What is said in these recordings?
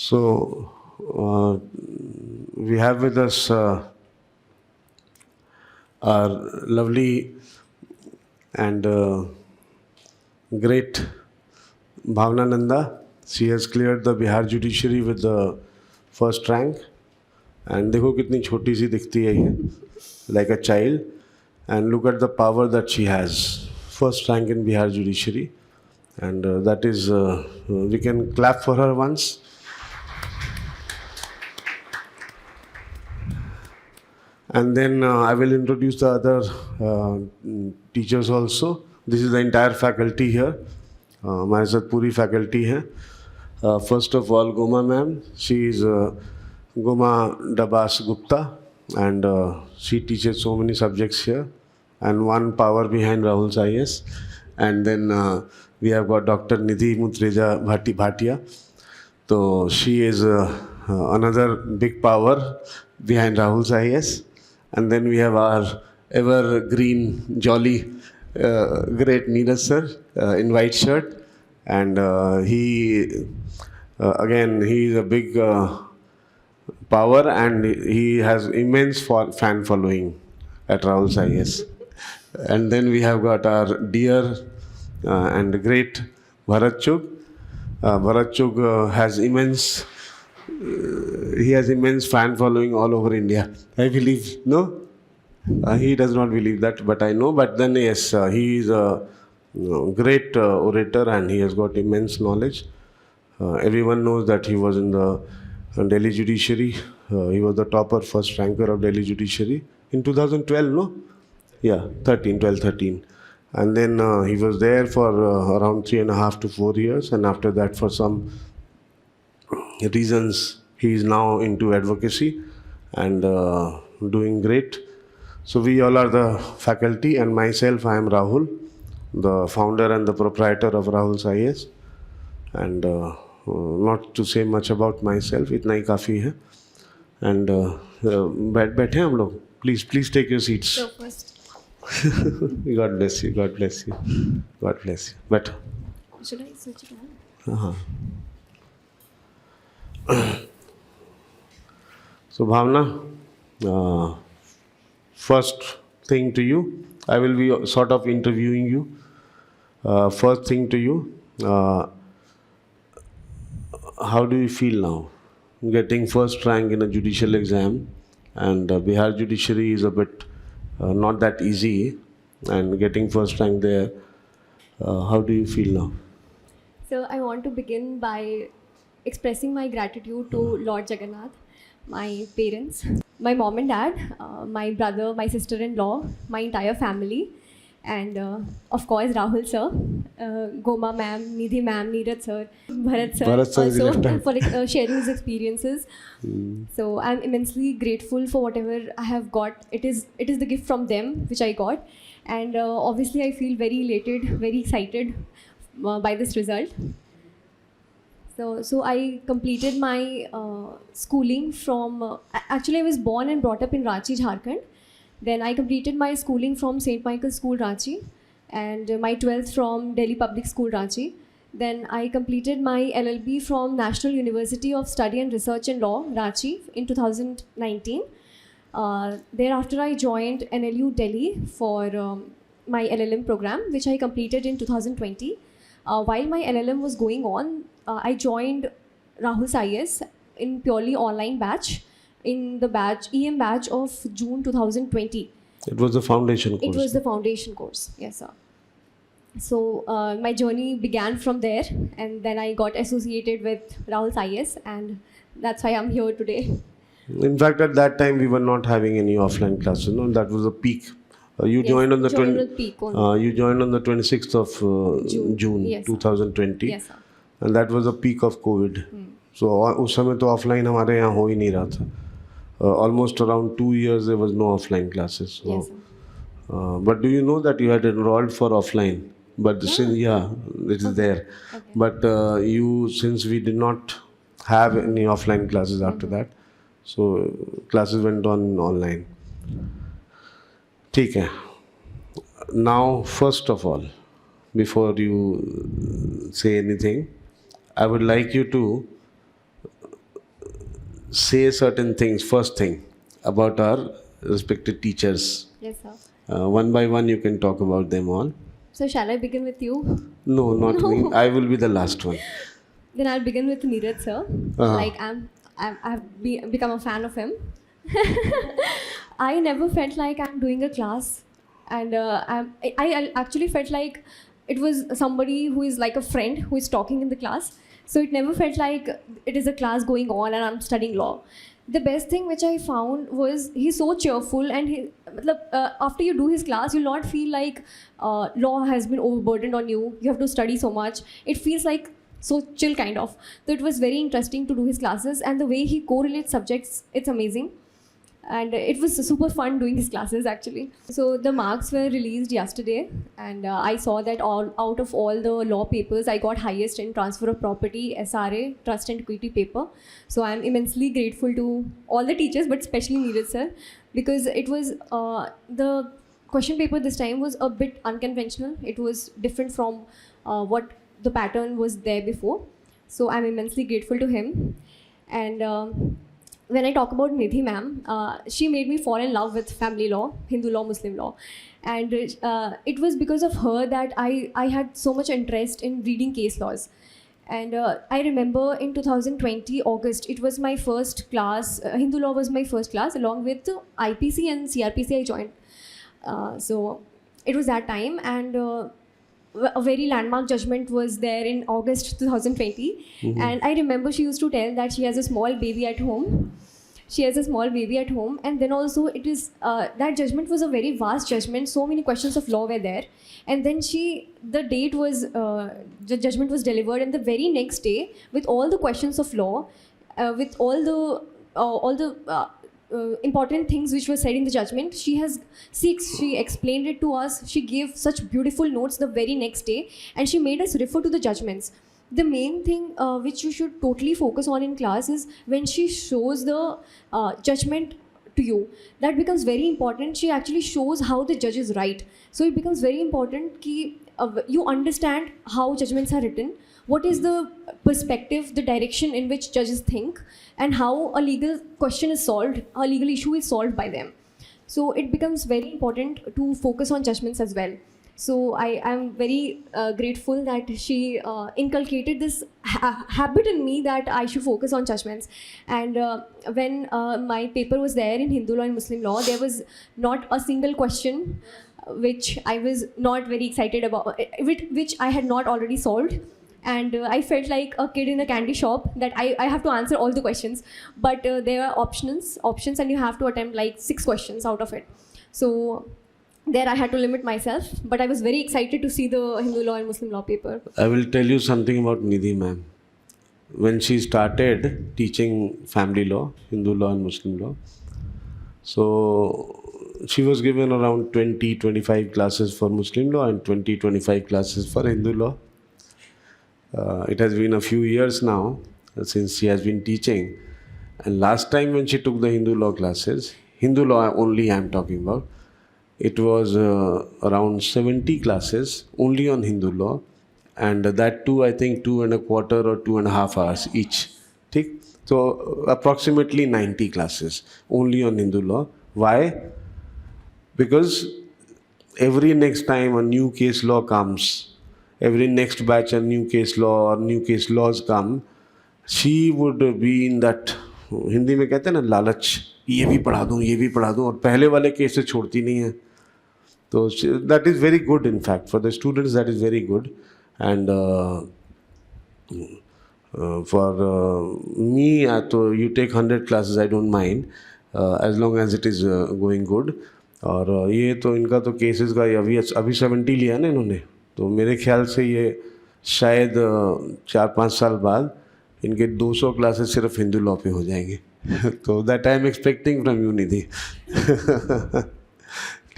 So we have with us our lovely and great Bhawna Nanda. She has cleared the Bihar Judiciary with the first rank. And देखो कितनी छोटी सी दिखती है ये, like a child. And look at the power that she has. First rank in Bihar Judiciary. And that is, we can clap for her once. And then I will introduce the other teachers also. This is the entire faculty here. हमारे साथ पूरी faculty है. First of all, Goma ma'am. She is Goma Dabas Gupta, and she teaches so many subjects here. And one power behind Rahuls IAS. And then we have got Dr. Nidhi Mutreja Bhatia. So she is another big power behind Rahuls IAS. And then we have our evergreen, jolly, great Neeraj sir in white shirt. And he, again, he is a big power, and he has immense fan following at Rahuls IAS. And then we have got our dear and great Bharat Chug. Bharat Chug has immense, he has immense fan following all over India. I believe, no? He does not believe that, but I know. But then, yes, he is a great orator, and he has got immense knowledge. Everyone knows that he was in the Delhi Judiciary. He was the topper, first ranker of Delhi Judiciary in 2012, no? Yeah, 13. And then he was there for around 3.5 to 4 years. And after that, for some reasons, he is now into advocacy and doing great. So we all are the faculty, and myself, I am Rahul, the founder and the proprietor of Rahuls IAS. And not to say much about myself, इतना ही काफ़ी है. And बैठे हम लोग. Please take your seats. So first. God bless you. God bless you. God bless you. But Should I switch it on? So Bhavna, first thing to you, I will be sort of interviewing you. First thing to you, how do you feel now? Getting first rank in a judicial exam, and Bihar Judiciary is a bit not that easy, and getting first rank there, how do you feel now? So I want to begin by expressing my gratitude to Lord Jagannath, my parents, my mom and dad, my brother, my sister-in-law, my entire family, and of course Rahul Sir, Goma ma'am, Nidhi ma'am, Neeraj sir, Bharat sir, also for sharing his experiences. So I'm immensely grateful for whatever I have got. It is the gift from them which I got, and obviously I feel very elated, very excited by this result. So I completed my schooling from, actually I was born and brought up in Ranchi, Jharkhand. Then I completed my schooling from St. Michael's School, Ranchi, and my 12th from Delhi Public School, Ranchi. Then I completed my LLB from National University of Study and Research in Law, Ranchi, in 2019. Thereafter I joined NLU Delhi for my LLM program, which I completed in 2020. While my LLM was going on, I joined Rahuls IAS in purely online batch, in the EM batch of June 2020. It was the foundation course. It was the foundation course, yes sir. So my journey began from there, and then I got associated with Rahuls IAS, and that's why I'm here today. In fact, at that time we were not having any offline classes. No, that was a peak. You joined on the you joined on the 26th of June yes, 2020. Yes, sir. And that was the peak of COVID. So उस समय तो offline हमारे यहाँ हो ही नहीं रहा था. Almost around 2 years there was no offline classes. So, yes, sir. But do you know that you had enrolled for offline? But since it is there. Okay. But since we did not have any offline classes after that, so classes went on online. ठीक है. Now, first of all, before you say anything, I would like you to say certain things, first thing, about our respected teachers. Yes, sir. One by one, you can talk about them all. So shall I begin with you? No, not No. me. I will be the last one. Then I'll begin with Neeraj, sir. Like I've become a fan of him. I never felt like I'm doing a class, and I actually felt like it was somebody who is like a friend who is talking in the class. So it never felt like it is a class going on and I'm studying law. The best thing which I found was he's so cheerful, and after you do his class, you'll not feel like law has been overburdened on you. You have to study so much. It feels like so chill kind of. So it was very interesting to do his classes, and the way he correlates subjects, it's amazing. And it was super fun doing his classes actually. So the marks were released yesterday, and I saw that out of all the law papers, I got highest in transfer of property, SRA, trust and equity paper. So I'm immensely grateful to all the teachers, but especially Neeraj sir, because it was the question paper this time was a bit unconventional. It was different from what the pattern was there before. So I'm immensely grateful to him. And when I talk about Nidhi ma'am, she made me fall in love with family law, Hindu law, Muslim law. And it was because of her that I had so much interest in reading case laws. And I remember in 2020, August, it was my first class, Hindu law was my first class, along with IPC and CRPC I joined. So it was that time, and a very landmark judgment was there in August 2020. Mm-hmm. And I remember she used to tell that she has a small baby at home. And then also it is, that judgment was a very vast judgment. So many questions of law were there. And then the date was, the judgment was delivered, and the very next day, with all the questions of law, with all the important things which were said in the judgment, she explained it to us. She gave such beautiful notes the very next day, and she made us refer to the judgments. The main thing which you should totally focus on in class is when she shows the judgment to you. That becomes very important. She actually shows how the judge is right. So it becomes very important that you understand how judgments are written, what is the perspective, the direction in which judges think, and how a legal question is solved, a legal issue is solved by them. So it becomes very important to focus on judgments as well. So I am very grateful that she inculcated this habit in me that I should focus on judgments. And when my paper was there in Hindu law and Muslim law, there was not a single question which I was not very excited about, which I had not already solved. And I felt like a kid in a candy shop that I have to answer all the questions. But there are options, and you have to attempt like 6 questions out of it. So there I had to limit myself, but I was very excited to see the Hindu law and Muslim law paper. I will tell you something about Nidhi ma'am. When she started teaching family law, Hindu law and Muslim law, so she was given around 20-25 classes for Muslim law and 20-25 classes for Hindu law. It has been a few years now since she has been teaching. And last time when she took the Hindu law classes, Hindu law only I am talking about, it was around 70 classes only on Hindu law, and that too I think 2.25 or 2.5 hours each. So approximately 90 classes only on Hindu law. Why? Because every next time a new case law comes, every next batch a new case law or new case laws come, she would be in that, Hindi में कहते हैं ना लालच, ये भी पढ़ा दूँ और पहले वाले केस से छोड़ती नहीं है. So that is very good, in fact, for the students. That is very good, and for me, so you take 100 classes, I don't mind, as long as it is going good. और ये तो इनका तो cases का अभी 70 लिया है ना इन्होंने, तो मेरे ख्याल से ये शायद 4-5 साल बाद इनके 200 क्लासेस सिर्फ हिंदू लॉ पे हो जाएंगे. तो that I am expecting from you Nidhi.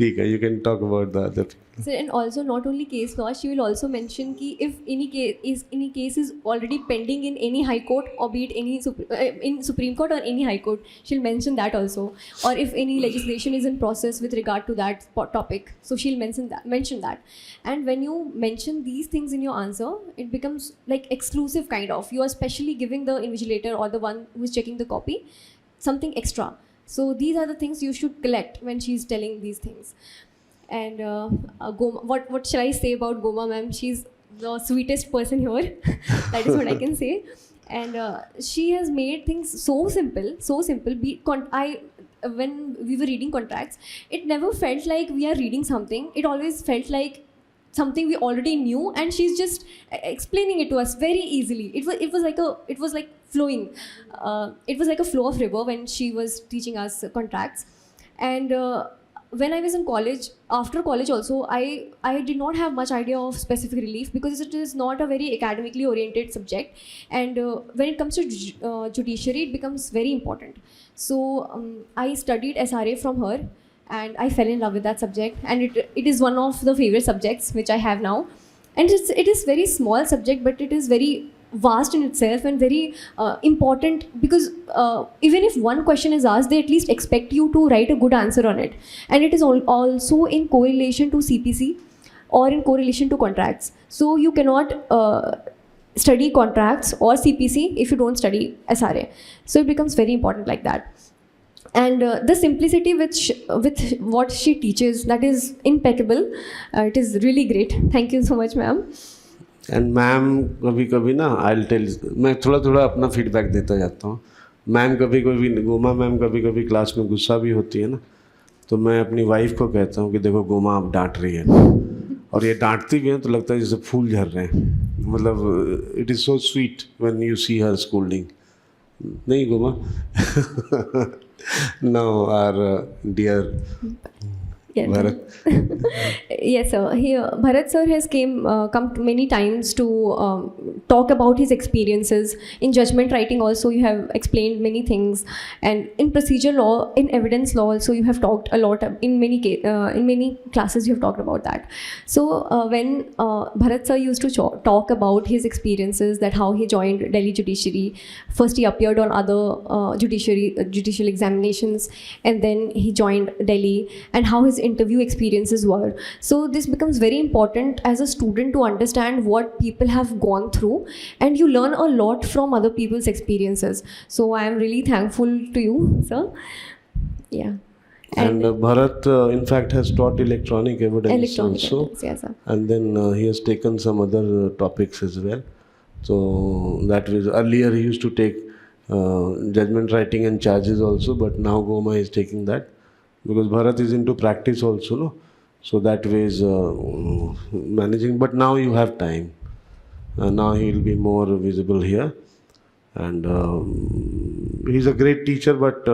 ठीक है, you can talk about the other people. So, and also not only case law, she will also mention कि if any case is already pending in any high court or be it any in Supreme Court or any high court, she'll mention that also. Or if any legislation is in process with regard to that topic, so she'll mention that. And when you mention these things in your answer, it becomes like exclusive kind of. You are specially giving the invigilator or the one who is checking the copy something extra. So these are the things you should collect when she's telling these things. And Goma, what shall I say about Goma ma'am? She's the sweetest person here. That is what I can say. And she has made things so simple, so simple. When we were reading contracts, it never felt like we are reading something. It always felt like something we already knew, and she's just explaining it to us very easily. It was like flowing. It was like a flow of river when she was teaching us contracts. And when I was in college, after college also, I did not have much idea of specific relief because it is not a very academically oriented subject. And when it comes to judiciary, it becomes very important. So I studied SRA from her, and I fell in love with that subject. And it is one of the favorite subjects which I have now. And it is very small subject, but it is very vast in itself and very important, because even if one question is asked, they at least expect you to write a good answer on it. And it is also in correlation to CPC or in correlation to contracts. So you cannot study contracts or CPC if you don't study SRA. So it becomes very important like that. And the simplicity with what she teaches, that is impeccable. It is really great. Thank you so much, ma'am. And ma'am कभी कभी ना I tell, मैं थोड़ा थोड़ा अपना feedback देता जाता हूँ. मैम कभी कभी, गोमा मैम कभी कभी क्लास में गुस्सा भी होती है ना, तो मैं अपनी वाइफ को कहता हूँ कि देखो गोमा आप डांट रही है, और ये डांटती भी हैं तो लगता है जैसे फूल झर रहे हैं. मतलब it is so sweet when you see her schooling. नहीं Goma? Now our dear Yes. Bharat. Yes, sir. Bharat sir has come many times to talk about his experiences. In judgment writing also you have explained many things, and in procedure law, in evidence law also you have talked a lot. In many classes you have talked about that. So when Bharat sir used to talk about his experiences, that how he joined Delhi Judiciary. First he appeared on other judicial examinations, and then he joined Delhi, and how his interview experiences were. So this becomes very important as a student to understand what people have gone through, and you learn a lot from other people's experiences. So I am really thankful to you, sir. Yeah. And Bharat in fact has taught electronic evidence also. Evidence, yes, sir. And then he has taken some other topics as well. So that was earlier he used to take judgment writing and charges also, but now Goma is taking that. Because Bharat is into practice also, no? So that way is managing. But now you have time. Now he will be more visible here. And he's a great teacher, but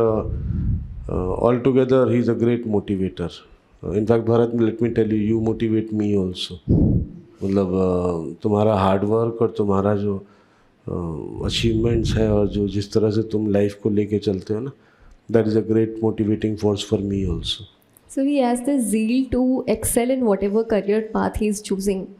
altogether he's a great motivator. In fact, Bharat, let me tell you, you motivate me also. मतलब तुम्हारा hard work और तुम्हारा जो achievements है और जो जिस तरह से तुम लाइफ को लेके चलते हो ना, that is a great motivating force for me also. So he has the zeal to excel in whatever career path he is choosing.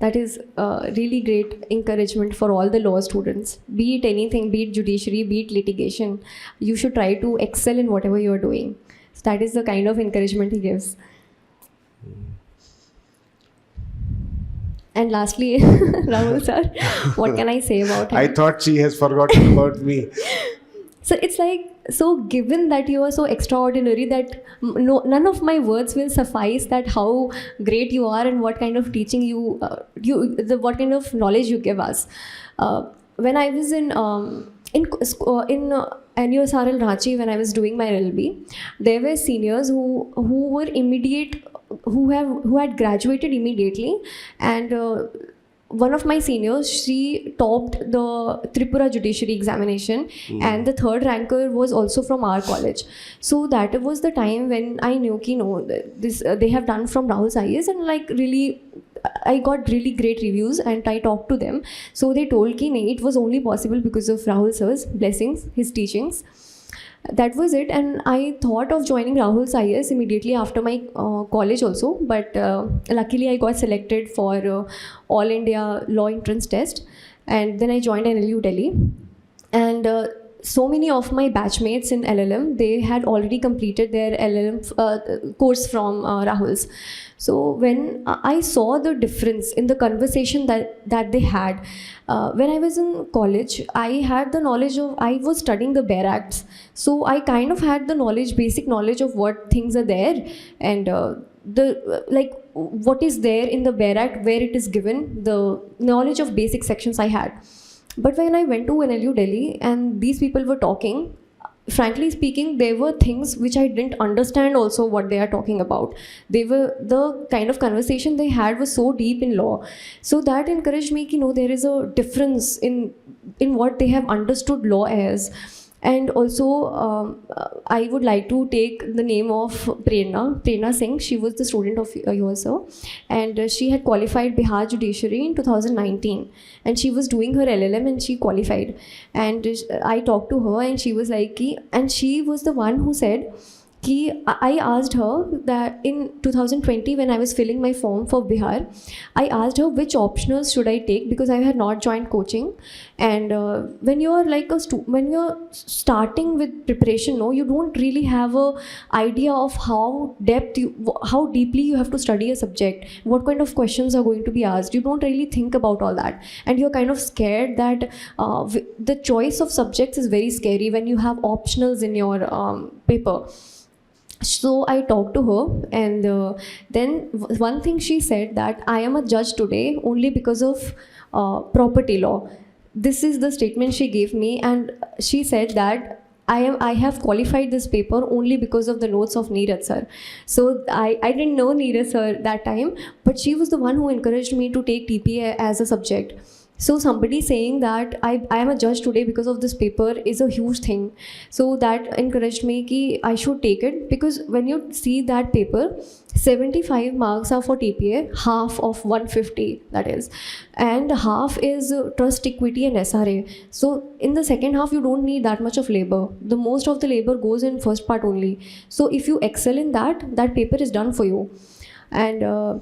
That is really great encouragement for all the law students. Be it anything, be it judiciary, be it litigation, you should try to excel in whatever you are doing. So that is the kind of encouragement he gives. And lastly, Rahul Sir, what can I say about him? I thought she has forgotten about me. So it's like, so given that you are so extraordinary that none of my words will suffice that how great you are and what kind of teaching what kind of knowledge you give us. When I was in NUSRL Ranchi, when I was doing my LLB, there were seniors who had graduated immediately, and one of my seniors, she topped the Tripura judiciary examination, and the third ranker was also from our college. So that was the time when I knew ki no, this they have done from Rahul's IAS, and like really I got really great reviews, and I talked to them. So they told ki nahi, it was only possible because of Rahul Sir's blessings, his teachings. That was it, and I thought of joining Rahul's IAS immediately after my college also, but luckily I got selected for All India Law Entrance Test, and then I joined NLU Delhi. And so many of my batchmates in LLM, they had already completed their LLM course from Rahuls. So when I saw the difference in the conversation that they had, when I was in college, I had the knowledge of, I was studying the Bare Acts. So I kind of had the knowledge, basic knowledge of what things are there, and like what is there in the Bare Act, where it is given, the knowledge of basic sections I had. But when I went to NLU Delhi and these people were talking, frankly speaking, there were things which I didn't understand also what they are talking about. They were, the kind of conversation they had was so deep in law. So that encouraged me, there is a difference in what they have understood law as. And also, I would like to take the name of Prerna Singh. She was the student of yours, sir. And she had qualified Bihar Judiciary in 2019. And she was doing her LLM and she qualified. And I talked to her and she was like, and she was the one who said, I asked her that in 2020 when I was filling my form for Bihar, I asked her which optionals should I take because I had not joined coaching. And when you're like when you're starting with preparation, you don't really have a idea of how deeply you have to study a subject, what kind of questions are going to be asked. You don't really think about all that, and you're kind of scared that the choice of subjects is very scary when you have optionals in your paper. So I talked to her, and then one thing she said that I am a judge today only because of property law. This is the statement she gave me, and she said that I have qualified this paper only because of the notes of Neeraj sir. So I didn't know Neeraj sir that time, but she was the one who encouraged me to take TPA as a subject. So somebody saying that I am a judge today because of this paper is a huge thing. So that encouraged me that I should take it, because when you see that paper, 75 marks are for TPA, half of 150 that is, and half is trust, equity and SRA. So in the second half you don't need that much of labor. The most of the labor goes in first part only. So if you excel in that paper is done for you. And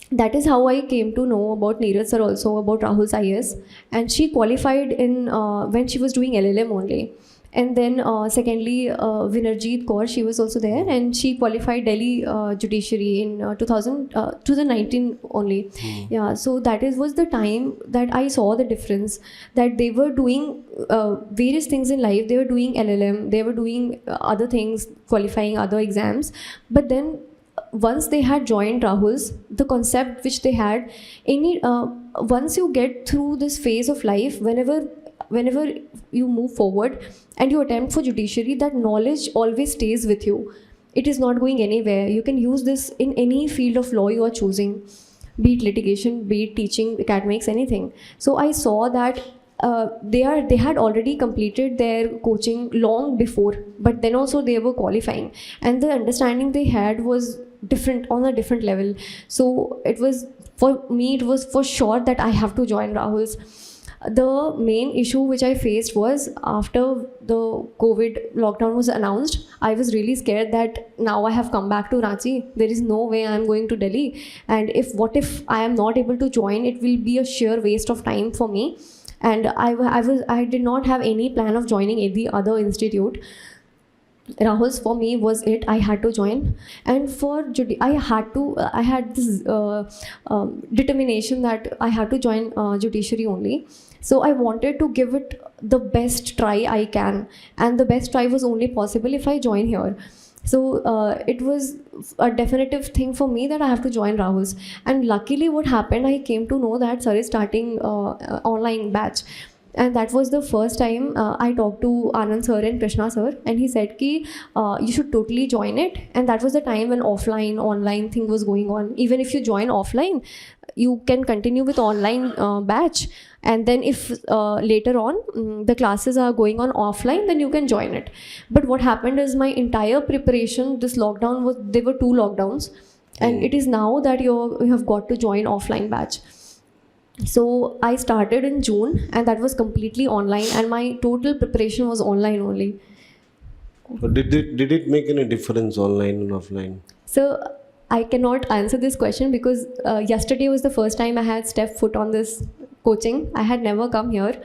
that is how I came to know about Neeraj sir, also about Rahul's IAS, and she qualified in when she was doing LLM only. And then secondly, Vinerjeet Kaur, she was also there, and she qualified Delhi Judiciary in 2019 only. Yeah, so that was the time that I saw the difference, that they were doing various things in life. They were doing LLM, they were doing other things, qualifying other exams, but then once they had joined Rahuls, the concept which they had, once you get through this phase of life, whenever you move forward and you attempt for judiciary, that knowledge always stays with you. It is not going anywhere. You can use this in any field of law you are choosing, be it litigation, be it teaching, academics, anything. So I saw that they had already completed their coaching long before, but then also they were qualifying, and the understanding they had was different, on a different level. So it was, for me, it was for sure that I have to join Rahul's. The main issue which I faced was after the COVID lockdown was announced, I was really scared that now I have come back to Ranchi. There is no way I am going to Delhi, and what if I am not able to join? It will be a sheer waste of time for me. And I did not have any plan of joining any other institute. Rahuls for me was it. I had to join, and I had this determination that I had to join judiciary only. So I wanted to give it the best try I can, and the best try was only possible if I join here. So it was a definitive thing for me that I have to join Rahuls. And luckily what happened, I came to know that sir is starting online batch. And that was the first time I talked to Anand sir and Krishna sir, and he said ki you should totally join it. And that was the time when online thing was going on. Even if you join offline, you can continue with online batch, and then if later on the classes are going on offline, then you can join it. But what happened is my entire preparation, this lockdown there were 2 lockdowns, and it is now that you have got to join offline batch. So I started in June, and that was completely online, and my total preparation was online only. So did it make any difference online and offline? So I cannot answer this question because yesterday was the first time I had stepped foot on this coaching. I had never come here,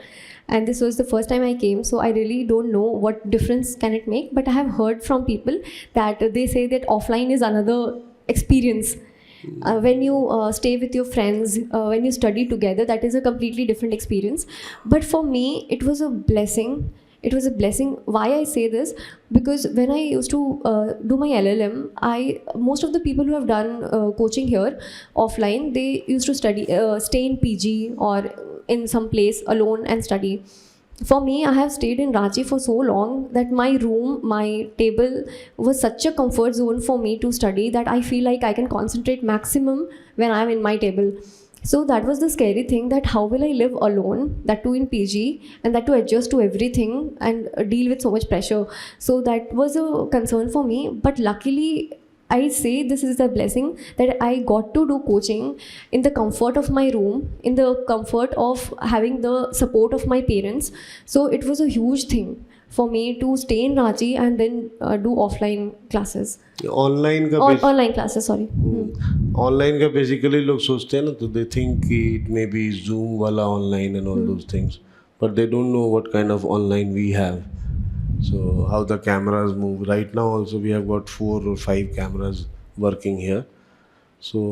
and this was the first time I came. So I really don't know what difference can it make. But I have heard from people that they say that offline is another experience. When you stay with your friends, when you study together, that is a completely different experience. But for me, it was a blessing. It was a blessing. Why I say this? Because when I used to do my LLM, most of the people who have done coaching here offline, they used to study, stay in PG or in some place alone and study. For me, I have stayed in Ranchi for so long that my room, my table was such a comfort zone for me to study that I feel like I can concentrate maximum when I'm in my table. So that was the scary thing, that how will I live alone, that too in PG, and that to adjust to everything and deal with so much pressure. So that was a concern for me. But luckily, I say this is a blessing that I got to do coaching in the comfort of my room, in the comfort of having the support of my parents. So it was a huge thing for me to stay in Ranchi and then do offline classes. Online का Online classes, sorry. Online का basically लोग सोचते हैं ना, तो they think कि it may be Zoom वाला online and all those things, but they don't know what kind of online we have. So how the cameras move. Right now also we have got 4 or 5 cameras working here. So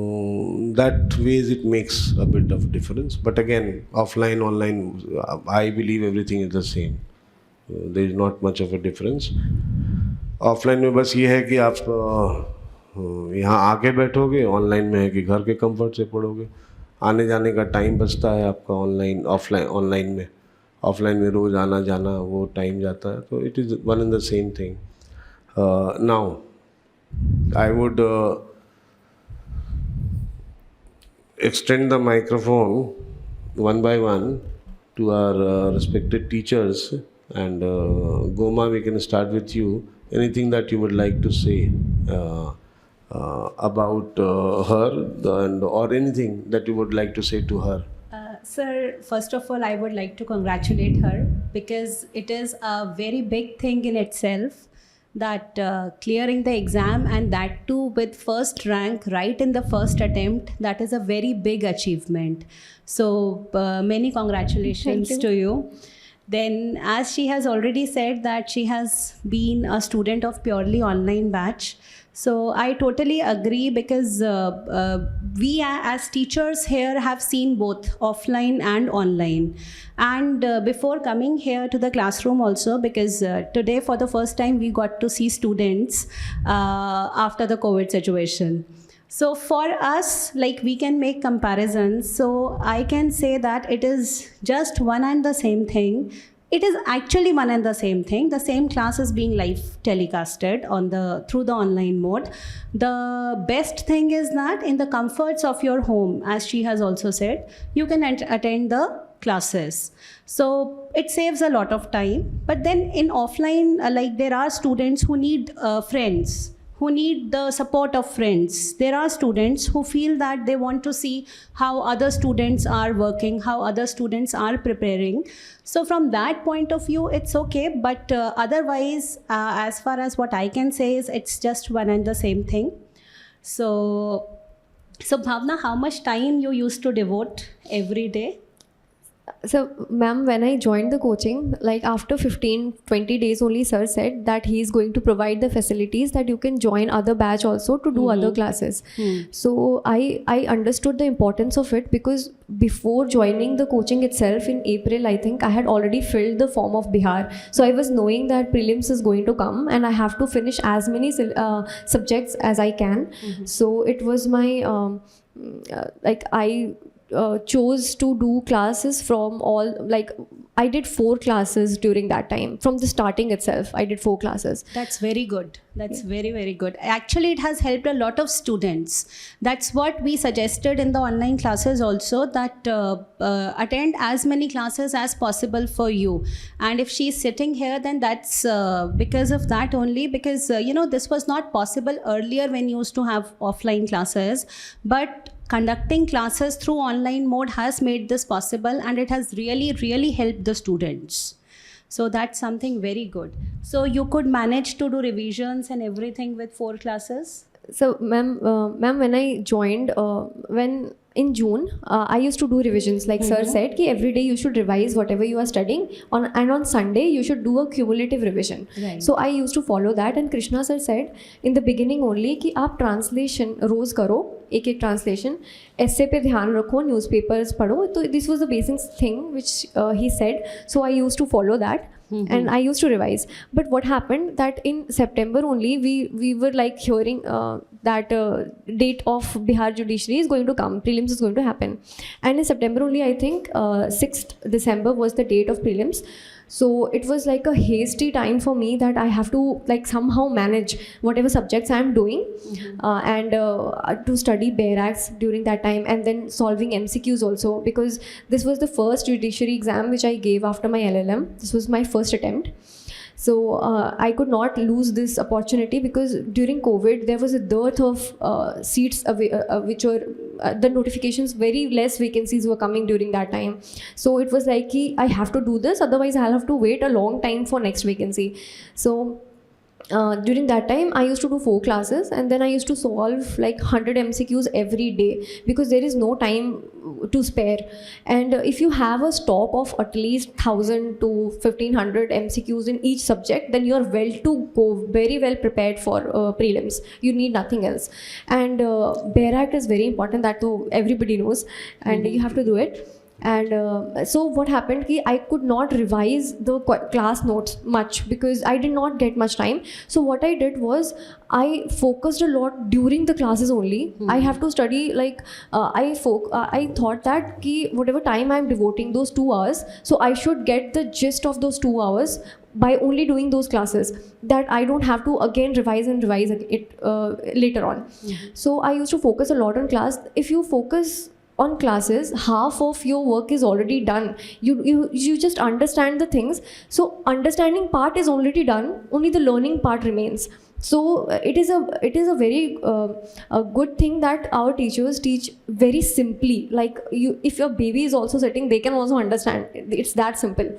that ways it makes a bit of difference. But again, offline, online, I believe everything is the same. There is not much of a difference. Offline में बस ये है कि आप यहाँ आके बैठोगे, online में है कि घर के कंफर्ट से पढ़ोगे. आने जाने का टाइम बचता है आपका ऑनलाइन में. ऑफलाइन में रोज़ आना जाना वो टाइम जाता है. तो it is one and the same thing. Now I would extend the microphone one by one to our respected teachers, and Goma, we can start with you. Anything that you would like to say about her, or anything that you would like to say to her? Sir, first of all, I would like to congratulate her because it is a very big thing in itself that clearing the exam, and that too with first rank right in the first attempt, that is a very big achievement. So many congratulations to you. Then, as she has already said that she has been a student of purely online batch. So I totally agree because we as teachers here have seen both offline and online. And before coming here to the classroom also, because today for the first time we got to see students after the COVID situation. So for us, like, we can make comparisons. So I can say that it is just one and the same thing. It is actually one and the same thing. The same class is being live telecasted through the online mode. The best thing is that in the comforts of your home, as she has also said, you can attend the classes. So it saves a lot of time. But then in offline, like, there are students who need friends, who need the support of friends. There are students who feel that they want to see how other students are working, how other students are preparing. So from that point of view, it's okay. But otherwise, as far as what I can say is, it's just one and the same thing. So Bhavna, how much time you used to devote every day? So, ma'am, when I joined the coaching, like after 15-20 days only, sir said that he is going to provide the facilities that you can join other batch also to do other classes. So I understood the importance of it, because before joining the coaching itself in April, I think I had already filled the form of Bihar. So I was knowing that prelims is going to come and I have to finish as many subjects as I can. So it was my chose to do classes from all, like, I did 4 classes during that time. From the starting itself, I did 4 classes. That's very good. That's very, very good. Actually, it has helped a lot of students. That's what we suggested in the online classes also, that attend as many classes as possible for you. And if she's sitting here, then that's because of that only, because, this was not possible earlier when you used to have offline classes. But conducting classes through online mode has made this possible, and it has really, really helped the students. So that's something very good. So you could manage to do revisions and everything with 4 classes? So, ma'am, when I joined, when in June, I used to do revisions. Like sir said, कि every day you should revise whatever you are studying. And on Sunday you should do a cumulative revision. Right. So I used to follow that. And Krishna sir said in the beginning only कि आप translation रोज करो, एक translation, essay पे ध्यान रखो, newspapers पढ़ो. So this was the basic thing which he said. So I used to follow that. And I used to revise. But what happened that in September only we were like hearing that date of Bihar Judiciary is going to come, prelims is going to happen. And in September only, I think 6th December was the date of prelims. So it was like a hasty time for me that I have to like somehow manage whatever subjects I am doing and to study Barracks during that time, and then solving MCQs also, because this was the first judiciary exam which I gave after my LLM. This was my first attempt. So I could not lose this opportunity, because during COVID there was a dearth of seats which were the notifications, very less vacancies were coming during that time. So it was like I have to do this, otherwise I'll have to wait a long time for next vacancy. So during that time I used to do 4 classes, and then I used to solve like 100 MCQs every day, because there is no time to spare. And if you have a stop of at least 1000 to 1500 MCQs in each subject, then you are well to go, very well prepared for prelims. You need nothing else. And Barrack is very important, that too everybody knows, and you have to do it. And so what happened ki I could not revise the class notes much, because I did not get much time. So what I did was I focused a lot during the classes only. I have to study like I thought that ki whatever time I am devoting, those 2 hours, so I should get the gist of those 2 hours by only doing those classes, that I don't have to again revise it later on. So I used to focus a lot on class. If you focus on classes, half of your work is already done. You just understand the things. So understanding part is already done, only the learning part remains. So it is a very a good thing that our teachers teach very simply. Like if your baby is also sitting, they can also understand. It's that simple.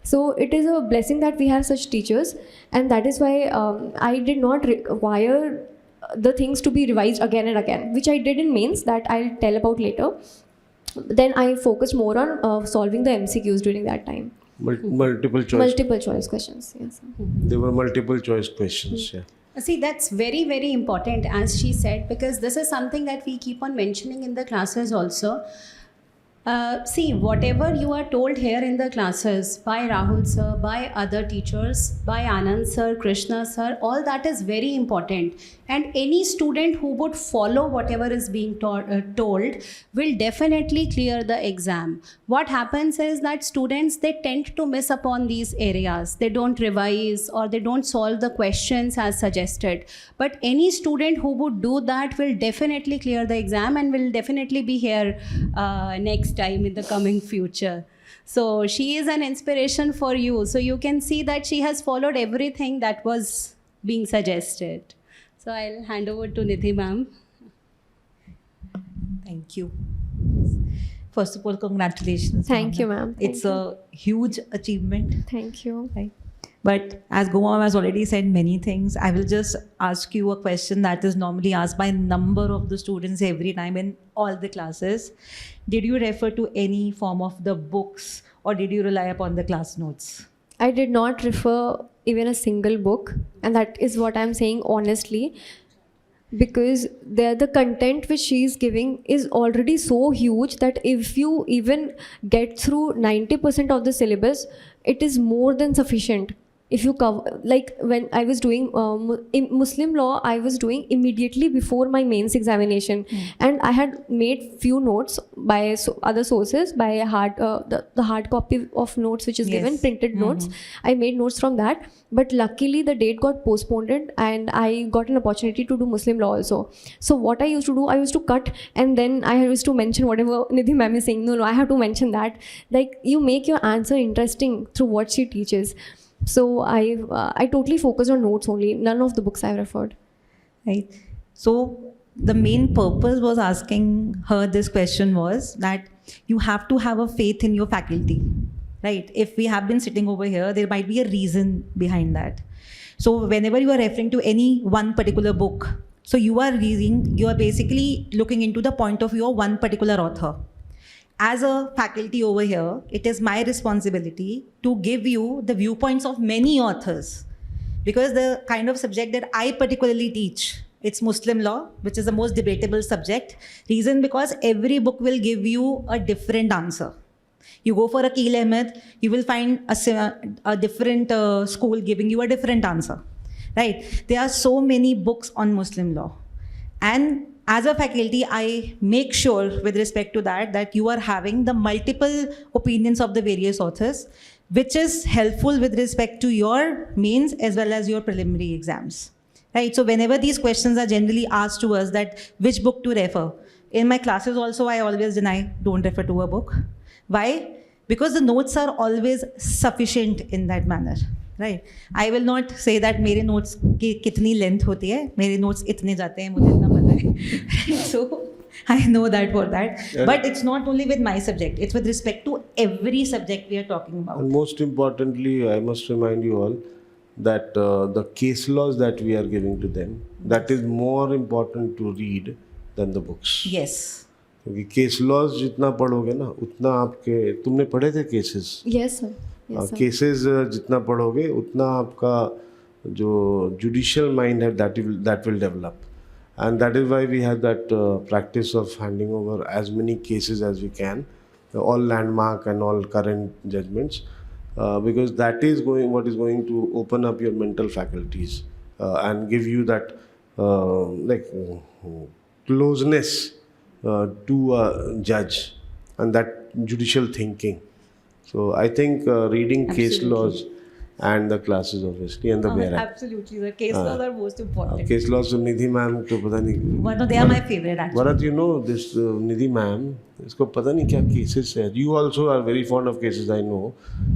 So it is a blessing that we have such teachers, and that is why I did not require the things to be revised again and again, which I did in mains, that I'll tell about later. Then I focused more on solving the MCQs during that time. Multiple choice. Multiple choice questions, yes. There were multiple choice questions, yeah. See, that's very, very important, as she said, because this is something that we keep on mentioning in the classes also. See, whatever you are told here in the classes by Rahul Sir, by other teachers, by Anand Sir, Krishna Sir, all that is very important. And any student who would follow whatever is being told will definitely clear the exam. What happens is that students, they tend to miss upon these areas. They don't revise, or they don't solve the questions as suggested. But any student who would do that will definitely clear the exam, and will definitely be here next time in the coming future. So she is an inspiration for you. So you can see that she has followed everything that was being suggested. So I'll hand over to Nidhi ma'am. Thank you. First of all, congratulations. Thank you, ma'am. It's a huge achievement. Thank you. Right? But as Goma has already said many things, I will just ask you a question that is normally asked by a number of the students every time in all the classes. Did you refer to any form of the books, or did you rely upon the class notes? I did not refer even a single book, and that is what I'm saying honestly, because the content which she is giving is already so huge that if you even get through 90% of the syllabus, it is more than sufficient. If you cover, like when I was doing Muslim law, I was doing immediately before my mains examination, and I had made few notes by other sources, by the hard copy of notes which is given, printed notes. I made notes from that, but luckily the date got postponed, and I got an opportunity to do Muslim law also. So what I used to do, I used to cut, and then I used to mention whatever Nidhi ma'am is saying. No, I have to mention that. Like, you make your answer interesting through what she teaches. So I totally focused on notes only. None of the books I referred. Right. So the main purpose was asking her this question was that you have to have a faith in your faculty. right? If we have been sitting over here, there might be a reason behind that. So whenever you are referring to any one particular book, so you are reading, you are basically looking into the point of view of one particular author. As a faculty over here, it is my responsibility to give you the viewpoints of many authors, because the kind of subject that I particularly teach, it's Muslim law, which is the most debatable subject. Reason because every book will give you a different answer. You go for Aqeel Ahmed, you will find a different school giving you a different answer, right? There are so many books on Muslim law. And as a faculty, I make sure with respect to that you are having the multiple opinions of the various authors, which is helpful with respect to your mains as well as your preliminary exams, right? So whenever these questions are generally asked to us that which book to refer, in my classes also I always deny, don't refer to a book. Why? Because the notes are always sufficient in that manner, right? I will not say that मेरे notes की कितनी length होती है, मेरे notes इतने जाते हैं, मुझे इतना पता है. So I know that for that. But it's not only with my subject, it's with respect to every subject we are talking about. And most importantly, I must remind you all that the case laws that we are giving to them, that is more important to read than the books. Yes. क्योंकि case laws जितना पढ़ोगे ना उतना आपके, तुमने पढ़े थे cases? Yes, sir. Yes, sir. Cases जितना पढ़ोगे उतना आपका जो जुडिशियल माइंड है that will develop, and that is why we have that practice of handing over as many cases as we can, all landmark and all current judgments, because that is what is going to open up your mental faculties and give you that closeness to a judge and that judicial thinking. So I think reading case laws and the classes obviously and the where. Absolutely, the case laws are most important. Case laws, so Nidhi ma'am to pata nahi. No, they are my favorite actually. Bharat, you know this Nidhi ma'am, isko pata nahi kya cases hai. You also are very fond of cases, I know,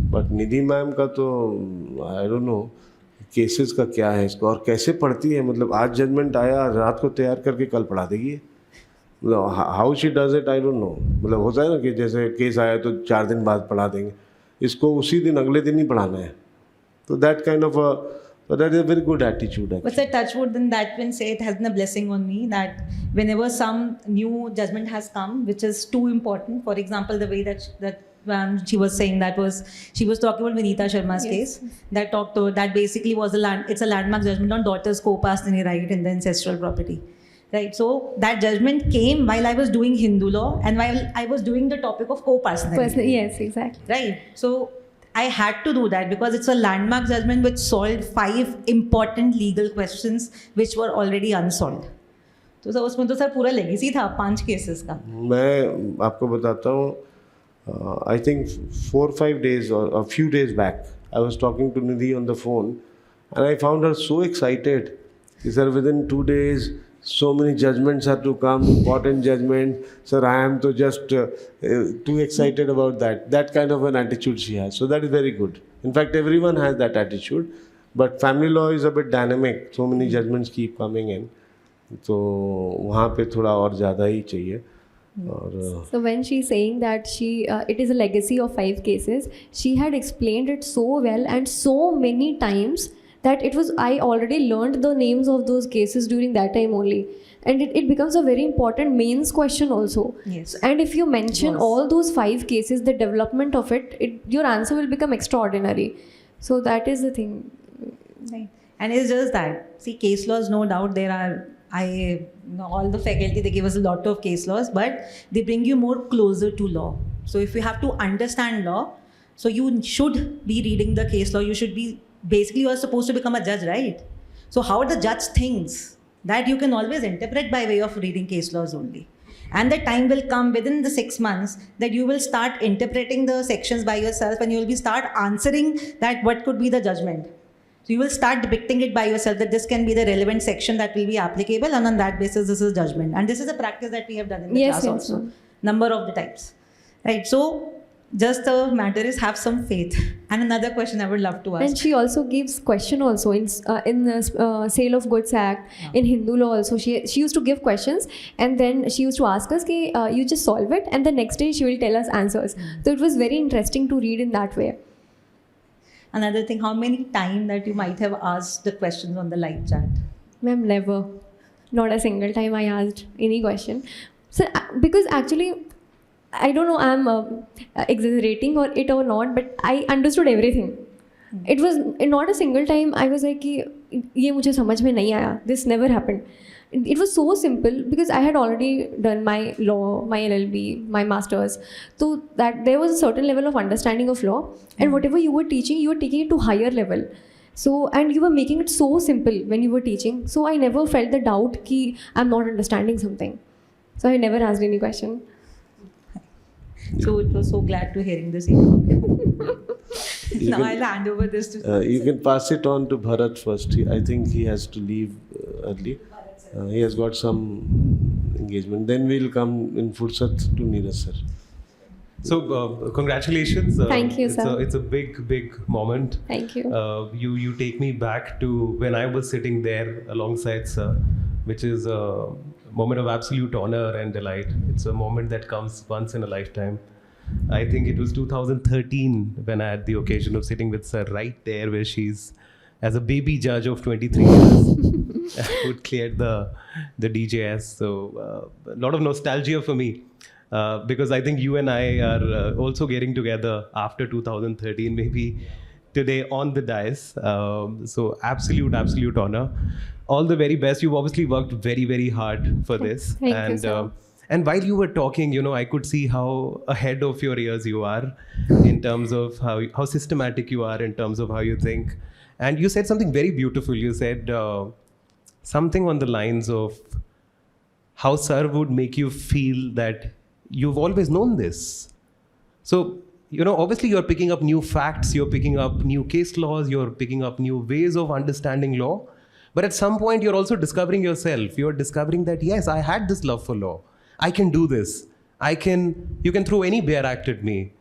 but Nidhi ma'am का तो I don't know cases का क्या है इसको और कैसे पढ़ती है. मतलब आज जजमेंट आया, रात को तैयार करके कल पढ़ा देगी. मतलब how she does it I don't know. मतलब होता है ना कि जैसे केस आया तो 4 दिन बाद पढ़ा देंगे, इसको उसी दिन अगले दिन ही पढ़ाना है. So that kind of that is a very good attitude. Actually. What's a touchwood? Then that when say it has been a blessing on me that whenever some new judgment has come, which is too important. For example, the way that she was saying she was talking about Vinita Sharma's case. That basically was it's a landmark judgment on daughters co-passed any right in the ancestral property. Right, so that judgment came while I was doing Hindu law and while I was doing the topic of co-personality. Yes, exactly. Right, so I had to do that because it's a landmark judgment which solved 5 important legal questions which were already unsolved. तो sir उसमें तो sir पूरा legacy था 5 cases का. मैं आपको बताता हूँ, I think 4-5 days or a few days back, I was talking to Nidhi on the phone and I found her so excited. She said within 2 days, so many judgments have to come, important judgment. Sir, I am to just too excited about that. That kind of an attitude she has. So that is very good. In fact, everyone has that attitude. But family law is a bit dynamic. So many judgments keep coming in. So वहाँ पे थोड़ा और ज़्यादा ही चाहिए. So when she's saying that it is a legacy of 5 cases, she had explained it so well and so many times that I already learned the names of those cases during that time only. And it becomes a very important mains question also. Yes. And if you mention all those 5 cases, the development of your answer will become extraordinary. So that is the thing. Right. And it's just that. See, case laws, no doubt there are, all the faculty, they give us a lot of case laws, but they bring you more closer to law. So if you have to understand law, so you should be reading the case law, you should be basically you are supposed to become a judge, right? So how the judge thinks, that you can always interpret by way of reading case laws only. And the time will come within the 6 months that you will start interpreting the sections by yourself and you will start answering that what could be the judgment. So you will start depicting it by yourself that this can be the relevant section that will be applicable and on that basis this is judgment. And this is a practice that we have done in the class also. Number of the times. Right, so just the matter is have some faith. And another question I would love to ask. And she also gives question also in the Sale of Goods Act, in Hindu law also. She used to give questions, and then she used to ask us, ki, you just solve it, and the next day she will tell us answers. So it was very interesting to read in that way. Another thing, how many times that you might have asked the questions on the live chat? Ma'am, never. Not a single time I asked any question. So, because actually, I don't know I'm exaggerating or not, but I understood everything. It was not a single time I was like, कि ये मुझे समझ में नहीं आया. This never happened. It was so simple because I had already done my law, my LLB, my masters. So that there was a certain level of understanding of law, and whatever you were taking it to higher level. So, and you were making it so simple when you were teaching. So I never felt the doubt कि I'm not understanding something. So I never asked any question. So it was so glad to hearing this. Now I'll hand over this to you can pass it on to Bharat first. I think he has to leave early. He has got some engagement. Then we'll come in Fursat to Neeraj sir. So congratulations. Thank you, sir. It's a big moment. Thank you. You take me back to when I was sitting there alongside sir, which is a moment of absolute honor and delight. It's a moment that comes once in a lifetime. I think it was 2013 when I had the occasion of sitting with sir right there where she's as a baby judge of 23 years who cleared the DJS. So a lot of nostalgia for me. Because I think you and I are also getting together after 2013, maybe today on the dais. So absolute honor. All the very best. You've obviously worked very hard for this. Thank you, sir. And while you were talking, I could see how ahead of your years you are in terms of how systematic you are in terms of how you think. And you said something very beautiful. You said something on the lines of how sir would make you feel that you've always known this. So, obviously you're picking up new facts, you're picking up new case laws, you're picking up new ways of understanding law. But at some point you're also discovering yourself. You're discovering that, yes, I had this love for law. I can do this. You can throw any bare act at me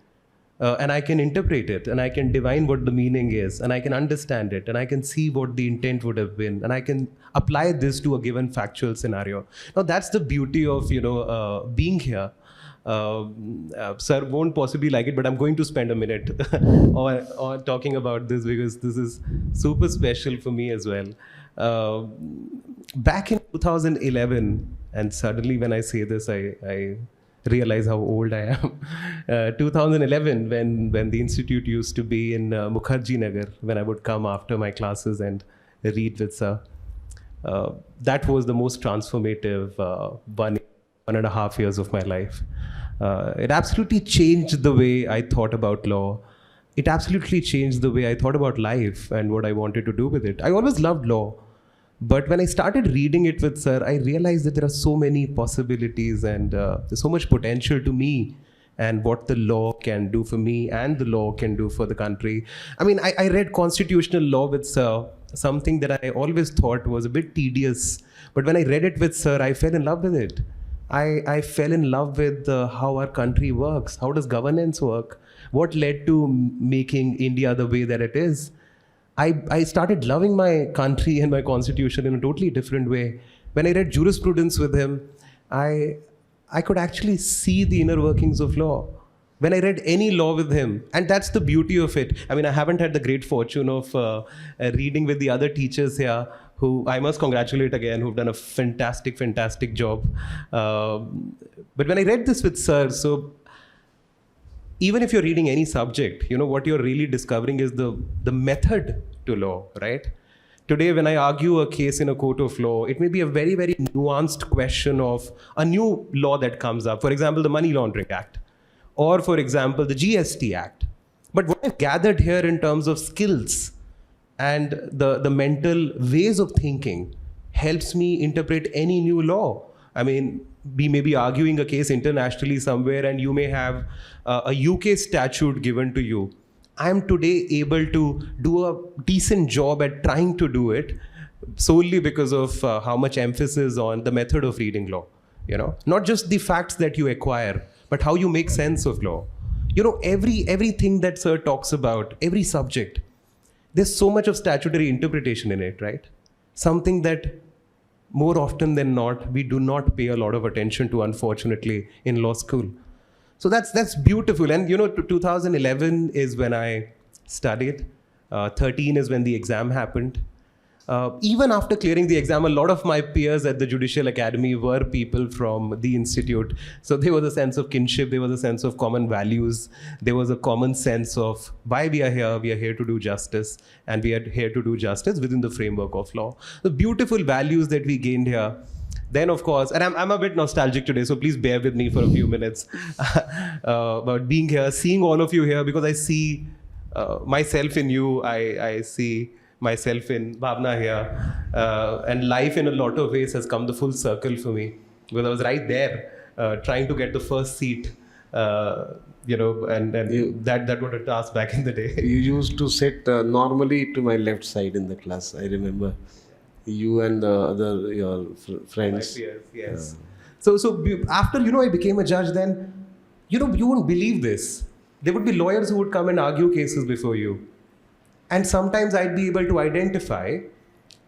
and I can interpret it and I can divine what the meaning is and I can understand it and I can see what the intent would have been and I can apply this to a given factual scenario. Now that's the beauty of, being here. Sir won't possibly like it, but I'm going to spend a minute on talking about this because this is super special for me as well. Back in 2011, and suddenly when I say this, I realize how old I am. 2011, when the institute used to be in Mukherjee Nagar, when I would come after my classes and read with sir. That was the most transformative 1.5 years of my life. It absolutely changed the way I thought about law. It absolutely changed the way I thought about life and what I wanted to do with it. I always loved law. But when I started reading it with sir, I realized that there are so many possibilities and there's so much potential to me and what the law can do for me and the law can do for the country. I mean, I read constitutional law with sir, something that I always thought was a bit tedious. But when I read it with sir, I fell in love with it. I fell in love with how our country works. How does governance work? What led to making India the way that it is? I started loving my country and my constitution in a totally different way. When I read jurisprudence with him, I could actually see the inner workings of law. When I read any law with him, and that's the beauty of it. I mean, I haven't had the great fortune of reading with the other teachers here, who I must congratulate again, who've done a fantastic job. But when I read this with sir, so even if you're reading any subject, what you're really discovering is the method to law, right? Today, when I argue a case in a court of law, it may be a very nuanced question of a new law that comes up. For example, the Money Laundering Act, or for example, the GST Act. But what I've gathered here in terms of skills and the mental ways of thinking helps me interpret any new law. I mean, we may be arguing a case internationally somewhere and you may have a UK statute given to you. I am today able to do a decent job at trying to do it solely because of how much emphasis on the method of reading law. Not just the facts that you acquire, but how you make sense of law. everything that Sir talks about, every subject, there's so much of statutory interpretation in it, right? Something that more often than not, we do not pay a lot of attention to, unfortunately, in law school. So that's beautiful. And 2011 is when I studied. 13 is when the exam happened. Even after clearing the exam, a lot of my peers at the Judicial Academy were people from the institute. So there was a sense of kinship, there was a sense of common values, there was a common sense of why we are here. We are here to do justice, and we are here to do justice within the framework of law. The beautiful values that we gained here. Then, of course, and I'm a bit nostalgic today, so please bear with me for a few minutes about being here, seeing all of you here, because I see myself in you, I see myself in Bhavna here, and life in a lot of ways has come the full circle for me, because I was right there trying to get the first seat, and that was a task back in the day. You used to sit normally to my left side in the class, I remember. You and the your friends. Yes. So after I became a judge, then you wouldn't believe this. There would be lawyers who would come and argue cases before you, and sometimes I'd be able to identify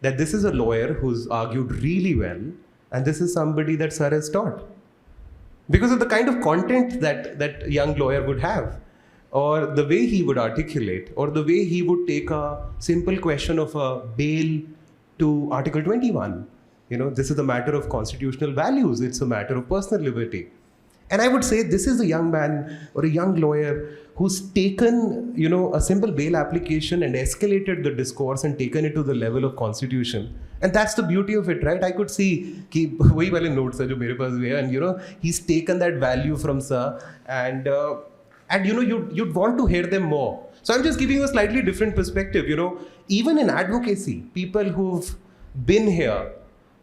that this is a lawyer who's argued really well, and this is somebody that Sir has taught, because of the kind of content that young lawyer would have, or the way he would articulate, or the way he would take a simple question of a bail to Article 21. This is a matter of constitutional values. It's a matter of personal liberty. And I would say this is a young man or a young lawyer who's taken, a simple bail application and escalated the discourse and taken it to the level of constitution. And that's the beauty of it, right? I could see कि वही वाले notes हैं जो मेरे पास हुए हैं, and he's taken that value from Sir, and you'd want to hear them more. So I'm just giving you a slightly different perspective. Even in advocacy, people who've been here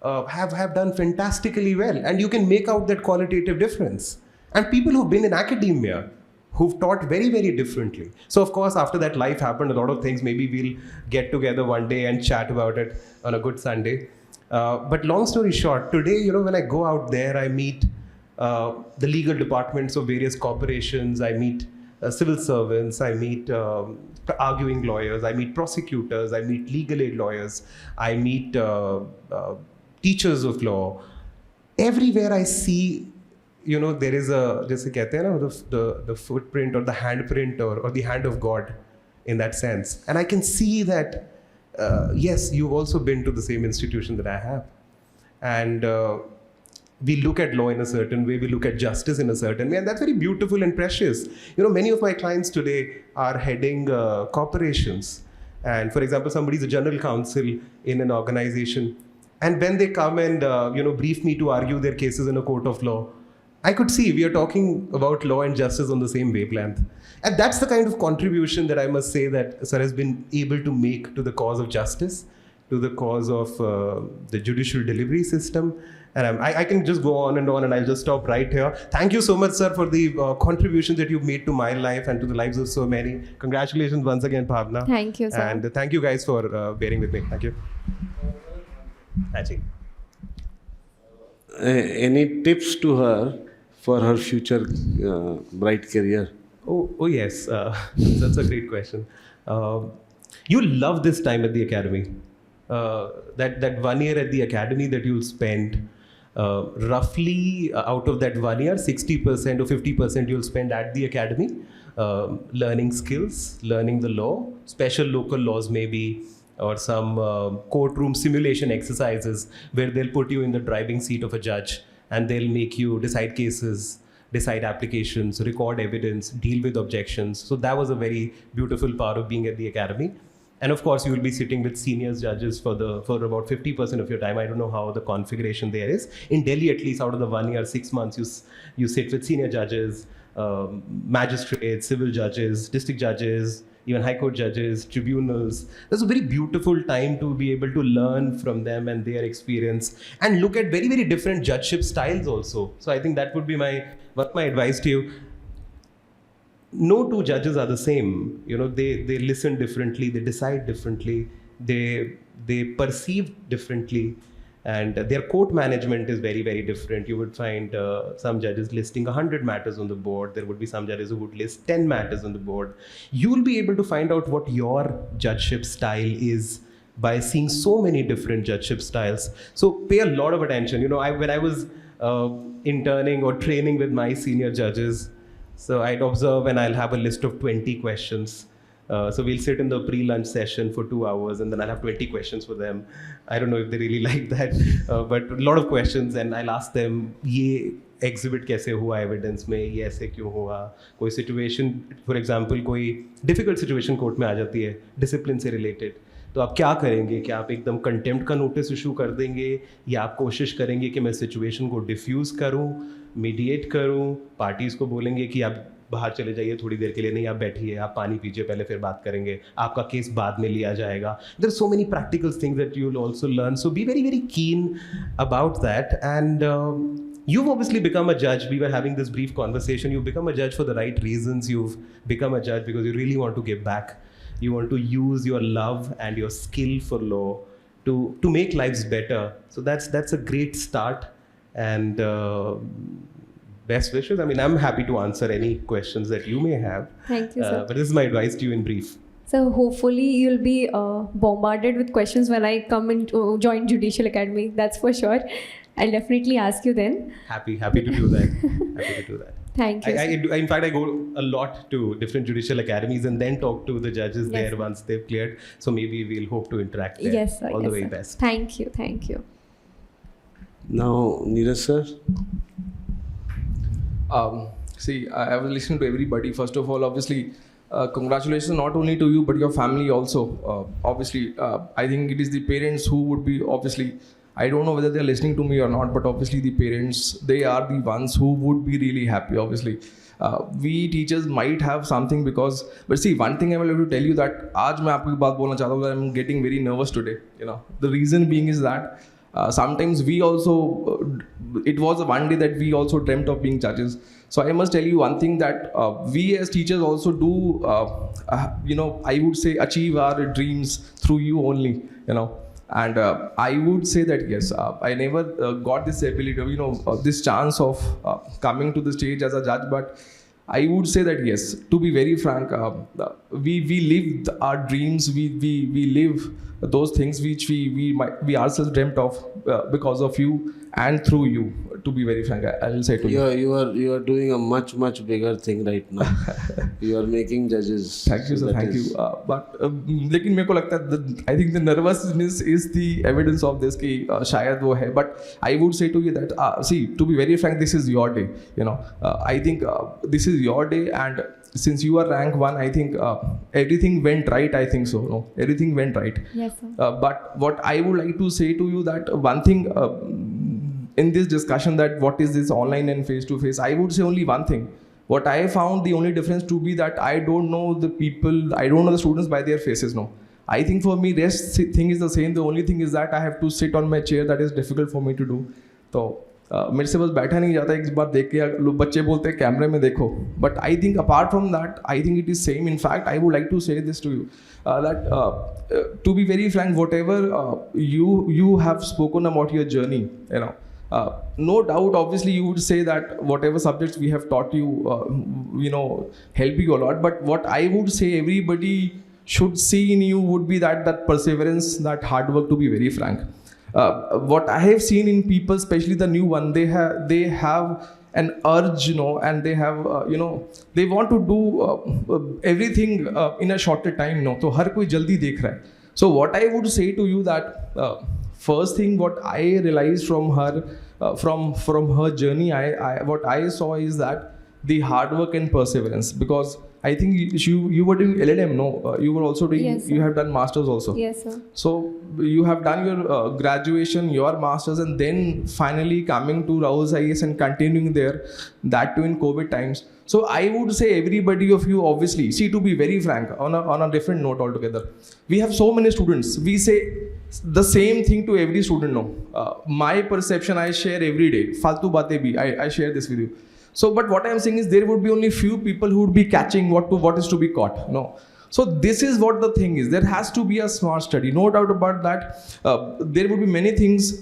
have done fantastically well, and you can make out that qualitative difference. And people who've been in academia, who've taught very, very differently. So of course, after that, life happened, a lot of things. Maybe we'll get together one day and chat about it on a good Sunday. But long story short, today, when I go out there, I meet the legal departments of various corporations. I meet civil servants, I meet arguing lawyers, I meet prosecutors, I meet legal aid lawyers, I meet teachers of law. Everywhere I see, there is जैसे कहते हैं ना, the footprint or the handprint or the hand of God in that sense. And I can see that, yes, you've also been to the same institution that I have. And we look at law in a certain way, we look at justice in a certain way, and that's very beautiful and precious. Many of my clients today are heading corporations. And for example, somebody's a general counsel in an organization. And when they come and brief me to argue their cases in a court of law, I could see we are talking about law and justice on the same wavelength. And that's the kind of contribution that I must say that Sir has been able to make to the cause of justice, to the cause of the judicial delivery system. And I can just go on, and I'll just stop right here. Thank you so much, Sir, for the contributions that you've made to my life and to the lives of so many. Congratulations once again, Bhavna. Thank you, sir. And thank you guys for bearing with me. Thank you. Any tips to her for her future bright career? Oh yes, that's a great question. You'll love this time at the academy. That 1 year at the academy that you'll spend, roughly out of that 1 year, 60% or 50% you'll spend at the academy, learning skills, learning the law, special local laws maybe, or some courtroom simulation exercises where they'll put you in the driving seat of a judge and they'll make you decide cases, decide applications, record evidence, deal with objections. So that was a very beautiful part of being at the academy. And of course, you will be sitting with senior judges for about 50% of your time. I don't know how the configuration there is. In Delhi, at least out of the 1 year, 6 months, you sit with senior judges, magistrates, civil judges, district judges, even high court judges, tribunals. That's a very beautiful time to be able to learn from them and their experience and look at very, very different judgeship styles also. So I think that would be my advice to you. No two judges are the same. They listen differently, they decide differently, they perceive differently. And their court management is very, very different. You would find some judges listing 100 matters on the board. There would be some judges who would list 10 matters on the board. You will be able to find out what your judgeship style is by seeing so many different judgeship styles. So pay a lot of attention. You know, when I was interning or training with my senior judges, so I'd observe and I'll have a list of 20 questions. So we'll sit in the pre-lunch session for 2 hours and then I'll have 20 questions for them. I don't know if they really like that, but a lot of questions, and I'll ask them, ये exhibit कैसे हुआ evidence में, ये ऐसे क्यों हुआ, कोई situation, for example, कोई difficult situation court में आ जाती है, discipline से related, तो आप क्या करेंगे? क्या आप एकदम कंटेम्प्ट का नोटिस इशू कर देंगे, या आप कोशिश करेंगे कि मैं सिचुएशन को डिफ्यूज़ करूं, मीडिएट करूं, पार्टीज़ को बोलेंगे कि आप बाहर चले जाइए थोड़ी देर के लिए, नहीं आप बैठिए, आप पानी पीजिए पहले, फिर बात करेंगे, आपका केस बाद में लिया जाएगा. There are so many practical things that you will also learn, so be very very keen about that. And you've obviously become a judge. We were having this brief conversation. You've become a judge for the right reasons. You've become a judge because you really want to give back. You want to use your love and your skill for law to make lives better. So that's a great start. And best wishes. I mean, I'm happy to answer any questions that you may have. Thank you, sir. But this is my advice to you in brief. So hopefully you'll be bombarded with questions when I come and join Judicial Academy. That's for sure. I'll definitely ask you then. Happy to do that. Happy to do that. Thank you. In fact, I go a lot to different judicial academies and then talk to the judges Yes, there sir. once they've cleared. So maybe we'll hope to interact there. Yes, sir. All Yes, the very sir. best. Thank you. Thank you. Now, Neeraj sir. See, I was listening to everybody. First of all, obviously, congratulations not only to you but your family also. Obviously, I think it is the parents who would be obviously. I don't know whether they're listening to me or not, but obviously the parents, they are the ones who would be really happy, obviously. We teachers might have something because, but see, one thing I will have to tell you that आज मैं आपको एक बात बोलना चाहता हूँ that I'm getting very nervous today. You know, the reason being is that sometimes we also, it was one day that we also dreamt of being judges. So I must tell you one thing that we as teachers also do, you know, I would say achieve our dreams through you only, you know. And I would say that yes, I never got this ability, you know, this chance of coming to the stage as a judge. But I would say that yes, to be very frank, we live our dreams. We live those things which we ourselves dreamt of because of you and through you. To be very frank, I will say to you. You are doing a much bigger thing right now. You are making judges. Thank you, sir. Thank you. But लेकिन मेरे को लगता है I think the nervousness is the evidence of this कि शायद वो है. But I would say to you that see, to be very frank, this is your day. You know, I think this is your day, and since you are rank 1, I think everything went right. I think so. No, everything went right. Yes, sir. But what I would like to say to you that one thing. In this discussion that what is this online and face-to-face, I would say only one thing. What I found the only difference to be that I don't know the people, I don't know the students by their faces, no. I think for me, rest thing is the same. The only thing is that I have to sit on my chair. That is difficult for me to do. So, मेरे से बस बैठा नहीं जाता, एक बार देख के लोग बच्चे बोलते हैं कैमरे में देखो. But I think apart from that, I think it is same. In fact, I would like to say this to you that to be very frank, whatever you have spoken about your journey, you know. No doubt, obviously, you would say that whatever subjects we have taught you, you know, help you a lot. But what I would say everybody should see in you would be that perseverance, that hard work, to be very frank. What I have seen in people, especially the new one, they have an urge, you know, and they have, you know, they want to do everything in a shorter time, no. So, हर कोई जल्दी देख रहा है. So, what I would say to you that first thing what I realized from her, from her journey, what I saw is that the hard work and perseverance, because I think you were doing LLM, no? You were also doing, Yes, sir. you have done masters also. Yes, sir. So you have done your graduation, your masters, and then finally coming to Rahuls IAS and continuing there, that too in COVID times. So I would say everybody of you, obviously, see, to be very frank, on a different note altogether, we have so many students. We say the same thing to every student, no? My perception I share every day. Faltu batein bhi, I share this with you. So, but what I am saying is there would be only few people who would be catching what is to be caught, no? So this is what the thing is. There has to be a smart study, no doubt about that. There will be many things.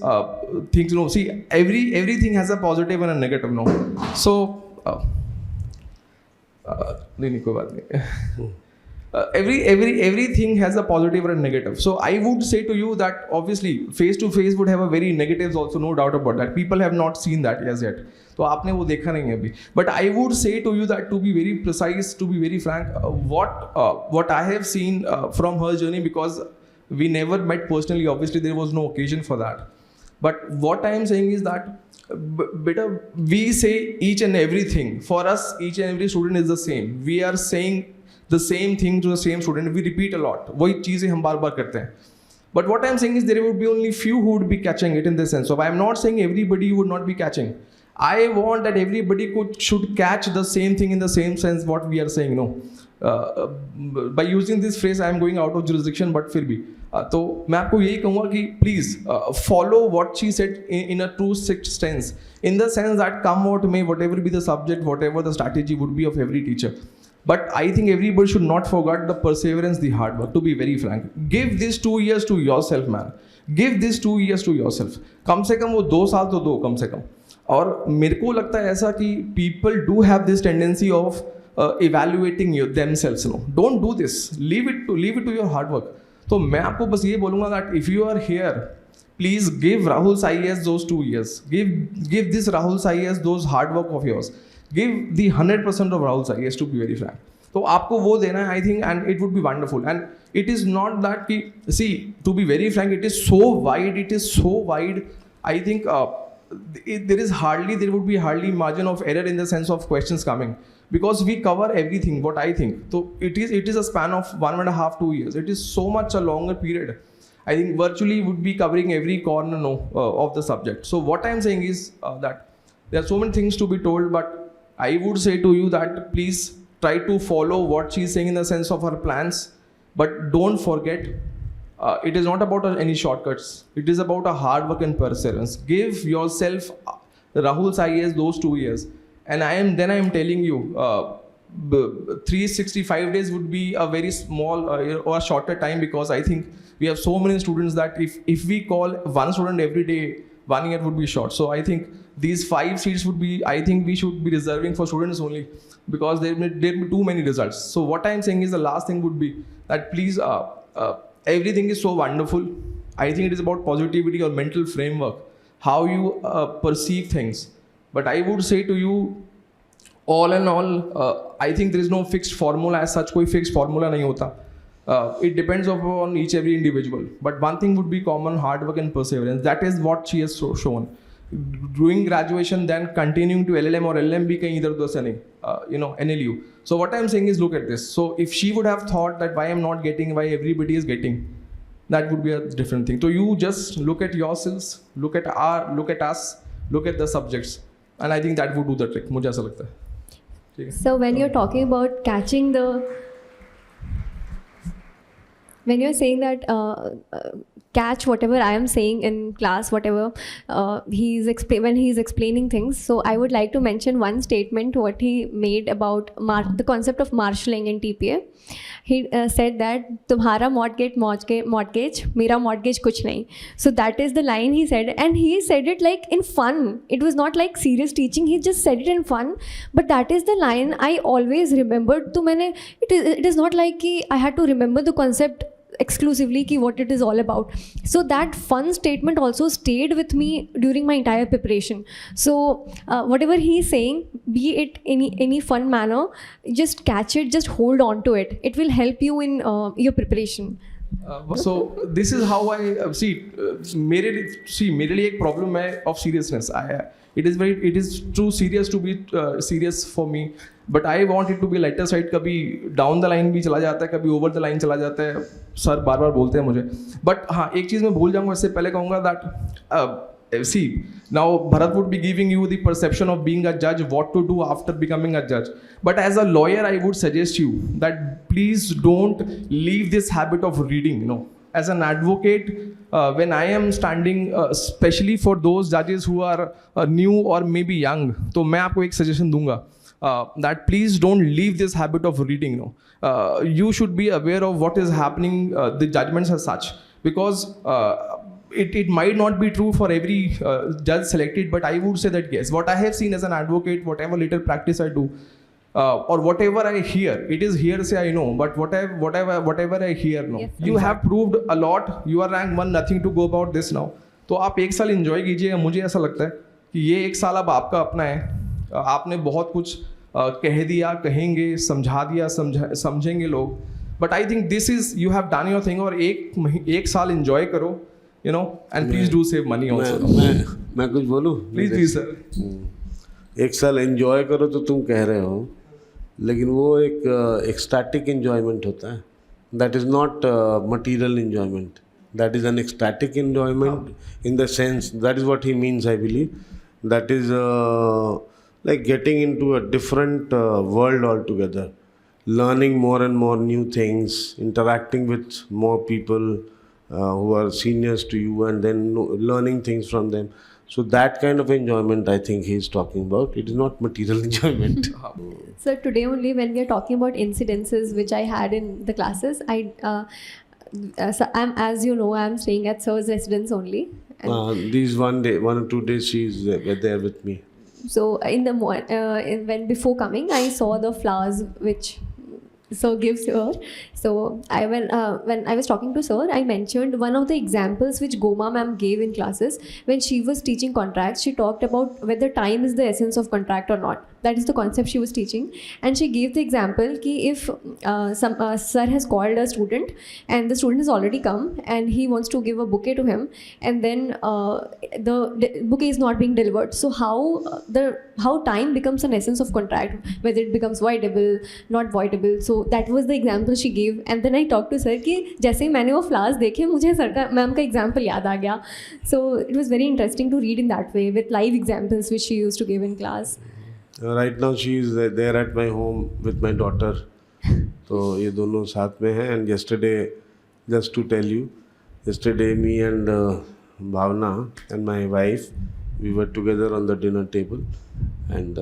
See, everything has a positive and a negative. No, so नहीं कोई बात नहीं. Everything has a positive and a negative. So I would say to you that obviously face to face would have a very negatives also, no doubt about that. People have not seen that as yet. तो आपने वो देखा नहीं है अभी. But I would say to you that to be very precise, to be very frank, what I have seen from her journey, because we never met personally, obviously there was no occasion for that. But what I am saying is that better we say each and everything. For us, each and every student is the same. We are saying the same thing to the same student. We repeat a lot. वही चीज़ें हम बार बार करते हैं. But what I am saying is there would be only few who would be catching it in the sense of, I am not saying everybody would not be catching. I want that everybody should catch the same thing in the same sense what we are saying. No, by using this phrase I am going out of jurisdiction, but फिर भी तो मैं आपको यही कहूँगा कि please follow what she said in a true sense, in the sense that come what may, whatever be the subject, whatever the strategy would be of every teacher. But I think everybody should not forget the perseverance, the hard work. To be very frank, give these 2 years to yourself, man. Give these 2 years to yourself. कम से कम वो 2 साल तो दो कम से कम. और मेरे को लगता है ऐसा कि people do have this tendency of evaluating themselves. No, don't do this. Leave it to your hard work. तो मैं आपको बस ये बोलूँगा that if you are here, please give Rahul's IAS those 2 years. Give this Rahul's IAS those hard work of yours. Give the 100% of Rahul's IAS, to be very frank. तो आपको वो देना है, I think, and it would be wonderful. And it is not that कि, see, to be very frank, it is so wide. I think there would be hardly margin of error in the sense of questions coming, because we cover everything. What I think, so it is a span of 1.5-2 years. It is so much a longer period. I think virtually would be covering every corner of the subject. So what I am saying is that there are so many things to be told, but I would say to you that please try to follow what she is saying in the sense of her plans, but don't forget, it is not about any shortcuts. It is about a hard work and perseverance. Give yourself Rahul's IAS those 2 years, and I am telling you, 365 days would be a very small or shorter time, because I think we have so many students that if we call one student every day, 1 year would be short. So I think these 5 seats would be, I think we should be reserving for students only, because there may be too many results. So what I am saying is the last thing would be that please, everything is so wonderful. I think it is about positivity or mental framework, how you perceive things. But I would say to you, all in all, I think there is no fixed formula as such. कोई fixed formula नहीं होता. It depends upon each every individual. But one thing would be common: hard work and perseverance. That is what she has shown. Doing graduation, then continuing to LLM or LLM भी कहीं इधर उधर से नहीं, NLU. So what I am saying is, look at this. So if she would have thought that why I am not getting, why everybody is getting, that would be a different thing. So you just look at yourselves, look at us, look at the subjects, and I think that would do the trick. मुझे ऐसा लगता है. So when you're talking about catching the, when you're saying that catch whatever I am saying in class, whatever when he's explaining things, so I would like to mention one statement what he made about the concept of marshalling in TPA. He said that तुम्हारा mortgage मेरा mortgage कुछ नहीं. So that is the line he said, and he said it like in fun. It was not like serious teaching. He just said it in fun. But that is the line I always remembered. तो मैंने it is not like कि I had to remember the concept exclusively ki what it is all about. So that fun statement also stayed with me during my entire preparation. So whatever he is saying, be it any fun manner, just catch it, just hold on to it. It will help you in your preparation. So this is how I see. मेरे लिए एक problem है of seriousness. It is too serious to be serious for me. But I want it to be lighter side. कभी down the line भी चला जाता है, कभी over the line चला जाता है. सर बार बार बोलते हैं मुझे. But हाँ, एक चीज़ मैं भूल जाऊँगा, इससे पहले कहूँगा that see, now Bharat would be giving you the perception of being a judge, what to do after becoming a judge. But as a lawyer, I would suggest you that please don't leave this habit of reading. As an advocate, when I am standing, especially for those judges who are new or maybe young, तो मैं आपको एक suggestion दूंगा. that please don't leave this habit of reading. You should be aware of what is happening, the judgments as such, because it might not be true for every judge selected, but I would say that yes, what I have seen as an advocate, whatever little practice I do, or whatever I hear, it is hearsay, I know, but whatever I hear, no. Yes, You have proved a lot. You are rank 1, nothing to go about this now. तो आप एक साल enjoy कीजिए. मुझे ऐसा लगता है कि ये एक साल अब आपका अपना है. आपने बहुत कुछ कह दिया, कहेंगे, समझा दिया, समझेंगे लोग. But I think this is, you have done your thing, और एक साल enjoy करो, and please do save money also. मैं कुछ बोलूँ? Please sir. एक साल एंजॉय करो तो तुम कह रहे हो, लेकिन वो एक एक्सटैटिक एंजॉयमेंट होता है. That is not material enjoyment. That is an ecstatic enjoyment in the sense, that is what he means, I believe. That is like getting into a different world altogether, learning more and more new things, interacting with more people who are seniors to you, and then learning things from them. So that kind of enjoyment, I think he's talking about. It is not material enjoyment. So today only, when we are talking about incidences which I had in the classes, so I'm, as you know, I'm staying at Sir's residence only. These 1 or 2 days she's there with me. So in the when before coming, I saw the flowers which Sir gives her. So when I was talking to Sir, I mentioned one of the examples which Goma ma'am gave in classes when she was teaching contracts. She talked about whether time is the essence of contract or not. That is the concept she was teaching, and she gave the example ki if some sir has called a student and the student has already come and he wants to give a bouquet to him, and then the bouquet is not being delivered. So how time becomes an essence of contract, whether it becomes voidable, not voidable. So that was the example she gave, and then I talked to sir कि जैसे ही मैंने वो flowers देखे मुझे sir का ma'am का example याद आ गया. So it was very interesting to read in that way with live examples which she used to give in class. Right now she is there at my home with my daughter. तो ये दोनों साथ में हैं. And yesterday, just to tell you, yesterday me and Bhavna and my wife, we were together on the dinner table, and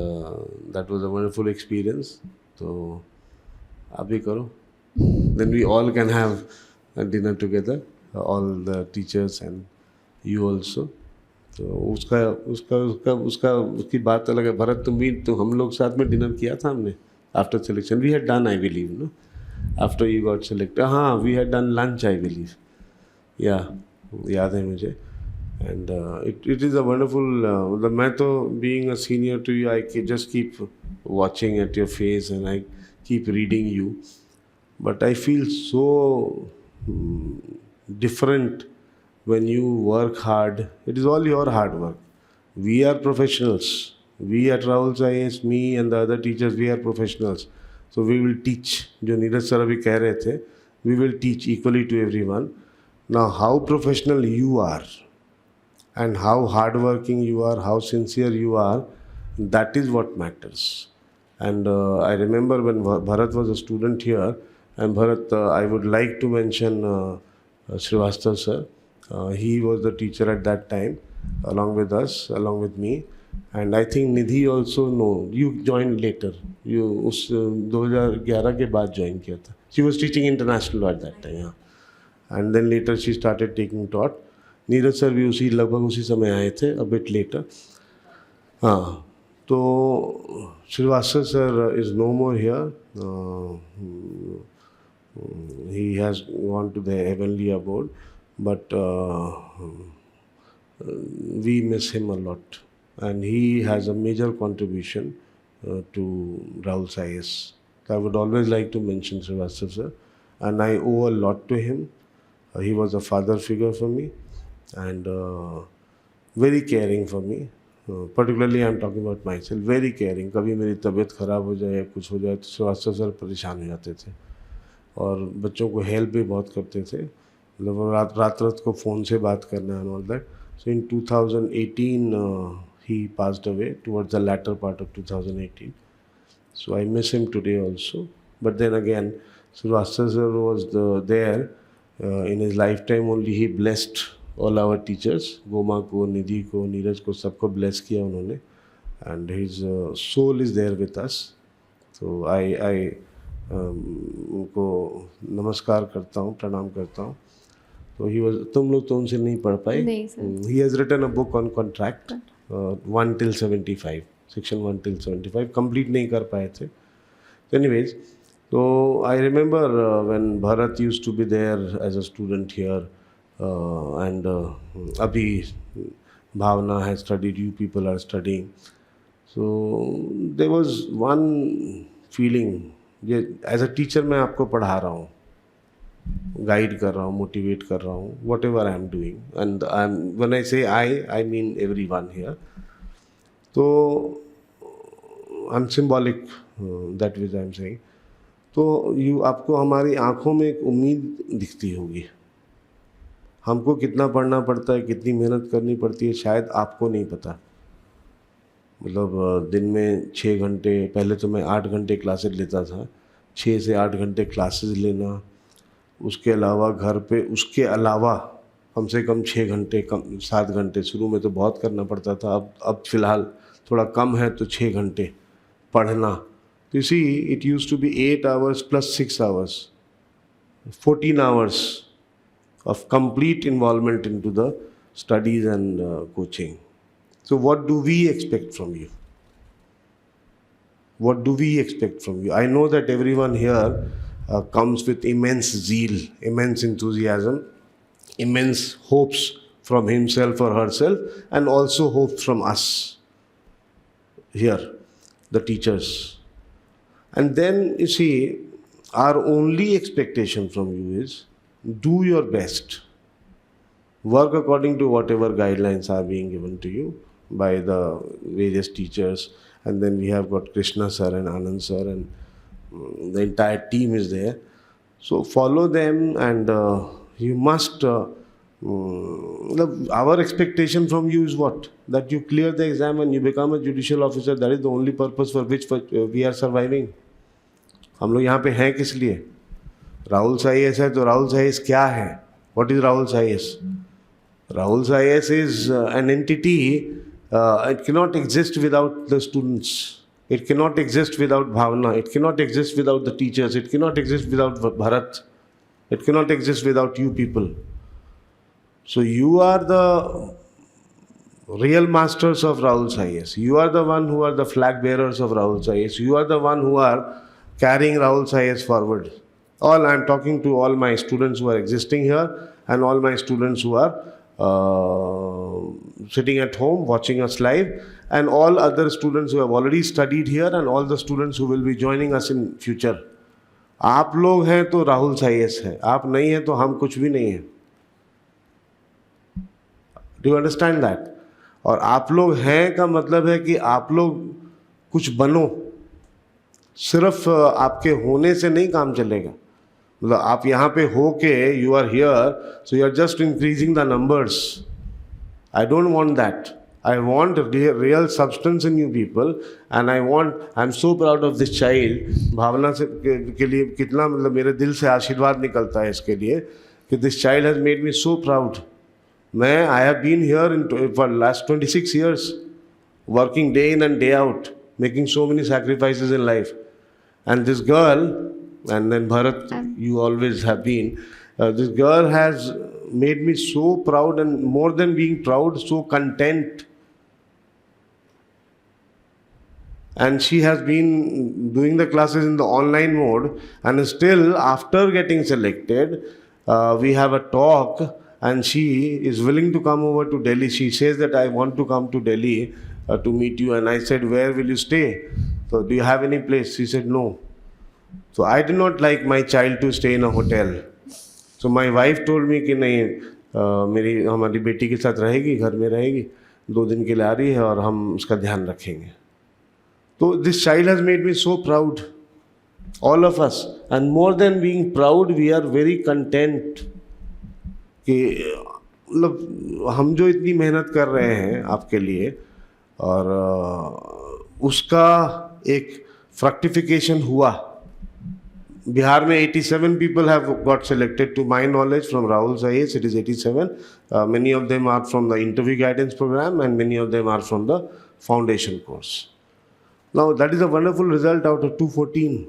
that was a wonderful experience. तो आप भी करो. Then we all can have a dinner together, all the teachers and you also. तो उसकी बात अलग है. भरत तुम भी, तो हम लोग साथ में डिनर किया था हमने after selection. We had done, I believe, no, after you got selected. हाँ, we had done lunch, I believe. या याद है मुझे. And it is a wonderful, मतलब मैं तो being a senior to you, I just keep watching at your face and I keep reading you, but I feel so different when you work hard. It is all your hard work. We are professionals. We at Rahuls IAS, me and the other teachers, we are professionals. So we will teach. जो Neeraj sir अभी कह रहे थे, we will teach equally to everyone. Now, how professional you are and how hardworking you are, how sincere you are, that is what matters. And I remember when Bharat was a student here, and Bharat, I would like to mention Srivastava sir. He was the teacher at that time, along with us, along with me. And I think Nidhi also, no, you joined later. You उस 2011 के बाद join किया था. She was teaching international at that time, yeah. And then later she started taking taught. Neeraj sir भी लगभग उसी समय आए थे, a bit later. हाँ. So Srivastava sir is no more here. He has gone to the heavenly abode, but we miss him a lot, and he has a major contribution to Rahul's IAS. So I would always like to mention Srivastava sir, and I owe a lot to him. He was a father figure for me, and very caring for me. Particularly I am talking about my self, very caring. कभी मेरी तबीयत ख़राब हो जाए या कुछ हो जाए तो श्रीवास्तव सर परेशान हो जाते थे, और बच्चों को हेल्प भी बहुत करते थे. मतलब रात को फ़ोन से बात करना and all that. So in 2018 he passed away towards the latter part of 2018. So I miss him today also. But then again Shrivastava sir was there in his life time only. He blessed all our teachers, Goma को, निधि को, नीरज को, सबको bless किया उन्होंने. and his soul is there with us. So I उनको नमस्कार करता हूँ, प्रणाम करता हूँ. So he was, तुम लोग तो उनसे नहीं पढ़ पाए. नहीं sir. He has written a book on contract, 1 till 75, section 1 till 75, complete नहीं कर पाए थे. So anyways, so I remember when Bharat used to be there as a student here, and Abhi, Bhavna has studied, you people are studying. So there was one feeling, as a teacher मैं आपको पढ़ा रहा हूँ, guide कर रहा हूँ, motivate कर रहा हूँ, whatever I am doing, and when I say I mean everyone here. So I'm symbolic, that which I am saying. तो आपको हमारी आँखों में एक उम्मीद दिखती होगी. हमको कितना पढ़ना पड़ता है, कितनी मेहनत करनी पड़ती है, शायद आपको नहीं पता. मतलब दिन में 6 घंटे, पहले तो मैं 8 घंटे क्लासेस लेता था, 6 से 8 घंटे क्लासेस लेना, उसके अलावा घर पे उसके अलावा कम से कम 6 घंटे, 7 घंटे, शुरू में तो बहुत करना पड़ता था, अब फ़िलहाल थोड़ा कम है तो 6 घंटे पढ़ना. तो you see, it used to be 8 hours plus 6 hours, 14 hours of complete involvement into the studies and coaching. So what do we expect from you? What do we expect from you? I know that everyone here comes with immense zeal, immense enthusiasm, immense hopes from himself or herself, and also hopes from us here, the teachers. And then, you see, our only expectation from you is do your best. Work according to whatever guidelines are being given to you by the various teachers. And then we have got Krishna Sir and Anand Sir, and the entire team is there. So follow them, and you must, our expectation from you is what? That you clear the exam and you become a judicial officer. That is the only purpose for which we are surviving. हम लोग यहाँ पे हैं किस लिए? Rahuls IAS है तो Rahuls IAS क्या है? What is Rahuls IAS? Rahuls IAS is an entity. It cannot exist without the students. It cannot exist without Bhavna. It cannot exist without the teachers. It cannot exist without Bharat. It cannot exist without you people. So you are the real masters of Rahuls IAS. You are the one who are the flag bearers of Rahuls IAS. You are the one who are carrying Rahuls IAS forward. I am talking to all my students who are existing here and all my students who are sitting at home watching us live, and all other students who have already studied here, and all the students who will be joining us in future. आप लोग हैं तो Rahuls IAS है, आप नहीं हैं तो हम कुछ भी नहीं हैं. Do you understand that? और आप लोग हैं का मतलब है कि आप लोग कुछ बनो. सिर्फ आपके होने से नहीं काम चलेगा. मतलब आप यहाँ पे हो के you are here, so you are just increasing the numbers. I don't want that. I want real substance in you people, and I'm so proud of this child. भावना से के लिए कितना मतलब मेरे दिल से आशीर्वाद निकलता है इसके लिए कि this child has made me so proud. I have been here for last 26 years, working day in and day out, making so many sacrifices in life. And this girl, and then Bharat, you always have been, this girl has made me so proud, and more than being proud, so content. And she has been doing the classes in the online mode, and still after getting selected, we have a talk, and she is willing to come over to Delhi. She says that I want to come to Delhi to meet you, and I said, where will you stay? So do you have any place? She said no. So I did not like my child to stay in a hotel. So my wife told me कि नहीं हमारी बेटी के साथ रहेगी, घर में रहेगी, 2 दिन के लिए आ रही है और हम उसका ध्यान रखेंगे. So this child has made me so proud, all of us, and more than being proud, we are very content कि मतलब हम जो इतनी मेहनत कर रहे हैं आपके लिए, और उसका एक फ्रक्टिफिकेशन हुआ. बिहार में 87 people have got selected to my knowledge from Rahuls IAS. It is 87. Many of them are from the interview guidance program, and many of them are from the foundation course. Now that is a wonderful result out of 214.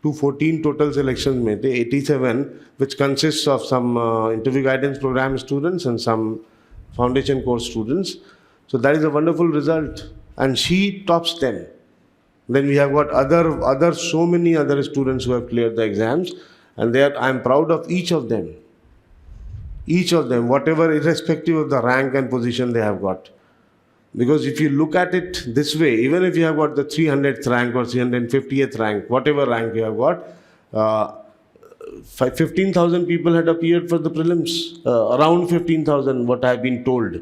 214 total selections में थे, 87 which consists of some interview guidance program students and some foundation course students. So that is a wonderful result, and she tops them. Then we have got other so many other students who have cleared the exams, and I am proud of each of them. Each of them, whatever, irrespective of the rank and position they have got. Because if you look at it this way, even if you have got the 300th rank or 350th rank, whatever rank you have got, 15,000 people had appeared for the prelims, around 15,000 what I have been told.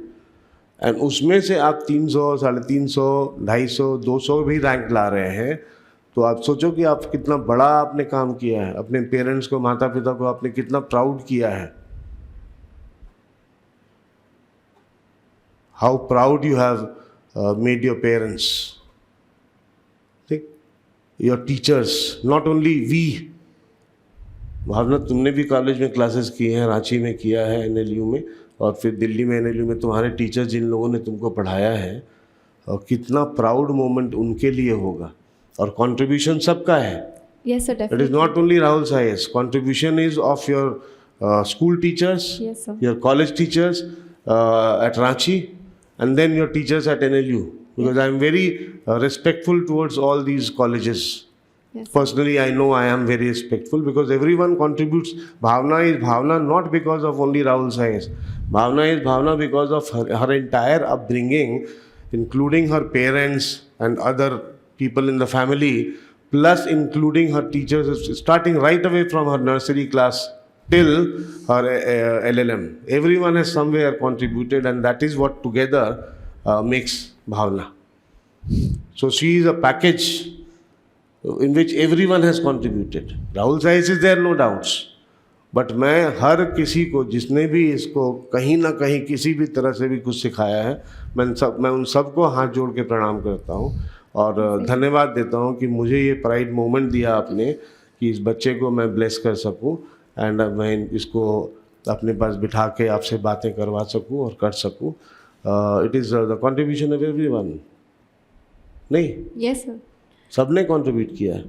And उसमें से आप 300, 350, 250, 200 भी rank ला रहे हैं, तो आप सोचो कि आप कितना बड़ा आपने काम किया है, अपने पेरेंट्स को, माता पिता को आपने कितना प्राउड किया है. How proud you have made your parents. ठीक? Your teachers, not only we. भावना, तुमने भी कॉलेज में क्लासेस किए हैं, रांची में किया है NLU में, और फिर दिल्ली में NLU में तुम्हारे टीचर जिन लोगों ने तुमको पढ़ाया है, और कितना प्राउड मोमेंट उनके लिए होगा. और कंट्रीब्यूशन सबका है. Yes, sir, It definitely. is not only Rahul's IAS. Contribution is of your school teachers, Yes, sir. your college teachers at Ranchi, and then your teachers at NLU. Because I am very respectful towards all these colleges. Yes. Personally, I know I am very respectful because everyone contributes. Bhavna is Bhavna not because of only Rahul's IAS. Bhavna is Bhavna because of her entire upbringing, including her parents and other people in the family, plus including her teachers, starting right away from her nursery class till her LLM. Everyone has somewhere contributed, and that is what together makes Bhavna. So she is a package in which everyone has contributed. Rahul's IAS is there, no doubts. But मैं हर किसी को जिसने भी इसको कहीं ना कहीं किसी भी तरह से भी कुछ सिखाया है, मैं उन सबको हाथ जोड़ के प्रणाम करता हूँ और धन्यवाद देता हूँ कि मुझे ये प्राइड मोमेंट दिया आपने कि इस बच्चे को मैं ब्लेस कर सकूँ एंड मैं इसको अपने पास बिठा के आपसे बातें करवा सकूँ और कर सकूँ. It is the contribution of everyone. नहीं, Yes, sir. सबने कंट्रीब्यूट किया है.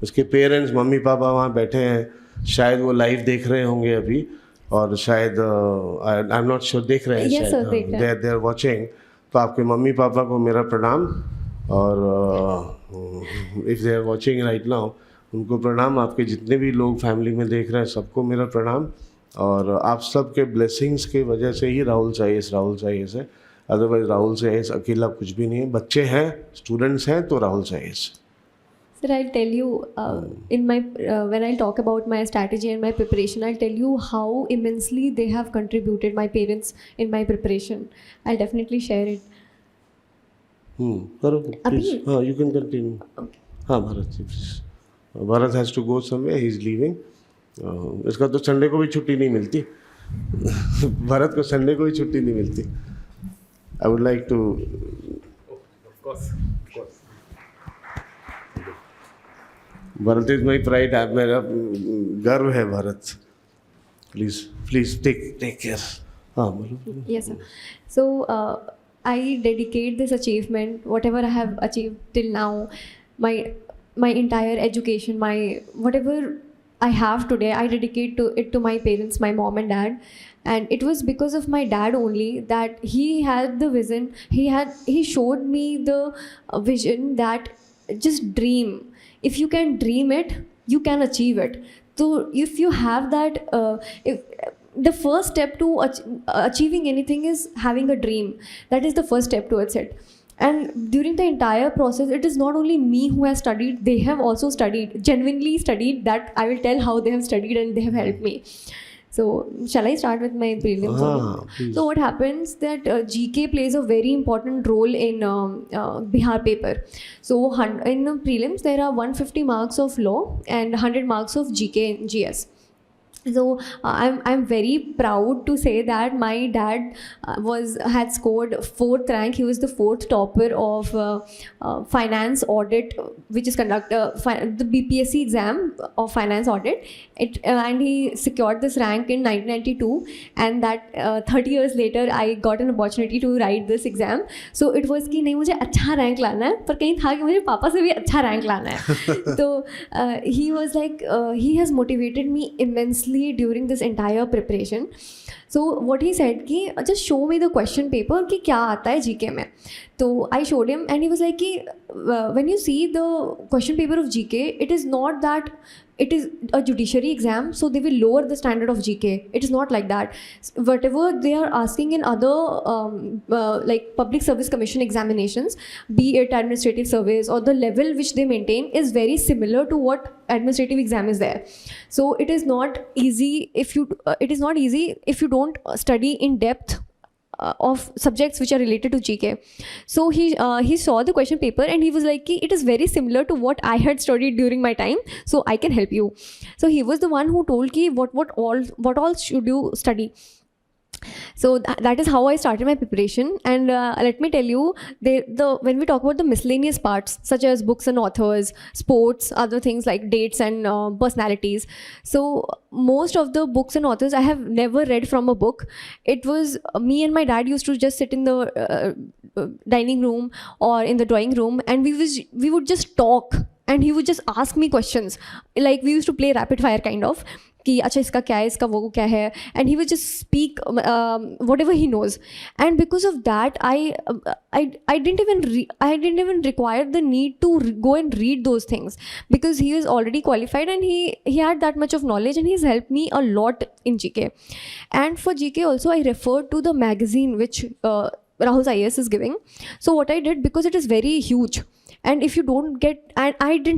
उसके पेरेंट्स, मम्मी पापा वहाँ बैठे हैं, शायद वो लाइव देख रहे होंगे अभी, और शायद आई एम नॉट श्योर देख रहे हैं. Yes, sir, देख रहे हैं. They are watching. तो आपके मम्मी पापा को मेरा प्रणाम, और if they are watching right now उनको प्रणाम. आपके जितने भी लोग फैमिली में देख रहे हैं सबको मेरा प्रणाम. और आप सब के ब्लेसिंग्स के वजह से ही राहुल IAS है. अदरवाइज राहुल IAS अकेला कुछ भी नहीं है. बच्चे हैं, स्टूडेंट्स हैं, तो Rahul IAS. Sir, I'll tell you in my when I talk about my strategy and my preparation, I'll tell you how immensely they have contributed, my parents, in my preparation. I'll definitely share it. Please. You can continue. Okay. Bharat, please. Bharat has to go somewhere. He is leaving. इसका तो Sunday को भी छुट्टी नहीं मिलती. भरत को Sunday को भी छुट्टी नहीं मिलती. I would like to. Of course. Bharat is my pride. मेरा गर्व है भरत. Please take care. बोलो. Yes, sir. So I dedicate this achievement, whatever I have achieved till now, my entire education, my whatever I have today, I dedicate to my parents, my mom and dad. And it was because of my dad only that he had the vision. He showed me the vision that just dream. If you can dream it, you can achieve it. So if you have that, the first step to achieving anything is having a dream. That is the first step towards it. And during the entire process, it is not only me who has studied, they have also studied, genuinely studied. That I will tell how they have studied and they have helped me. So shall I start with my prelims? Please. So what happens that GK plays a very important role in Bihar paper. So in prelims there are 150 marks of law and 100 marks of GK and GS. So I'm very proud to say that my dad had scored 4th rank. He was the 4th topper of finance audit, which is the BPSC exam of finance audit. And he secured this rank in 1992. And that 30 years later, I got an opportunity to write this exam. So it was कि नहीं मुझे अच्छा rank लाना है, पर कहीं था कि मुझे पापा से भी अच्छा rank लाना है. So he was like, he has motivated me immensely during this entire preparation. So what he said कि just show me the question paper कि क्या आता है GK में. So I showed him and he was like कि when you see the question paper of GK, it is not that it is a judiciary exam, so they will lower the standard of GK. It is not like that. Whatever they are asking in other like public service commission examinations, be it administrative service or the level which they maintain, is very similar to what administrative exam is there. So it is not easy if you don't study in depth of subjects which are related to GK. So he saw the question paper and he was like, it is very similar to what I had studied during my time, so I can help you. So he was the one who told what all should you study. So that is how I started my preparation. And let me tell you, when we talk about the miscellaneous parts, such as books and authors, sports, other things like dates and personalities. So most of the books and authors I have never read from a book. It was me and my dad used to just sit in the dining room or in the drawing room, and we would just talk, and he would just ask me questions. Like we used to play rapid fire kind of. कि अच्छा इसका क्या है, इसका वो क्या है, and he would just speak whatever he knows. And because of that, I didn't even require the need to go and read those things, because he was already qualified and he had that much of knowledge, and he's helped me a lot in GK. And for GK also, I referred to the magazine which Rahul's IAS is giving. So what I did, because it is very huge, and if you don't get, and I did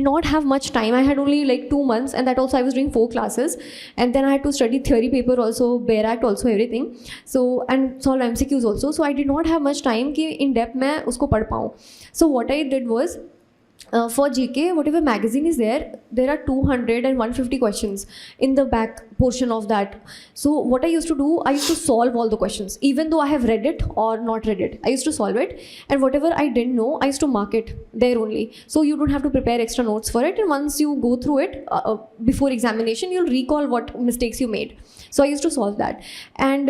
not have much time. I had only like 2 months, and that also I was doing 4 classes, and then I had to study theory paper also, Bare Act also, everything. So and solve MCQs also. So I did not have much time कि in depth मैं उसको पढ़ पाऊँ. So what I did was, for GK, whatever magazine is there are 200 and 150 questions in the back portion of that. So what I used to do, I used to solve all the questions, even though I have read it or not read it. I used to solve it, and whatever I didn't know, I used to mark it there only. So you don't have to prepare extra notes for it, and once you go through it before examination, you'll recall what mistakes you made. So I used to solve that. And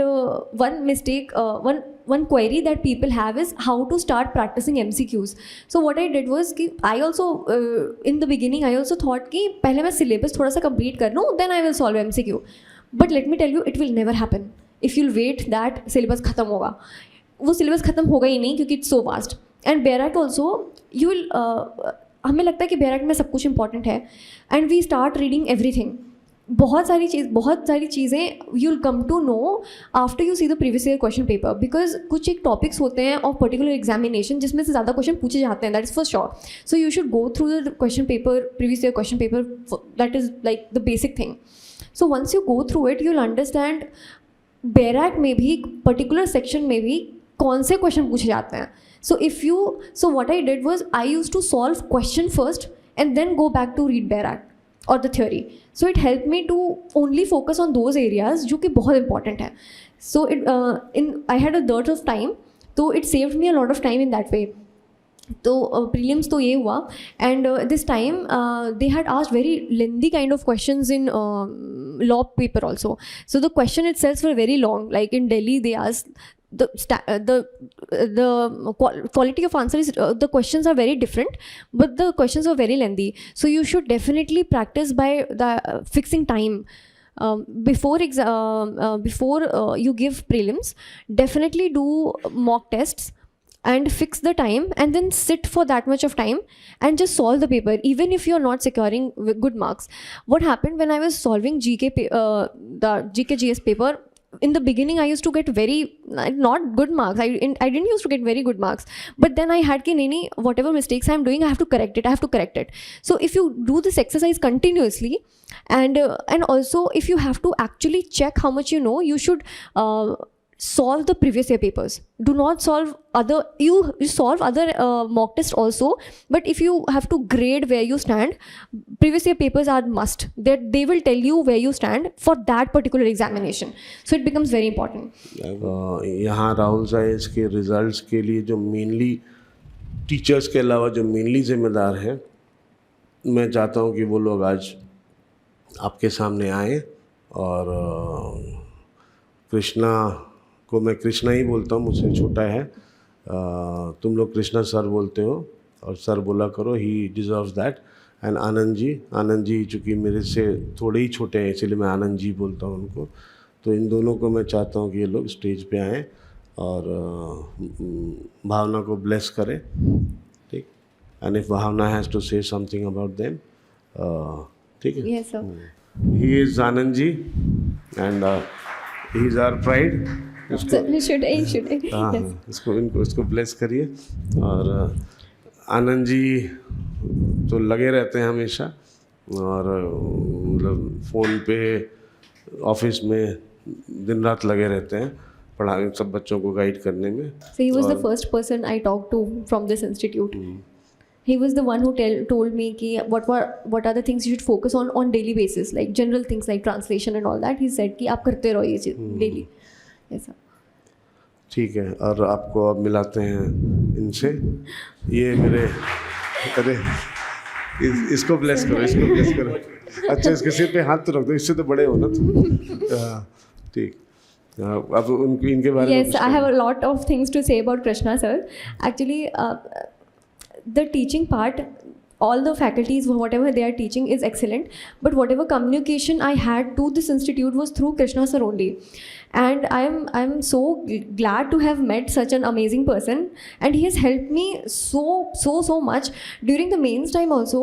one query that people have is how to start practicing MCQs. So what I did was I also in the beginning I also thought कि पहले मैं syllabus थोड़ा सा complete कर लूँ, then I will solve MCQ. But let me tell you, it will never happen if you'll wait that syllabus खत्म होगा. वो syllabus खत्म होगा ही नहीं, क्योंकि it's so vast. And Bare Act also, you will हमें लगता है कि Bare Act में सब कुछ important है, and we start reading everything. बहुत सारी चीज़ें you'll come to know after you see the previous year question paper, because कुछ एक topics होते हैं of particular examination जिसमें से ज़्यादा question पूछे जाते हैं, that is for sure. So you should go through the question paper, previous year question paper, that is like the basic thing. So once you go through it, you'll understand Bare Act में भी particular section में भी कौन से question पूछे जाते हैं. So what I did was, I used to solve question first and then go back to read Bare Act or the theory. So it helped me to only focus on those areas जो कि बहुत important है. So I had a dearth of time, so it saved me a lot of time in that way. तो prelims तो ये हुआ, and this time they had asked very lengthy kind of questions in law paper also. So the question itself were very long. Like in Delhi, they asked the quality of answer is the questions are very different, but the questions are very lengthy. So you should definitely practice by the fixing time. Before you give prelims, definitely do mock tests and fix the time, and then sit for that much of time and just solve the paper, even if you're not securing good marks. What happened when I was solving the GK GS paper, in the beginning I used to get very not good marks. I didn't used to get very good marks, but then I had ki whatever mistakes I'm doing, I have to correct it. So if you do this exercise continuously, and also if you have to actually check how much you know, you should solve the previous year papers. Do not solve other, you solve other mock test also, but if you have to grade where you stand, previous year papers are must, that they will tell you where you stand for that particular examination, so it becomes very important. यहाँ Rahul science के results के लिए जो mainly teachers के अलावा जो mainly जिम्मेदार हैं, मैं चाहता हूँ कि वो लोग आज आपके सामने आए, और कृष्णा को मैं कृष्णा ही बोलता हूँ, मुझसे छोटा है, तुम लोग कृष्णा सर बोलते हो और सर बोला करो, he deserves that. And Anand ji चूँकि मेरे से थोड़े ही छोटे हैं इसलिए मैं आनंद जी बोलता हूँ उनको, तो इन दोनों को मैं चाहता हूँ कि ये लोग स्टेज पे आएँ और भावना को ब्लेस करें, ठीक। And if Bhavna has to say something about them, ठीक है। Yes sir. He is Anand ji and he is our pride. should हाँ, yes. इसको ब्लेस करिए। और आनंद जी तो लगे रहते हैं हमेशा, और मतलब फ़ोन पे ऑफिस में दिन रात लगे रहते हैं, पढ़ा सब बच्चों को गाइड करने में। So he was the first person I talked to from this institute. He was the one who told me कि what are the things you should focus on daily basis, like general things like translation and all that. He said कि आप करते रहो ये चीज़ daily. Yes sir. ठीक है, और आपको अब मिलाते हैं इनसे। ये मेरे, अरे इसको ब्लेस करो, इसको ब्लेस करो। अच्छा, इसके सिर पे हाथ तो रख दो, इससे तो बड़े हो ना तुम। ठीक, अब उनके इनके बारे में। Yes, I have a lot of things to say about Krishna sir. Actually, the teaching part, all the faculties, whatever they are teaching is excellent, but whatever communication I had to this institute was through Krishna sir only. And I'm so glad to have met such an amazing person, and he has helped me so much during the mains time also.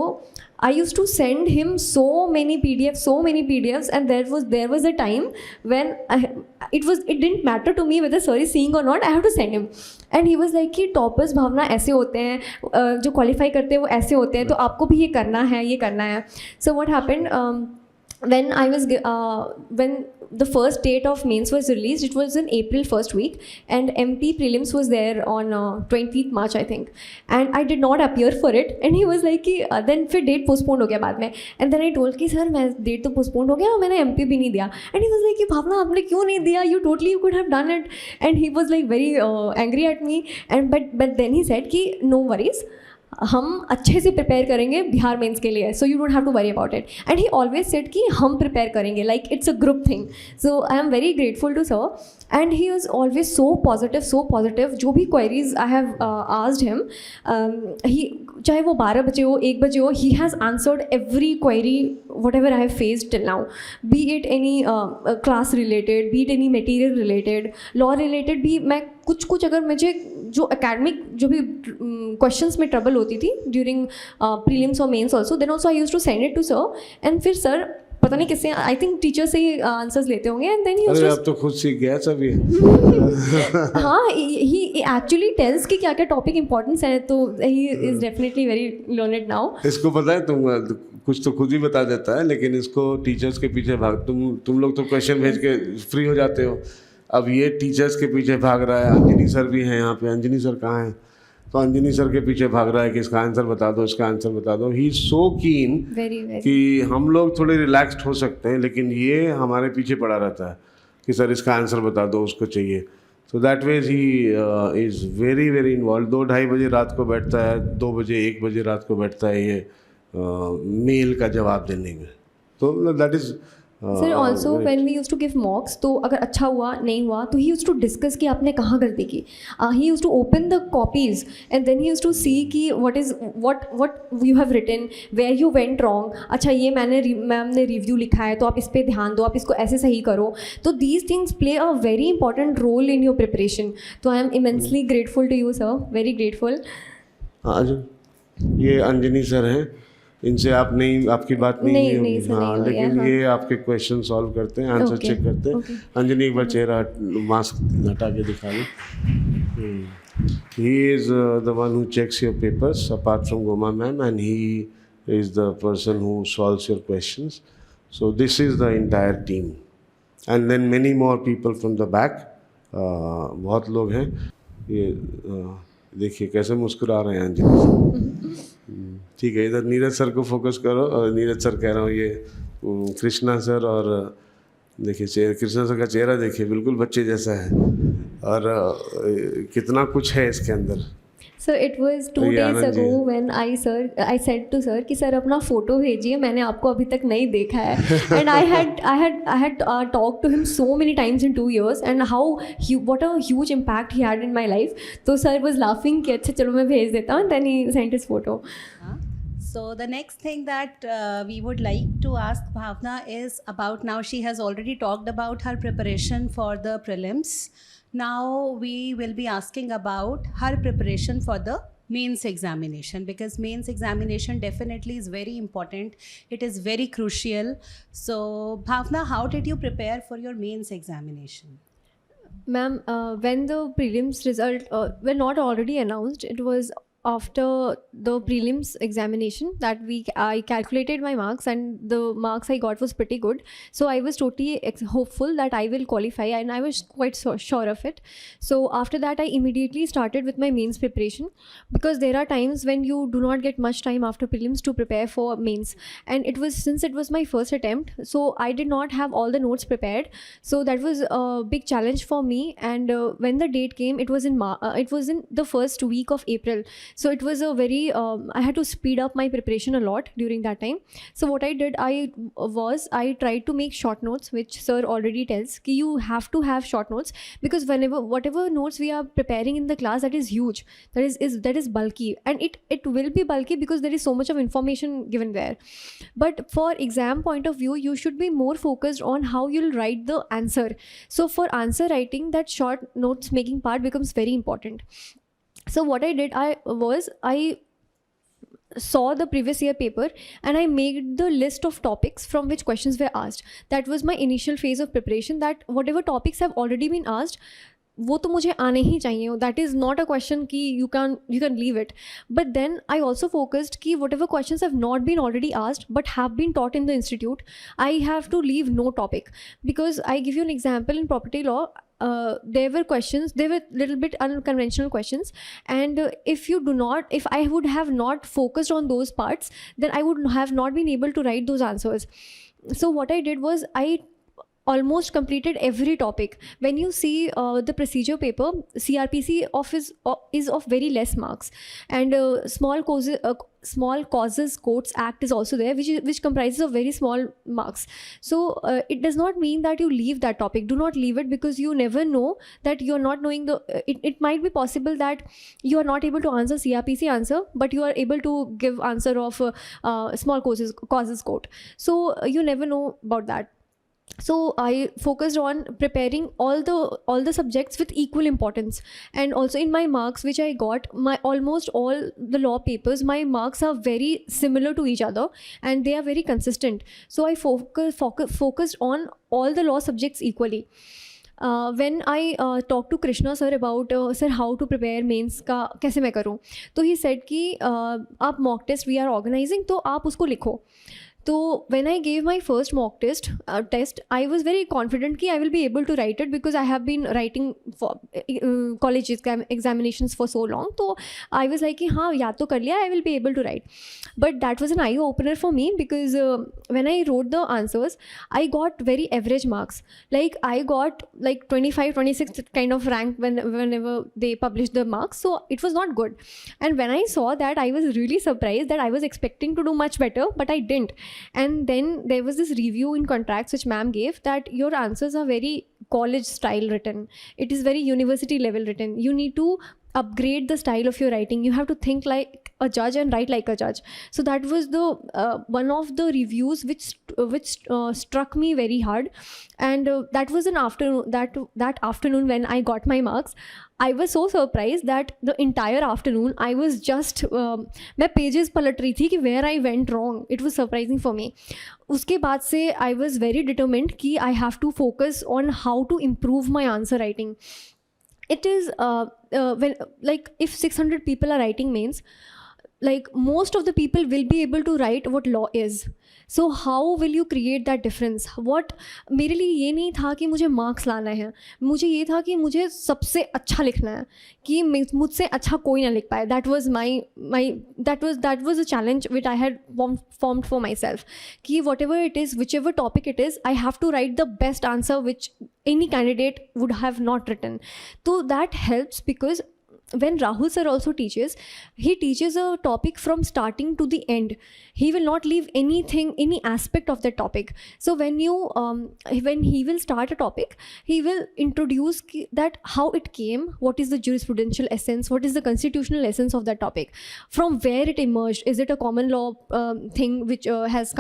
I used to send him so many PDFs, and there was a time when it didn't matter to me whether sir is seeing or not. I have to send him, and he was like कि toppers भावना ऐसे होते हैं, जो qualify करते हैं वो ऐसे होते हैं, तो आपको भी ये करना है। So what happened, when the first date of mains was released, it was in April first week, and MP prelims was there on 20th March I think, and I did not appear for it, and he was like कि then फिर date postponed हो गया बाद में, and then I told कि sir मैं date तो postponed हो गया, मैंने MP भी नहीं दिया, and he was like कि भावना आपने क्यों नहीं दिया, you could have done it, and he was like very angry at me, and but then he said कि no worries, हम अच्छे से प्रिपेयर करेंगे बिहार मेंस के लिए, so you don't have to worry about it. And he always said कि हम prepare करेंगे, like it's a group thing. So I am very grateful to sir, and he was always so positive. जो भी queries I have asked him, he चाहे वो 12 बजे हो 1 बजे हो, he has answered every query whatever I have faced till now, be it any class related, B it any material related, law related भी। मैं कुछ अगर मुझे जो एकेडमिक जो भी क्वेश्चंस में ट्रबल होती थी ड्यूरिंग प्रीलिम्स और mains also, then also I used to send it to sir, and फिर सर पता नहीं किससे, आई थिंक टीचर से ही आंसर्स लेते होंगे, एंड देन ही अरे अब तो खुद सीख गया सब ये। हाँ, ही एक्चुअली टेल्स कि क्या क्या टॉपिक इंपॉर्टेंस है, तो he is definitely very learned now. इसको पता है, तुम कुछ तो खुद ही बता देता है, लेकिन इसको टीचर्स के पीछे भाग, तुम लोग तो क्वेश्चन भेज के फ्री हो जाते हो, अब ये टीचर्स के पीछे भाग रहा है। अंजनी सर भी हैं यहाँ पे, अंजनी सर कहाँ हैं, तो अंजनी सर के पीछे भाग रहा है कि इसका आंसर बता दो, इसका आंसर बता दो। ही इज़ सो कीन कि हम लोग थोड़े रिलैक्स्ड हो सकते हैं, लेकिन ये हमारे पीछे पड़ा रहता है कि सर इसका आंसर बता दो, उसको चाहिए। So that ways he is very involve. 2-2:30 बजे रात को बैठता है, 2 बजे 1 बजे रात को बैठता है ये मेल का जवाब देने में। तो that is sir also when we use to give mocks, तो अगर अच्छा हुआ नहीं हुआ तो ही यूज टू डिस्कस कि आपने कहाँ गलती की। He used to open the copies and then he used to see कि what you have written, where you went wrong। अच्छा ये मैम ने रिव्यू लिखा है तो आप इस पर ध्यान दो, आप इसको ऐसे सही करो। तो these things play a very important role in your preparation. तो I am immensely grateful to you sir, very grateful. आज ये अंजनी सर हैं, इनसे आप नहीं, आपकी बात नहीं होगी। हाँ, लेकिन ये आपके क्वेश्चन सॉल्व करते हैं, आंसर चेक करते हैं। अंजनी एक बार चेहरा मास्क हटा के दिखा लो। He is the one who checks your papers apart from Goma ma'am, and he is the person who solves your questions. So this is the entire team, and then many more people from the back बहुत लोग हैं ये देखिए कैसे मुस्कुरा रहे हैं अंजलि। ठीक है, इधर नीरज सर को फोकस करो। और नीरज सर कह रहा हूँ, ये कृष्णा सर, और देखिए कृष्णा सर का चेहरा देखिए, बिल्कुल बच्चे जैसा है, और कितना कुछ है इसके अंदर। Sir, it was 2 ये days आनंद जी ago है। when I said to sir कि सर अपना फोटो भेजिए, मैंने आपको अभी तक नहीं देखा है। And I had talked to him so many times in 2 years and what a huge impact he had in my life. तो sir was laughing कि अच्छा चलो मैं भेज देता हूँ। Then he sent his photo. So the next thing that we would like to ask Bhavna is about, now she has already talked about her preparation for the prelims. Now we will be asking about her preparation for the mains examination, because mains examination definitely is very important. It is very crucial. So Bhavna, how did you prepare for your mains examination? Ma'am, when the prelims result were not already announced, it was after the prelims examination that I calculated my marks, and the marks I got was pretty good. So I was totally hopeful that I will qualify, and I was quite sure of it. So after that, I immediately started with my mains preparation, because there are times when you do not get much time after prelims to prepare for mains. And since it was my first attempt, so I did not have all the notes prepared. So that was a big challenge for me. And when the date came, it was in the first week of April. So it was a very, I had to speed up my preparation a lot during that time. So what I did, I tried to make short notes, which sir already tells कि you have to have short notes, because whatever notes we are preparing in the class, that is huge, that is bulky, and it will be bulky because there is so much of information given there. But for exam point of view, you should be more focused on how you'll write the answer. So for answer writing, that short notes making part becomes very important. So what I did, I saw the previous year paper and I made the list of topics from which questions were asked. That was my initial phase of preparation, that whatever topics have already been asked, वो तो मुझे आने ही चाहिए. That is not a question कि you can leave it. But then I also focused कि whatever questions have not been already asked but have been taught in the institute, I have to leave no topic. Because I give you an example, in property law, there were little bit unconventional questions, and if I would have not focused on those parts, then I would have not been able to write those answers. So what I did was I almost completed every topic. When you see the procedure paper, CRPC is of very less marks, and small causes courts act is also there, which comprises of very small marks. So it does not mean that you leave that topic. Do not leave it, because you never know that you are not knowing it might be possible that you are not able to answer CRPC answer, but you are able to give answer of small causes court. So you never know about that. So I focused on preparing all the subjects with equal importance. And also in my marks which I got, almost all the law papers, my marks are very similar to each other and they are very consistent. So I focused on all the law subjects equally. When I talked to Krishna sir about sir how to prepare mains का कैसे मैं करूँ, तो he said कि आप mock test we are organizing, तो आप उसको लिखो. So when I gave my first mock test, I was very confident that I will be able to write it, because I have been writing for college examinations for so long. So I was like, हाँ याद तो कर लिया, I will be able to write. But that was an eye opener for me, because when I wrote the answers, I got very average marks. Like I got like 25, 26 kind of rank whenever they published the marks. So it was not good. And when I saw that, I was really surprised that I was expecting to do much better, but I didn't. And then there was this review in contracts which ma'am gave, that your answers are very college style written. It is very university level written. You need to upgrade the style of your writing. You have to think like a judge and write like a judge. So that was the one of the reviews which struck me very hard. And that was an afternoon. That afternoon when I got my marks, I was so surprised that the entire afternoon I was just मैं pages पलट रही थी कि where I went wrong. It was surprising for me. उसके बाद से I was very determined कि I have to focus on how to improve my answer writing. It is when, like, if 600 people are writing mains, like most of the people will be able to write what law is. So how will you create that difference? What मेरे लिए ये नहीं था कि मुझे marks लाना है, मुझे ये था कि मुझे सबसे अच्छा लिखना है, कि मुझसे अच्छा कोई ना लिख पाए. That was a challenge which I had formed for myself. कि whatever it is, whichever topic it is, I have to write the best answer which any candidate would have not written. So that helps, because when Rahul Sir also teaches, he teaches a topic from starting to the end. He will not leave anything, any aspect of the topic. So when he will start a topic, he will introduce that how it came, what is the jurisprudential essence, what is the constitutional essence of that topic, from where it emerged. Is it a common law thing which has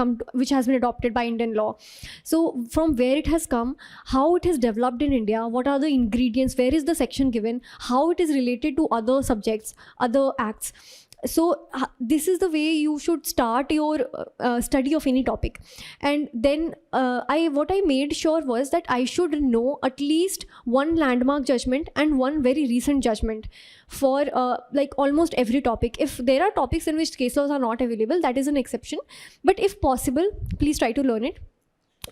been adopted by Indian law? So from where it has come, how it has developed in India, what are the ingredients, where is the section given, how it is related to other subjects, other acts. So this is the way you should start your study of any topic. And then what I made sure was that I should know at least one landmark judgment and one very recent judgment for like almost every topic. If there are topics in which case laws are not available, that is an exception. But if possible, please try to learn it.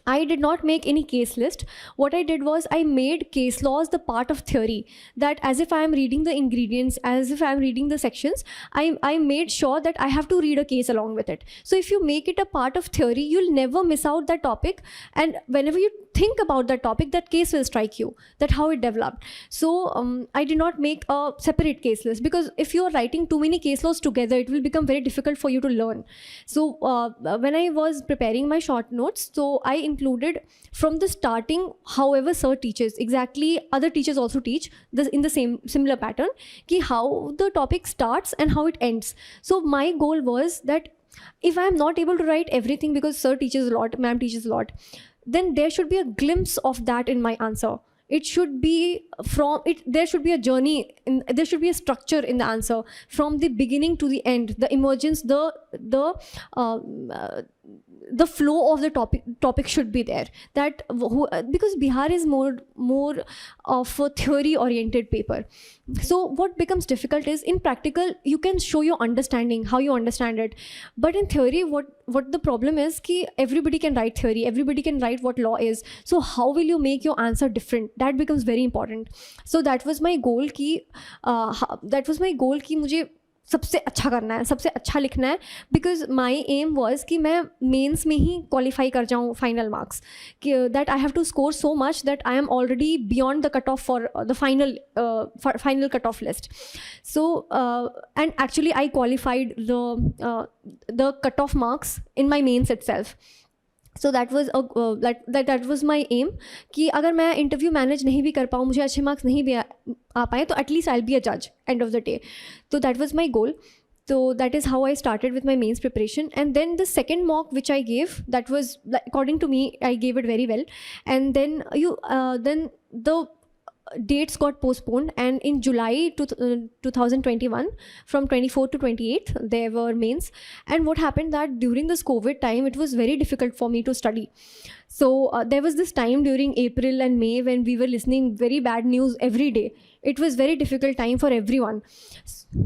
I did not make any case list. What I did was I made case laws the part of theory, that as if I am reading the ingredients, as if I am reading the sections, I made sure that I have to read a case along with it. So if you make it a part of theory, you'll never miss out that topic, and whenever you think about that topic, that case will strike you, that how it developed. So I did not make a separate case list, because if you are writing too many case laws together, it will become very difficult for you to learn. So when I was preparing my short notes, so I included from the starting, however Sir teaches, exactly other teachers also teach this in the similar pattern, ki how the topic starts and how it ends. So my goal was that if I am not able to write everything, because Sir teaches a lot, ma'am teaches a lot, then there should be a glimpse of that in my answer. It should be there should be a journey, there should be a structure in the answer from the beginning to the end, the emergence, the flow of the topic should be there. That because Bihar is more of a theory oriented paper. So what becomes difficult is in practical you can show your understanding, how you understand it, but in theory what the problem is ki everybody can write theory, everybody can write what law is. So how will you make your answer different? That becomes very important. So that was my goal ki मुझे सबसे अच्छा करना है, सबसे अच्छा लिखना है, because my M was कि मैं मेंस में ही क्वालिफाई कर जाऊँ final marks, that I have to score so much that I am already beyond the cut off for the final cut off list. So and actually I qualified the cut off marks in my mains itself. So that was my aim कि अगर मैं interview manage नहीं भी कर पाऊँ, मुझे अच्छे marks नहीं भी आ पाए, तो at least I will be a जज एंड ऑफ द डे. तो that was my goal. So that is how I started with my mains preparation. And then the second mock which I gave, that was, according to me, I gave it very well. And then then the dates got postponed, and in July 2021, from 24th to 28th, there were mains. And what happened that during this COVID time, it was very difficult for me to study. So there was this time during April and May when we were listening very bad news every day. It was very difficult time for everyone.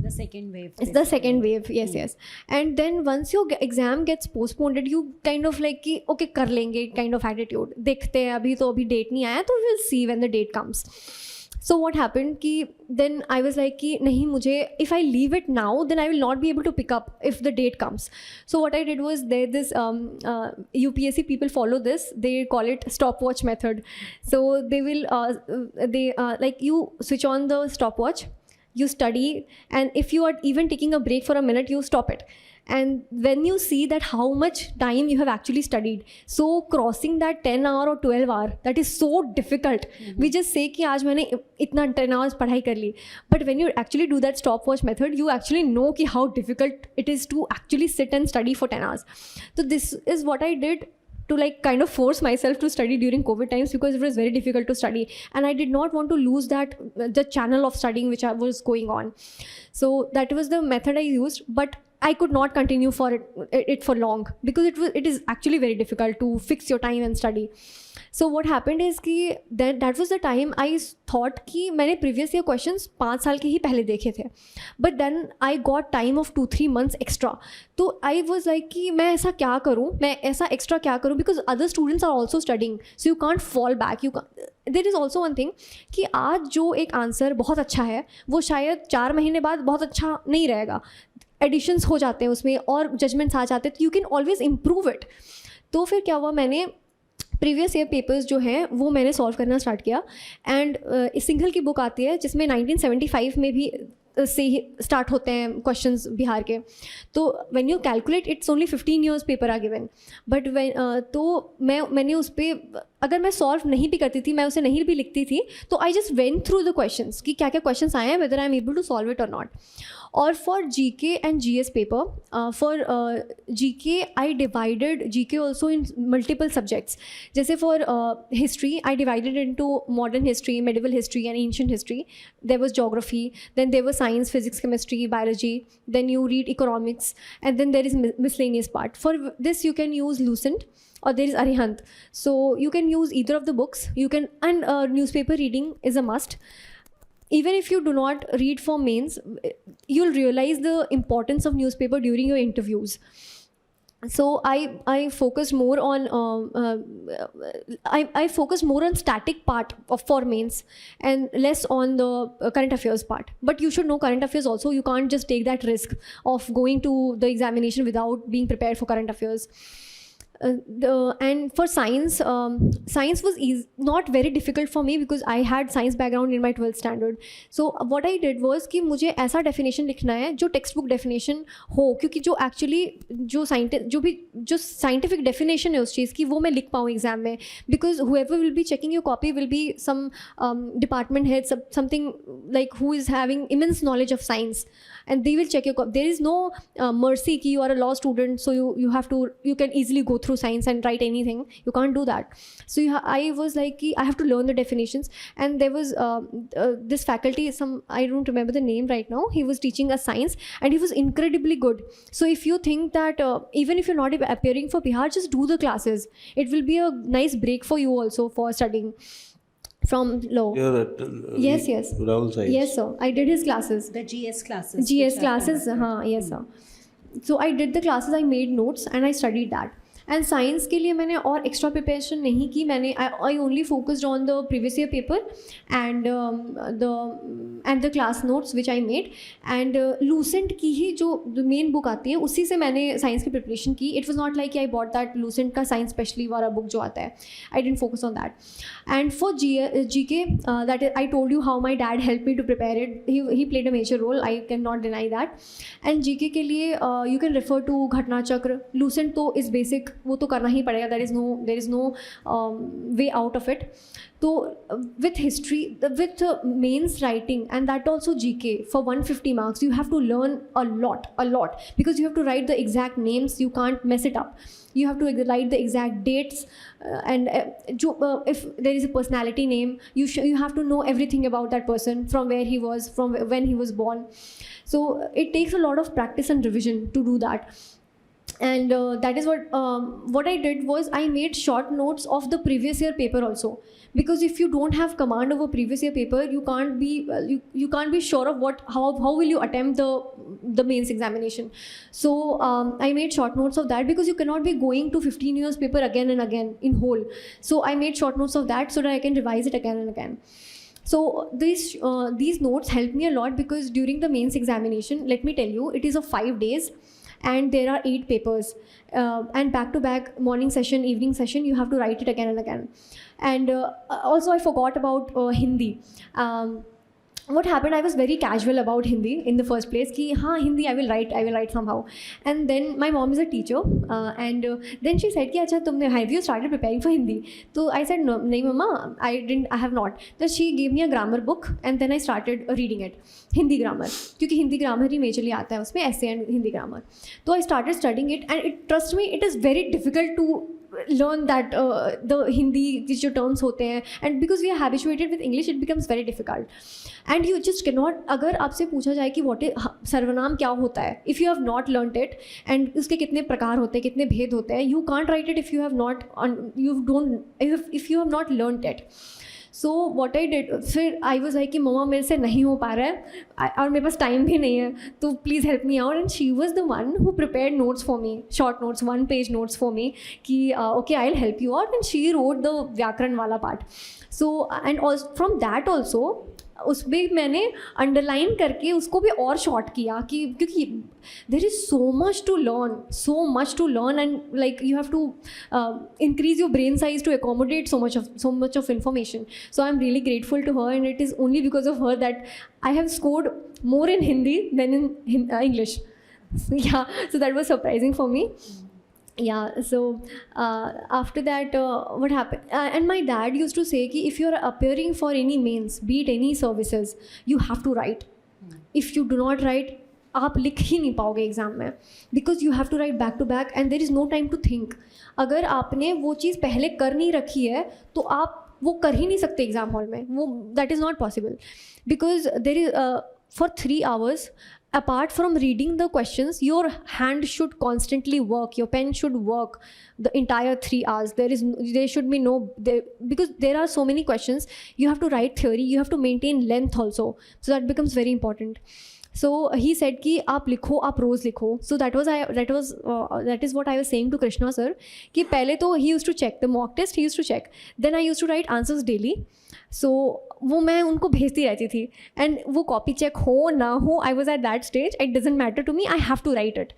The second wave. It's the second wave, yes. And then once your exam gets postponed, you kind of like कि okay कर लेंगे kind of attitude. देखते हैं, अभी date नहीं आया, तो we'll see when the date comes. So what happened कि then I was like कि नहीं, मुझे if I leave it now, then I will not be able to pick up if the date comes. So what I did was this UPSC people follow this. They call it Stopwatch Method. So they will like you switch on the stopwatch, you study, and if you are even taking a break for a minute, you stop it. And when you see that how much time you have actually studied, so crossing that 10 hour or 12 hour, that is so difficult. We just say कि आज मैंने इतना 10 hours पढ़ाई कर ली, but when you actually do that stopwatch method, you actually know कि how difficult it is to actually sit and study for 10 hours. So this is what I did to like kind of force myself to study during COVID times, because it was very difficult to study, and I did not want to lose the channel of studying which I was going on. So that was the method I used. But I could not continue for it for long because it is actually very difficult to fix your time and study. So what happened is कि that was the time I thought कि मैंने previous year questions 5 साल के ही पहले देखे थे, but then I got time of 2-3 months extra. तो I was like कि मैं ऐसा क्या करूँ, मैं ऐसा extra क्या करूँ, because other students are also studying, so you can't fall back. There is also one thing कि आज जो एक आंसर बहुत अच्छा है वो शायद 4 महीने बाद बहुत अच्छा नहीं रहेगा, एडिशंस हो जाते हैं उसमें और जजमेंट्स आ जाते हैं, तो you can always improve it. तो फिर क्या हुआ, मैंने प्रीवियस ईयर पेपर्स जो हैं वो मैंने सॉल्व करना स्टार्ट किया. एंड सिंघल की बुक आती है जिसमें 1975 में भी से ही स्टार्ट होते हैं क्वेश्चंस बिहार के. तो when you calculate it's only 15 years paper are given, but तो मैंने उस पर अगर मैं सॉल्व नहीं भी करती थी, मैं उसे नहीं भी लिखती थी, तो I just went through the questions कि क्या क्या क्वेश्चंस आए हैं, whether I am able to solve it और not. Or for GK and GS paper, for GK I divided GK also in multiple subjects. जैसे for history I divided into modern history, medieval history and ancient history. There was geography, then there was science, physics, chemistry, biology, then you read economics, and then there is miscellaneous part. For this you can use Lucent or there is Arihant. So you can use either of the books. You can, and newspaper reading is a must. Even if you do not read for mains, you'll realize the importance of newspaper during your interviews. So I focused more on I focused more on static part of for mains and less on the current affairs part. But you should know current affairs also. You can't just take that risk of going to the examination without being prepared for current affairs. And for science, science was not very difficult for me because I had science background in my 12th standard. So what I did was कि मुझे ऐसा definition लिखना है जो textbook definition हो, क्योंकि जो actually जो scientific definition है उस चीज़ की वो मैं लिख पाऊँ exam में, because whoever will be checking your copy will be some department head, something like who is having immense knowledge of science, and they will check your copy. There is no mercy कि you are a law student, so you can easily go through science and write anything. You can't do that. So I was like I have to learn the definitions. And there was this faculty, I don't remember the name right now, he was teaching us science and he was incredibly good. So if you think that even if you're not appearing for Bihar, just do the classes. It will be a nice break for you also for studying from law. You're at, yes. Rahul Sir. Yes, sir. I did his classes. The GS classes. GS classes, yes, sir. So I did the classes, I made notes and I studied that. And science के लिए मैंने और extra preparation नहीं की. मैंने I only focused on the previous year paper and the class notes which I made. And Lucent की ही जो main book आती है उसी से मैंने साइंस की प्रिपरेशन की. It was not like I bought that Lucent का साइंस स्पेशली वाला बुक जो आता है. I didn't focus on that. And for GK that I told you how my dad help me to prepare it. He played a major role, I can not deny that. And GK के लिए you can refer to घटना चक्र. Lucent तो is basic, वो तो करना ही पड़ेगा. There is no way out of it. तो with history, with mains writing, and that also GK for 150 marks, you have to learn a lot because you have to write the exact names. You can't mess it up. You have to write the exact dates, and if there is a personality name, you have to know everything about that person, from where he was, from when he was born. So it takes a lot of practice and revision to do that. And that is what I did was I made short notes of the previous year paper also, because if you don't have command over previous year paper, you can't be you can't be sure of how will you attempt the mains examination. So I made short notes of that because you cannot be going to 15 years paper again and again in whole. So I made short notes of that so that I can revise it again and again. So these notes helped me a lot because during the mains examination, let me tell you, it is of 5 days. And there are 8 papers, and back to back, morning session, evening session, you have to write it again and again. And also I forgot about Hindi. What happened, I was very casual about Hindi in the first place कि हाँ Hindi I will write somehow. And then my mom is a teacher, and then she said कि अच्छा तुमने have you started preparing for Hindi? तो I said no, नहीं mama, I have not. Then she gave me a grammar book and then I started reading it, Hindi grammar, क्योंकि Hindi grammar ही majorly आता है उसमें, essay and Hindi grammar. तो I started studying it, and trust me, it is very difficult to learn that the Hindi के जो terms होते हैं, and because we are habituated with English it becomes very difficult, and you just cannot. अगर आपसे पूछा जाए कि what is सर्वनाम क्या होता है, if you have not learnt it and उसके कितने प्रकार होते हैं, कितने भेद होते हैं, you can't write it if you have not if you have not learnt it. So what I did, फिर आई वॉज लाइक कि मम्मा मेरे से नहीं हो पा रहा है और मेरे पास टाइम भी नहीं है, तो please help me out. And she was the one who prepared notes for me, short notes, 1 page notes for me कि okay I will help you out. And she wrote the व्याकरण वाला part. So and from that also उसमें मैंने underline करके उसको भी और short किया कि क्योंकि there is so much to learn and like you have to increase your brain size to accommodate so much of information. So I'm really grateful to her, and it is only because of her that I have scored more in Hindi than in English. Yeah, so that was surprising for me. Yeah, so after that what happened, and my dad used to say कि if you are appearing for any mains, be it any services, you have to write. If you do not write, आप लिख ही नहीं पाओगे exam में, because you have to write back to back and there is no time to think. अगर आपने वो चीज़ पहले कर नहीं रखी है तो आप वो कर ही नहीं सकते एग्ज़ाम हॉल में, वो that is not possible, because there is for 3 hours apart from reading the questions, your hand should constantly work, your pen should work the entire 3 hours. There should be no because there are so many questions, you have to write theory, you have to maintain length also, so that becomes very important. So he said कि आप लिखो, आप रोज़ लिखो. So that is what I was saying to Krishna sir कि पहले तो he used to check the mock test, he used to check, then I used to write answers daily. So वो मैं उनको भेजती रहती थी, and वो कॉपी चेक हो ना हो, I was at that stage, it doesn't matter to me, I have to write it.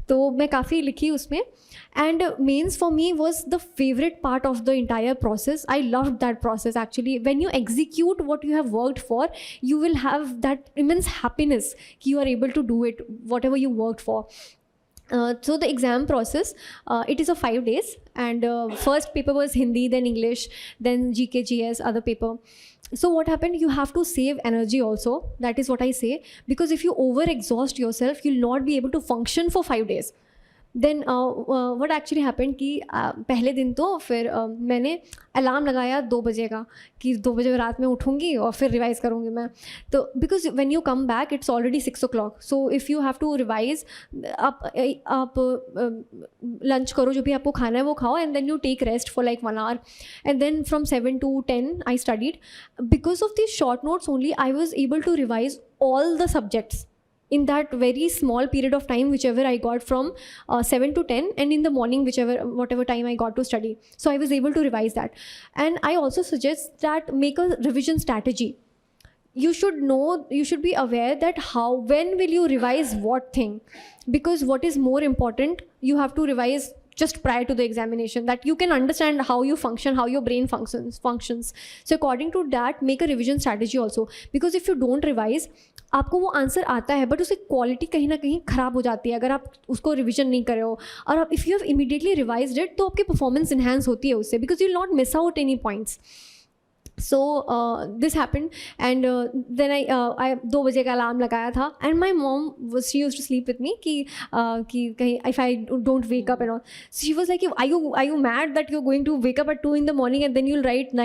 तो मैं काफ़ी लिखी उसमें. And mains for me was the favorite part of the entire process. I loved that process actually. When you execute what you have worked for, you will have that immense happiness that you are able to do it, whatever you worked for. So the exam process, it is of 5 days, and first paper was Hindi, then English, then GK, GS, other paper. So what happened, you have to save energy also. That is what I say, because if you over exhaust yourself, you'll not be able to function for 5 days. Then what actually happened कि पहले दिन तो फिर मैंने alarm लगाया 2 बजे का कि 2 बजे रात में उठूँगी और फिर रिवाइज़ करूँगी मैं. तो because when you come back it's already 6 o'clock, so if you have to revise, आप लंच करो, जो भी आपको खाना है वो खाओ, and then you take rest for like 1 hour, and then from 7 to 10 I studied. Because of this short notes only I was able to revise all the subjects in that very small period of time, whichever I got from 7 to 10, and in the morning whatever time I got to study. So I was able to revise that. And I also suggest that make a revision strategy. You should be aware that when will you revise what thing, because what is more important, you have to revise just prior to the examination, that you can understand how you function, how your brain functions. So according to that, make a revision strategy also, because if you don't revise, आपको वो answer आता है but उसकी quality कहीं ना कहीं ख़राब हो जाती है अगर आप उसको रिविजन नहीं कर रहे हो. और आप if you have immediately revised it तो आपकी परफॉर्मेंस इन्हांस होती है उससे, because you will not miss out any points. So this happened, and then I 2 बजे का अलार्म लगाया था, and my mom she used to sleep with me कि कहीं if I don't wake up and all, so she was like, are you mad that you're going to wake up at 2 in the morning and then you'll write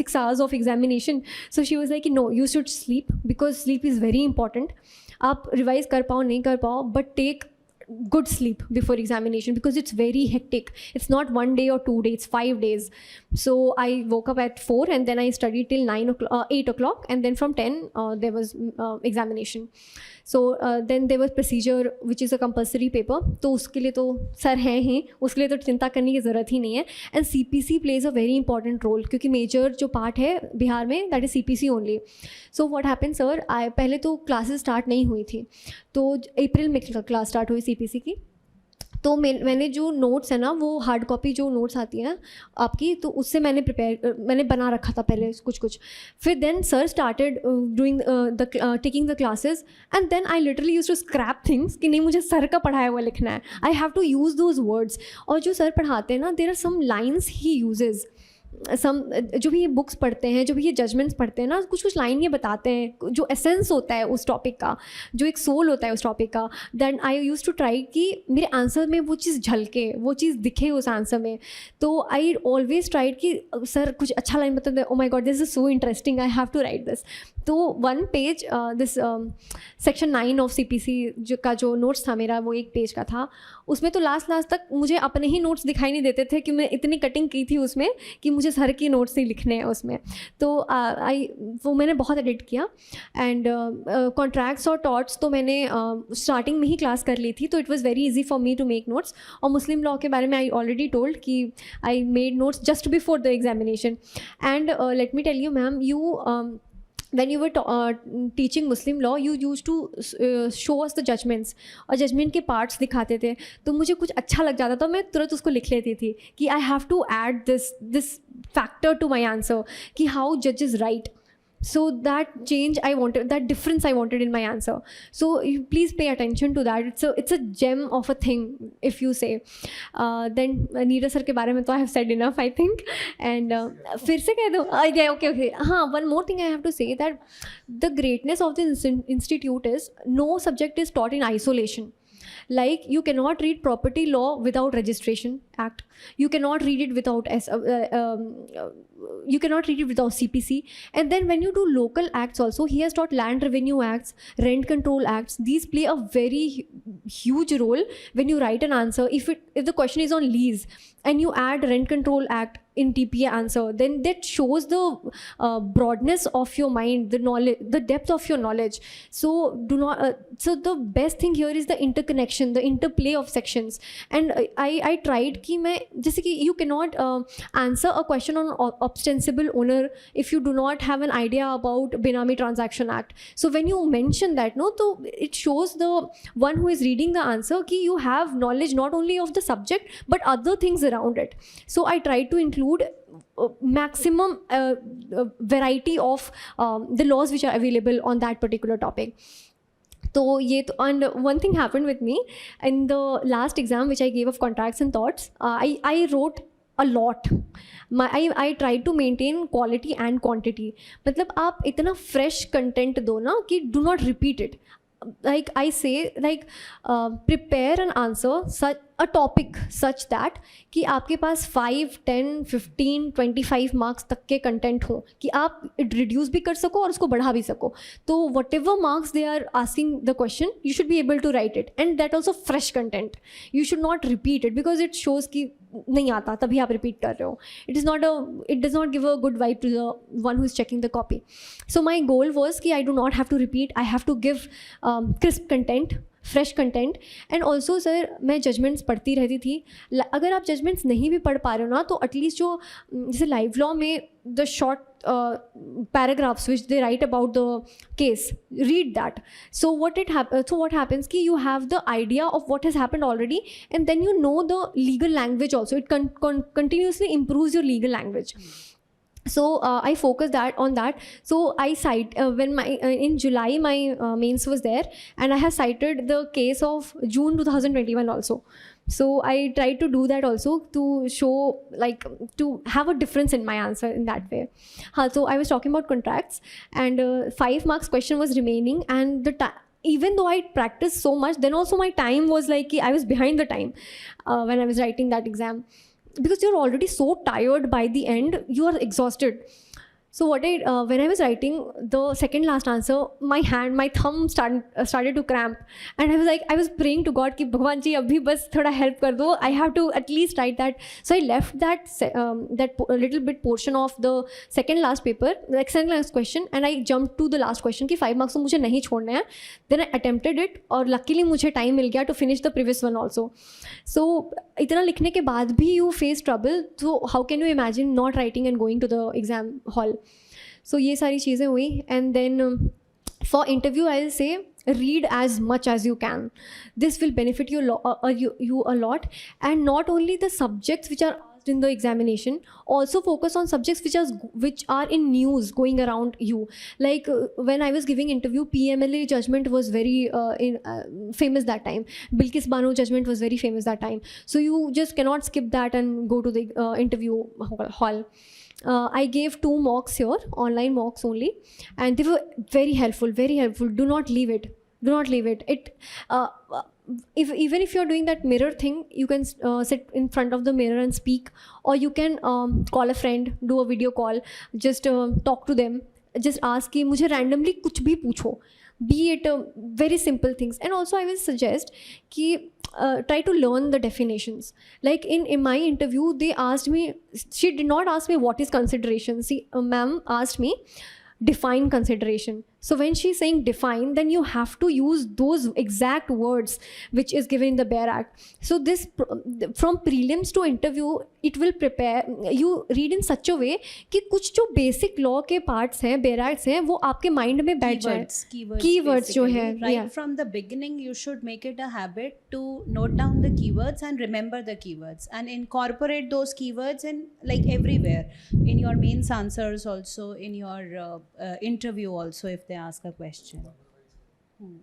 6 hours of examination? So she was like, no, you should sleep, because sleep is very important. आप revise कर पाओ नहीं कर पाओ, but take good sleep before examination, because it's very hectic. It's not 1 day or 2 days, it's 5 days. So I woke up at 4 and then I studied till 8 o'clock, and then from 10 there was examination. So then there was procedure, which is a compulsory paper. तो उसके लिए तो sir हैं ही, उसके लिए तो चिंता करने की ज़रूरत ही नहीं है. And CPC plays a very important role, क्योंकि मेजर जो पार्ट है बिहार में, that is CPC only. So what happened sir, पहले तो क्लासेस स्टार्ट नहीं हुई थी, तो अप्रैल में क्लास स्टार्ट हुई CPC की. तो मैंने जो नोट्स है ना, वो हार्ड कॉपी जो नोट्स आती हैं आपकी, तो उससे मैंने बना रखा था पहले कुछ. फिर then sir started doing taking the classes, and then I literally use to scrap things कि नहीं, मुझे सर का पढ़ाया हुआ लिखना है, I have to use those words. और जो सर पढ़ाते हैं ना, there are some lines he uses जो भी ये बुक्स पढ़ते हैं, जो भी ये जजमेंट्स पढ़ते हैं ना, कुछ कुछ लाइन ये बताते हैं जो एसेंस होता है उस टॉपिक का, जो एक सोल होता है उस टॉपिक का, then I use to try कि मेरे आंसर में वो चीज़ झलके, वो चीज़ दिखे उस आंसर में. तो आई ऑलवेज ट्राइड कि सर कुछ अच्छा लाइन बता दे, oh my god this is so interesting, I have to write this. तो one page this section 9 of CPC का जो नोट्स था मेरा, वो एक पेज का था. उसमें तो लास्ट तक मुझे अपने ही नोट्स दिखाई नहीं देते थे कि मैं इतनी कटिंग की थी उसमें कि मुझे सर के नोट्स ही लिखने हैं उसमें. तो वो मैंने बहुत एडिट किया. एंड कॉन्ट्रैक्ट्स और टॉट्स तो मैंने स्टार्टिंग में ही क्लास कर ली थी, तो it was very easy for me to make notes. और मुस्लिम लॉ के बारे में आई ऑलरेडी टोल्ड कि I made notes just before the examination. And let me tell you ma'am, you when you were teaching Muslim law, you used to show us the judgments, और judgement के parts दिखाते थे. तो मुझे कुछ अच्छा लग जाता था, मैं तुरंत उसको लिख लेती थी कि I have to add this factor to my answer कि हाउ जज is right. So that change I wanted, that difference I wanted in my answer. So you please pay attention to that. It's a gem of a thing, if you say. Then Neeraj sir के बारे में तो I have said enough, I think. And फिर से कह दो. Yeah, okay. हाँ, one more thing I have to say, that the greatness of the institute is no subject is taught in isolation. Like you cannot read property law without registration act. You cannot read it without you cannot read it without CPC. And then when you do local acts also, he has taught land revenue acts, rent control acts. These play a very huge role when you write an answer. If the question is on lease and you add rent control act in TPA answer, then that shows the broadness of your mind, the knowledge, the depth of your knowledge. So do not. So the best thing here is the interconnection, the interplay of sections. And I tried कि मैं जैसे कि you cannot answer a question on ostensible owner if you do not have an idea about Benami Transaction Act. So when you mention that, no, so it shows the one who is reading the answer कि you have knowledge not only of the subject but other things around it. So I tried to include maximum variety of the laws which are available on that particular topic. So ये तो, and one thing happened with me in the last exam which I gave of contracts and thoughts. I wrote a lot. I tried to maintain quality and quantity. मतलब आप इतना fresh content दो ना कि do not repeat it. Like I say, like prepare an answer, such a topic such that कि आपके पास 5, 10, 15, 25 marks तक के कंटेंट हो, कि आप रिड्यूस भी कर सको और उसको बढ़ा भी सको. तो whatever marks they are asking the question, you should be able to write it. And that also fresh content. You should not repeat it because it shows कि नहीं आता तभी आप रिपीट कर रहे हो. It does not give a good vibe to the one who is checking the copy. So my goal was कि I do not have to repeat, I have to give crisp content, fresh content. And also sir मैं judgements पढ़ती रहती थी. अगर आप judgements नहीं भी पढ़ पा रहे हो ना, तो एटलीस्ट जो जैसे लाइव लॉ में the short paragraphs which they right about the case, read that. So what happens कि you have the idea of what has happened already, and then you know the legal language also. It continuously improves your legal language. So I focused on that. So I cite when in July my mains was there, and I have cited the case of June 2021 also. So I tried to do that also to show, like, to have a difference in my answer in that way. So I was talking about contracts, and 5 marks question was remaining, and even though I practiced so much, then also my time was like I was behind the time when I was writing that exam. Because you're already so tired by the end, you are exhausted. So what when I was writing the second last answer, my thumb started to cramp, and I was praying to God कि भगवान जी अभी बस थोड़ा help कर दो. I have to at least write that. So I left that little bit portion of the second last paper, the second last question, and I jumped to the last question कि 5 marks तो मुझे नहीं छोड़ने हैं. Then I attempted it, और luckily मुझे time मिल गया to finish the previous one also. So इतना लिखने के बाद भी you face trouble. So how can you imagine not writing and going to the exam hall? So ये सारी चीज़ें हुई. And then for interview I'll say read as much as you can. This will benefit you a lot. And not only the subjects which are asked asked in the examination, also focus on subjects which are in news going around you. Like when I was giving interview, PMLA judgment was very famous that time. Bilkis Bano judgment was very famous that time. So you just cannot skip that and go to the interview hall. I gave 2 mocks here, online mocks only, and they were very helpful, very helpful. Do not leave it. Do not leave it. Even if you're doing that mirror thing, you can sit in front of the mirror and speak, or you can call a friend, do a video call, just talk to them, just ask कि मुझे randomly कुछ भी पूछो, be it very simple things. And also I will suggest कि try to learn the definitions. Like in my interview, they asked me, she did not ask me what is consideration. See, ma'am asked me define consideration. So when she's saying define, then you have to use those exact words which is given in the BEAR Act. So this from prelims to interview, it will prepare you read in such a way कि कुछ जो basic law के parts हैं, BEAR Acts हैं, वो आपके mind में बैठ जाए. Keywords जो है, right, yeah. From the beginning you should make it a habit to note down the keywords and remember the keywords and incorporate those keywords in like everywhere, in your mains answers also, in your interview also if they ask a question.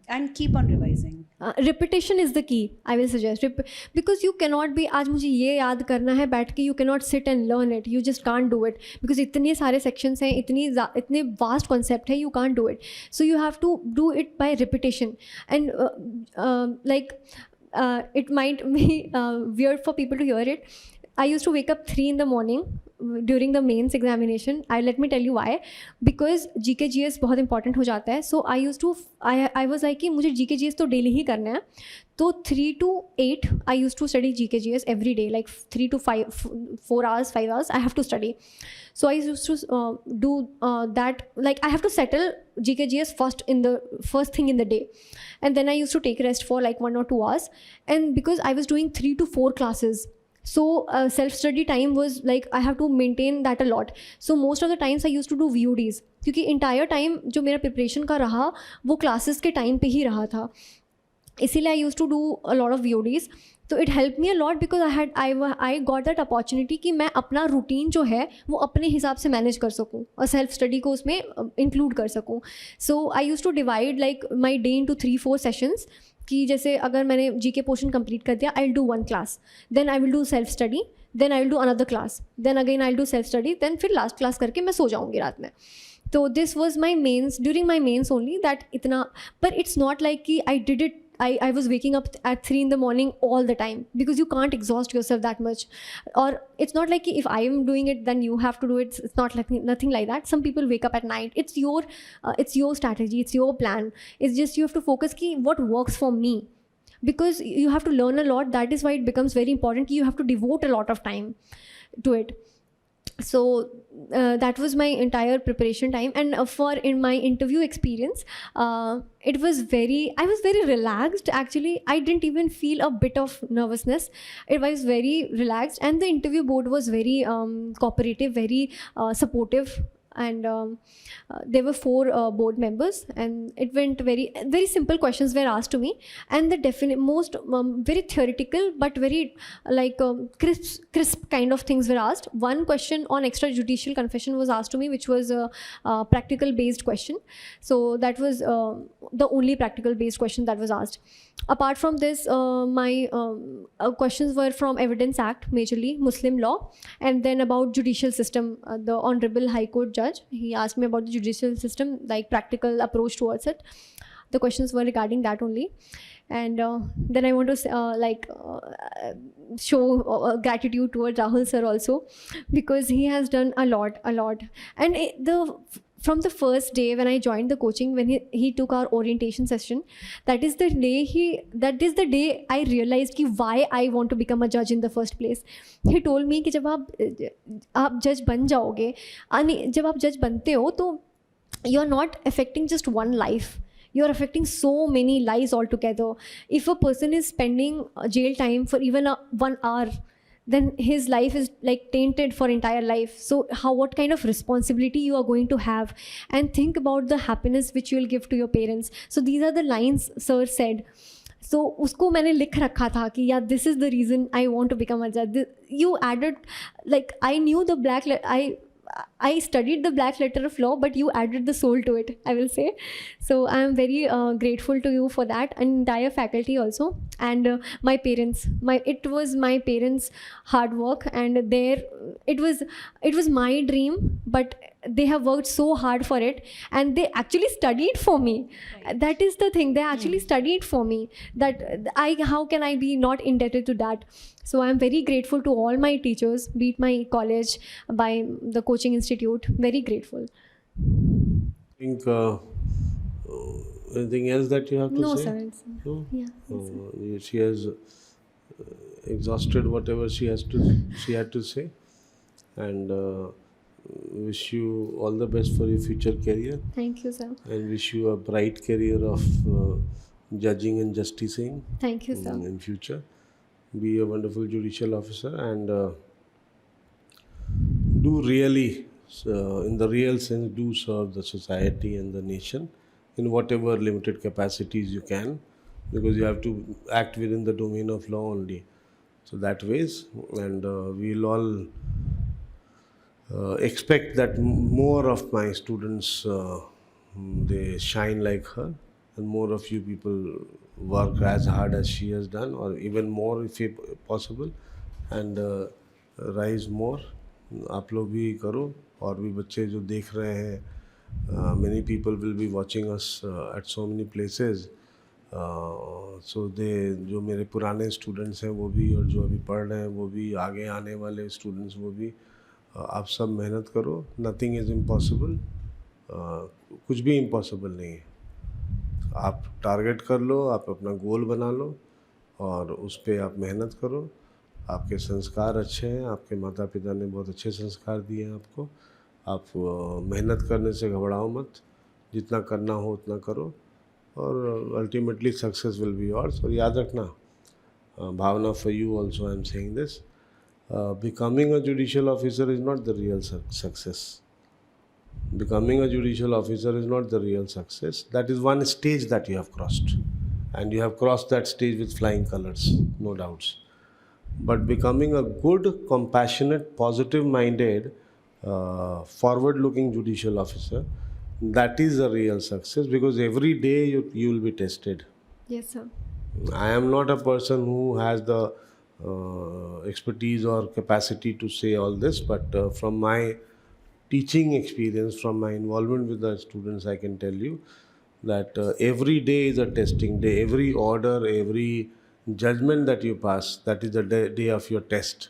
And keep on revising. Repetition is the key, I will suggest. Because you cannot be, आज मुझे ये याद करना है बैठ के, you cannot sit and learn it. You just can't do it. Because इतने सारे sections हैं, इतने vast concept है, you can't do it. So you have to do it by repetition. And it might be weird for people to hear it. I used to wake up 3 in the morning during the mains examination. Let me tell you why. Because GK GS बहुत important हो जाता है. So I was like कि मुझे GK GS तो daily ही करना है. तो 3 to 8 I used to study GK GS every day, like 3 to 4 hours, 5 hours I have to study. So I used to do that, like I have to settle GK GS first thing in the day, and then I used to take rest for like 1 or 2 hours. And because I was doing 3 to 4 classes, so self-study time was like I have to maintain that a lot. So most of the times I used to do VODs, क्योंकि entire time जो मेरा preparation का रहा वो classes के time पे ही रहा था. इसीलिए I used to do a lot of VODs. तो it helped me a lot because I got that opportunity कि मैं अपना routine जो है वो अपने हिसाब से manage कर सकूँ और self study को उसमें include कर सकूँ. So I used to divide like my day into 3-4 sessions. कि जैसे अगर मैंने GK portion complete कर दिया, I'll do 1 class, then I will do self study, then I will do another class, then again I'll do self study, then फिर last class करके मैं सो जाऊँगी रात में. So this was my mains, during my mains only that इतना, but it's not like कि I did it. I was waking up at 3 in the morning all the time, because you can't exhaust yourself that much. Or it's not like if I am doing it then you have to do it. It's not like nothing like that. Some people wake up at night. It's your strategy, it's your plan. It's just you have to focus ki what works for me, because you have to learn a lot. That is why it becomes very important. You have to devote a lot of time to it. So that was my entire preparation time. And in my interview experience, I was very relaxed actually. I didn't even feel a bit of nervousness. It was very relaxed, and the interview board was very cooperative, very supportive. And there were 4 board members, and it went very simple questions were asked to me, and the most very theoretical but very like crisp kind of things were asked. One question on extrajudicial confession was asked to me, which was a practical based question. So that was the only practical based question that was asked. Apart from this, my questions were from Evidence Act, majorly Muslim law, and then about judicial system. The Honorable High Court Judge, he asked me about the judicial system, like practical approach towards it. The questions were regarding that only. And then I want to show gratitude towards Rahul Sir also, because he has done a lot. And from the first day when I joined the coaching, when he took our orientation session, that is the day I realized कि why I want to become a judge in the first place. He told me कि जब आप judge बन जाओगे, जब आप judge बनते हो तो you're not affecting just one life. You're affecting so many lives altogether. If a person is spending jail time for even 1 hour, then his life is like tainted for entire life. So what kind of responsibility you are going to have, and think about the happiness which you will give to your parents. So these are the lines Sir said. So उसको मैंने लिख रखा था कि yeah, this is the reason I want to become a judge. You added, like, I knew the I studied the black letter of law, but you added the soul to it, I will say. So I am very grateful to you for that, and entire faculty also, and my parents. It was my parents' hard work, and it was my dream, but they have worked so hard for it, and they actually studied for me. That is the thing. They actually studied for me. How can I be not indebted to that? So I am very grateful to all my teachers, be it my college, by the coaching institute. Very grateful. think anything else that you have to No, say? sir. No? Yeah. She has exhausted whatever she had to say, and wish you all the best for your future career, Thank you, sir. and wish you a bright career of judging and justicing Thank you, sir. in future. Be a wonderful judicial officer, and do really, in the real sense, do serve the society and the nation in whatever limited capacities you can, because you have to act within the domain of law only. So that ways, and we'll all expect that more of my students they shine like her, and more of you people work as hard as she has done, or even more if possible, and rise more. आप लोग भी करो, और भी बच्चे जो देख रहे हैं, many people will be watching us at so many places. So जो मेरे पुराने स्टूडेंट्स हैं वो भी, और जो अभी पढ़ रहे हैं वो भी, आगे आने वाले स्टूडेंट्स वो भी, आप सब मेहनत करो. Nothing is impossible. कुछ भी इम्पॉसिबल नहीं है. आप टारगेट कर लो, आप अपना गोल बना लो, और उस पर आप मेहनत करो. आपके संस्कार अच्छे हैं, आपके माता पिता ने बहुत अच्छे संस्कार दिए हैं आपको. आप मेहनत करने से घबराओ मत, जितना करना हो उतना करो, और ultimately success will be yours. और याद रखना, Bhavna, for you also I am saying this, becoming a judicial officer is not the real success. Becoming a judicial officer is not the real success. That is one stage that you have crossed, and you have crossed that stage with flying colors, no doubts. But becoming a good, compassionate, positive-minded, forward-looking judicial officer, that is a real success, because every day you will be tested. Yes, sir. I am not a person who has the expertise or capacity to say all this, but from my teaching experience, from my involvement with the students, I can tell you that every day is a testing day. Every order, every judgment that you pass, that is the day of your test,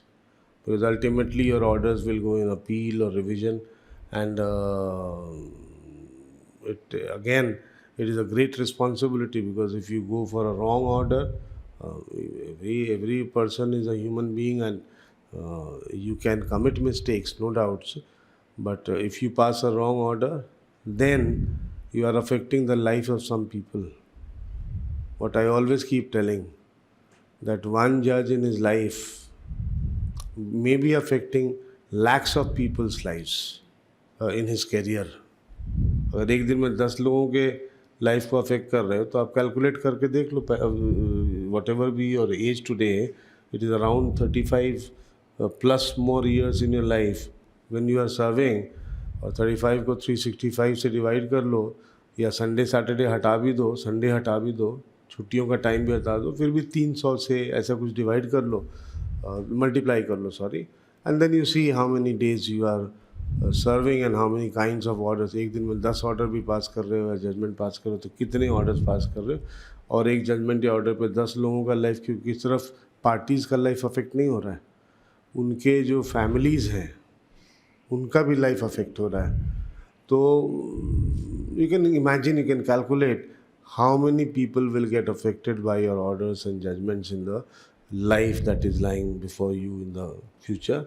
because ultimately your orders will go in appeal or revision, and it is a great responsibility, because if you go for a wrong order, every person is a human being, and you can commit mistakes, no doubts. But if you pass a wrong order, then you are affecting the life of some people. What I always keep telling, that one judge in his life may be affecting lakhs of people's lives in his career. अगर एक दिन में 10 लोगों के life को affect कर रहे हो, तो आप कैलकुलेट करके देख लो. Whatever be your age today, it is around 35 plus more years in your life when you are serving. और 35 को 365 से डिवाइड कर लो, या संडे सैटरडे हटा भी दो, संडे हटा भी दो, छुट्टियों का टाइम भी हटा दो, फिर भी 300 से ऐसा कुछ डिवाइड कर लो, मल्टीप्लाई कर लो, sorry, and then you see how many days you are serving and how many kinds of orders. एक दिन में 10 ऑर्डर भी पास कर रहे हो, या जजमेंट पास कर रहे हो, तो कितने ऑर्डर्स पास कर रहे हो. और एक जजमेंट या ऑर्डर पे 10 लोगों का लाइफ, क्योंकि सिर्फ पार्टीज़ का लाइफ अफेक्ट नहीं हो रहा है, उनके जो फैमिलीज़ हैं उनका भी लाइफ अफेक्ट हो रहा है. तो you can imagine, you can calculate how many people will get affected by your orders and judgments in the life that is lying before you in the future.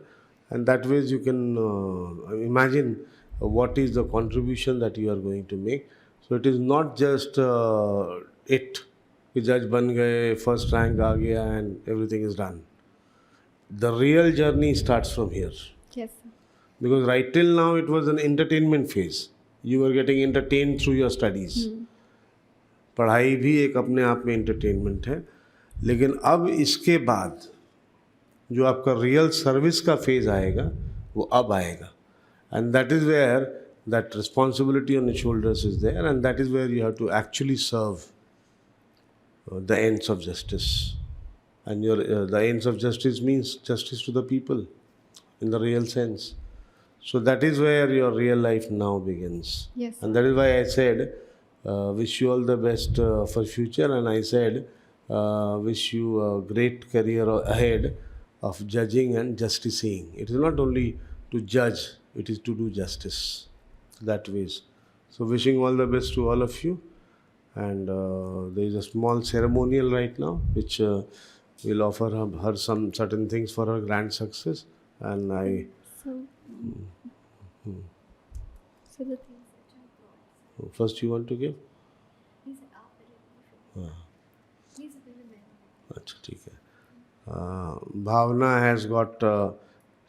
And that ways you can imagine what is the contribution that you are going to make. So it is not just कि जज बन गए, first rank आ गया, and everything is done. The real journey starts from here. Yes, sir. Because right till now it was an entertainment phase. You were getting entertained through your studies. पढ़ाई भी एक अपने आप में एंटरटेनमेंट है, लेकिन अब इसके बाद जो आपका रियल सर्विस का फेज आएगा वो अब आएगा, and that is where that responsibility on your shoulders is there, and that is where you have to actually serve the ends of justice. And the ends of justice means justice to the people in the real sense. So that is where your real life now begins. Yes. And that is why I said wish you all the best for future, and I said wish you a great career ahead of judging and justicing. It is not only to judge, it is to do justice that ways. So wishing all the best to all of you. And there is a small ceremonial right now which will offer her some certain things for her grand success, and I So the things that I brought. first you want to give? Please, please bring the menu. अच्छा ठीक है. Bhavna has got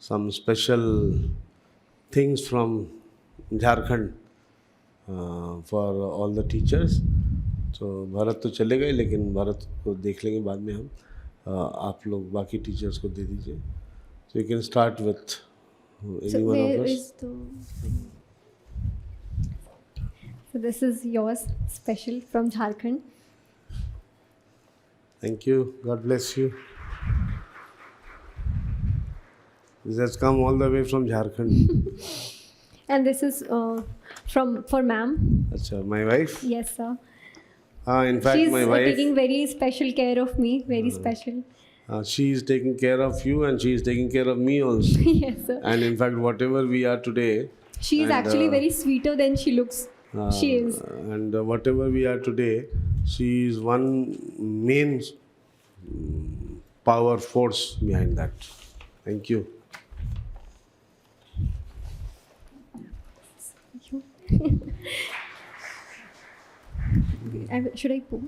some special things from Jharkhand for all the teachers. तो भारत तो चले गए, लेकिन भारत को देख लेंगे बाद में हम. आप लोग बाकी टीचर्स को दे दीजिए. So you can start with any So one where of us. is the? So this is yours, special from Jharkhand. Thank you. God bless you. This has come all the way from Jharkhand. And this is for ma'am. अच्छा, my wife. Yes, sir. In fact, She's my wife. taking very special care of me. Very special. She is taking care of you, and she is taking care of me also. Yes, sir. And in fact, whatever we are today. She is and, actually very sweeter than she looks. She is. And whatever we are today, she is one main power force behind that. Thank you. Should I pull?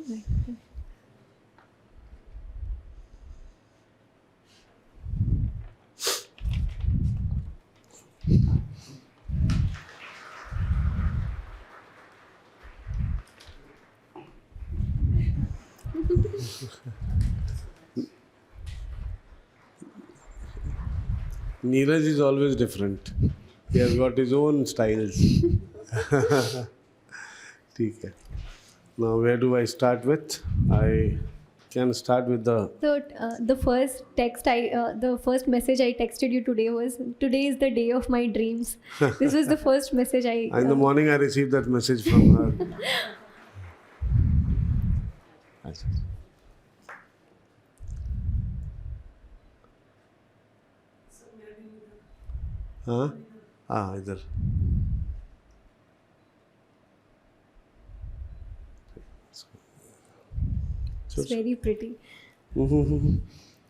Neeraj is always different. He has got his own styles. ठीक है. Now where do I start with? I can start with the. So the first the first message I texted you today was, "Today is the day of my dreams." This was the first message I. In the morning I received that message from her. हाँ हाँ इधर. It's very pretty.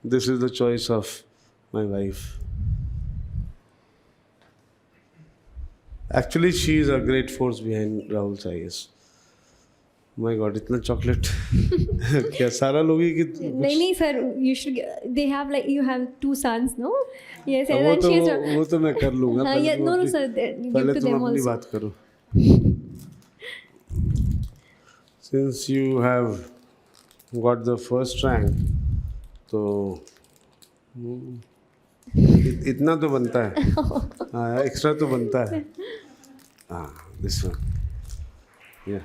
This is the choice of my wife. Actually, she is a great force behind Rahul's IAS. My God, इतना chocolate. क्या सारा लोग ही कि नहीं sir, you should. They have you have 2 sons, no? Yes, वो तो मैं कर लूँगा. Yeah, no, sir. You पहले give to तुम them अपनी also. बात करो. Since you have got the first rank, तो इतना तो बनता है. हाँ, एक्स्ट्रा तो बनता है. हाँ, this one. Yeah.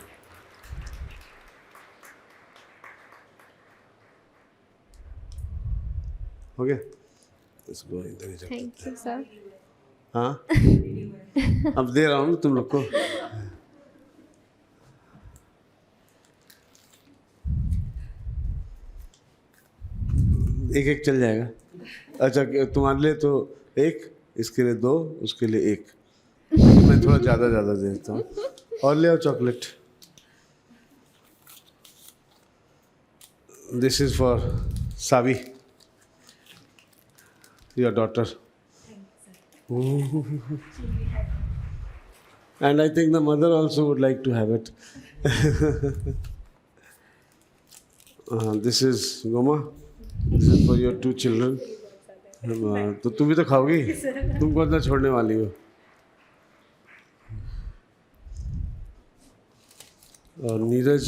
Okay. Let's go इधर ही. Thank you, sir. हाँ. अब दे रहा हूँ तुम लोग को. एक एक चल जाएगा. अच्छा, तुम्हारे लिए तो एक, इसके लिए 2, उसके लिए 1. मैं थोड़ा ज़्यादा दे देता हूँ. और ले आओ chocolate. This is for Savi, your daughter. And I think the mother also would like to have it. This is Goma. This is for your 2 children. तो तुम भी तो खाओगी. तुम कौन सा छोड़ने वाली हो? और नीरज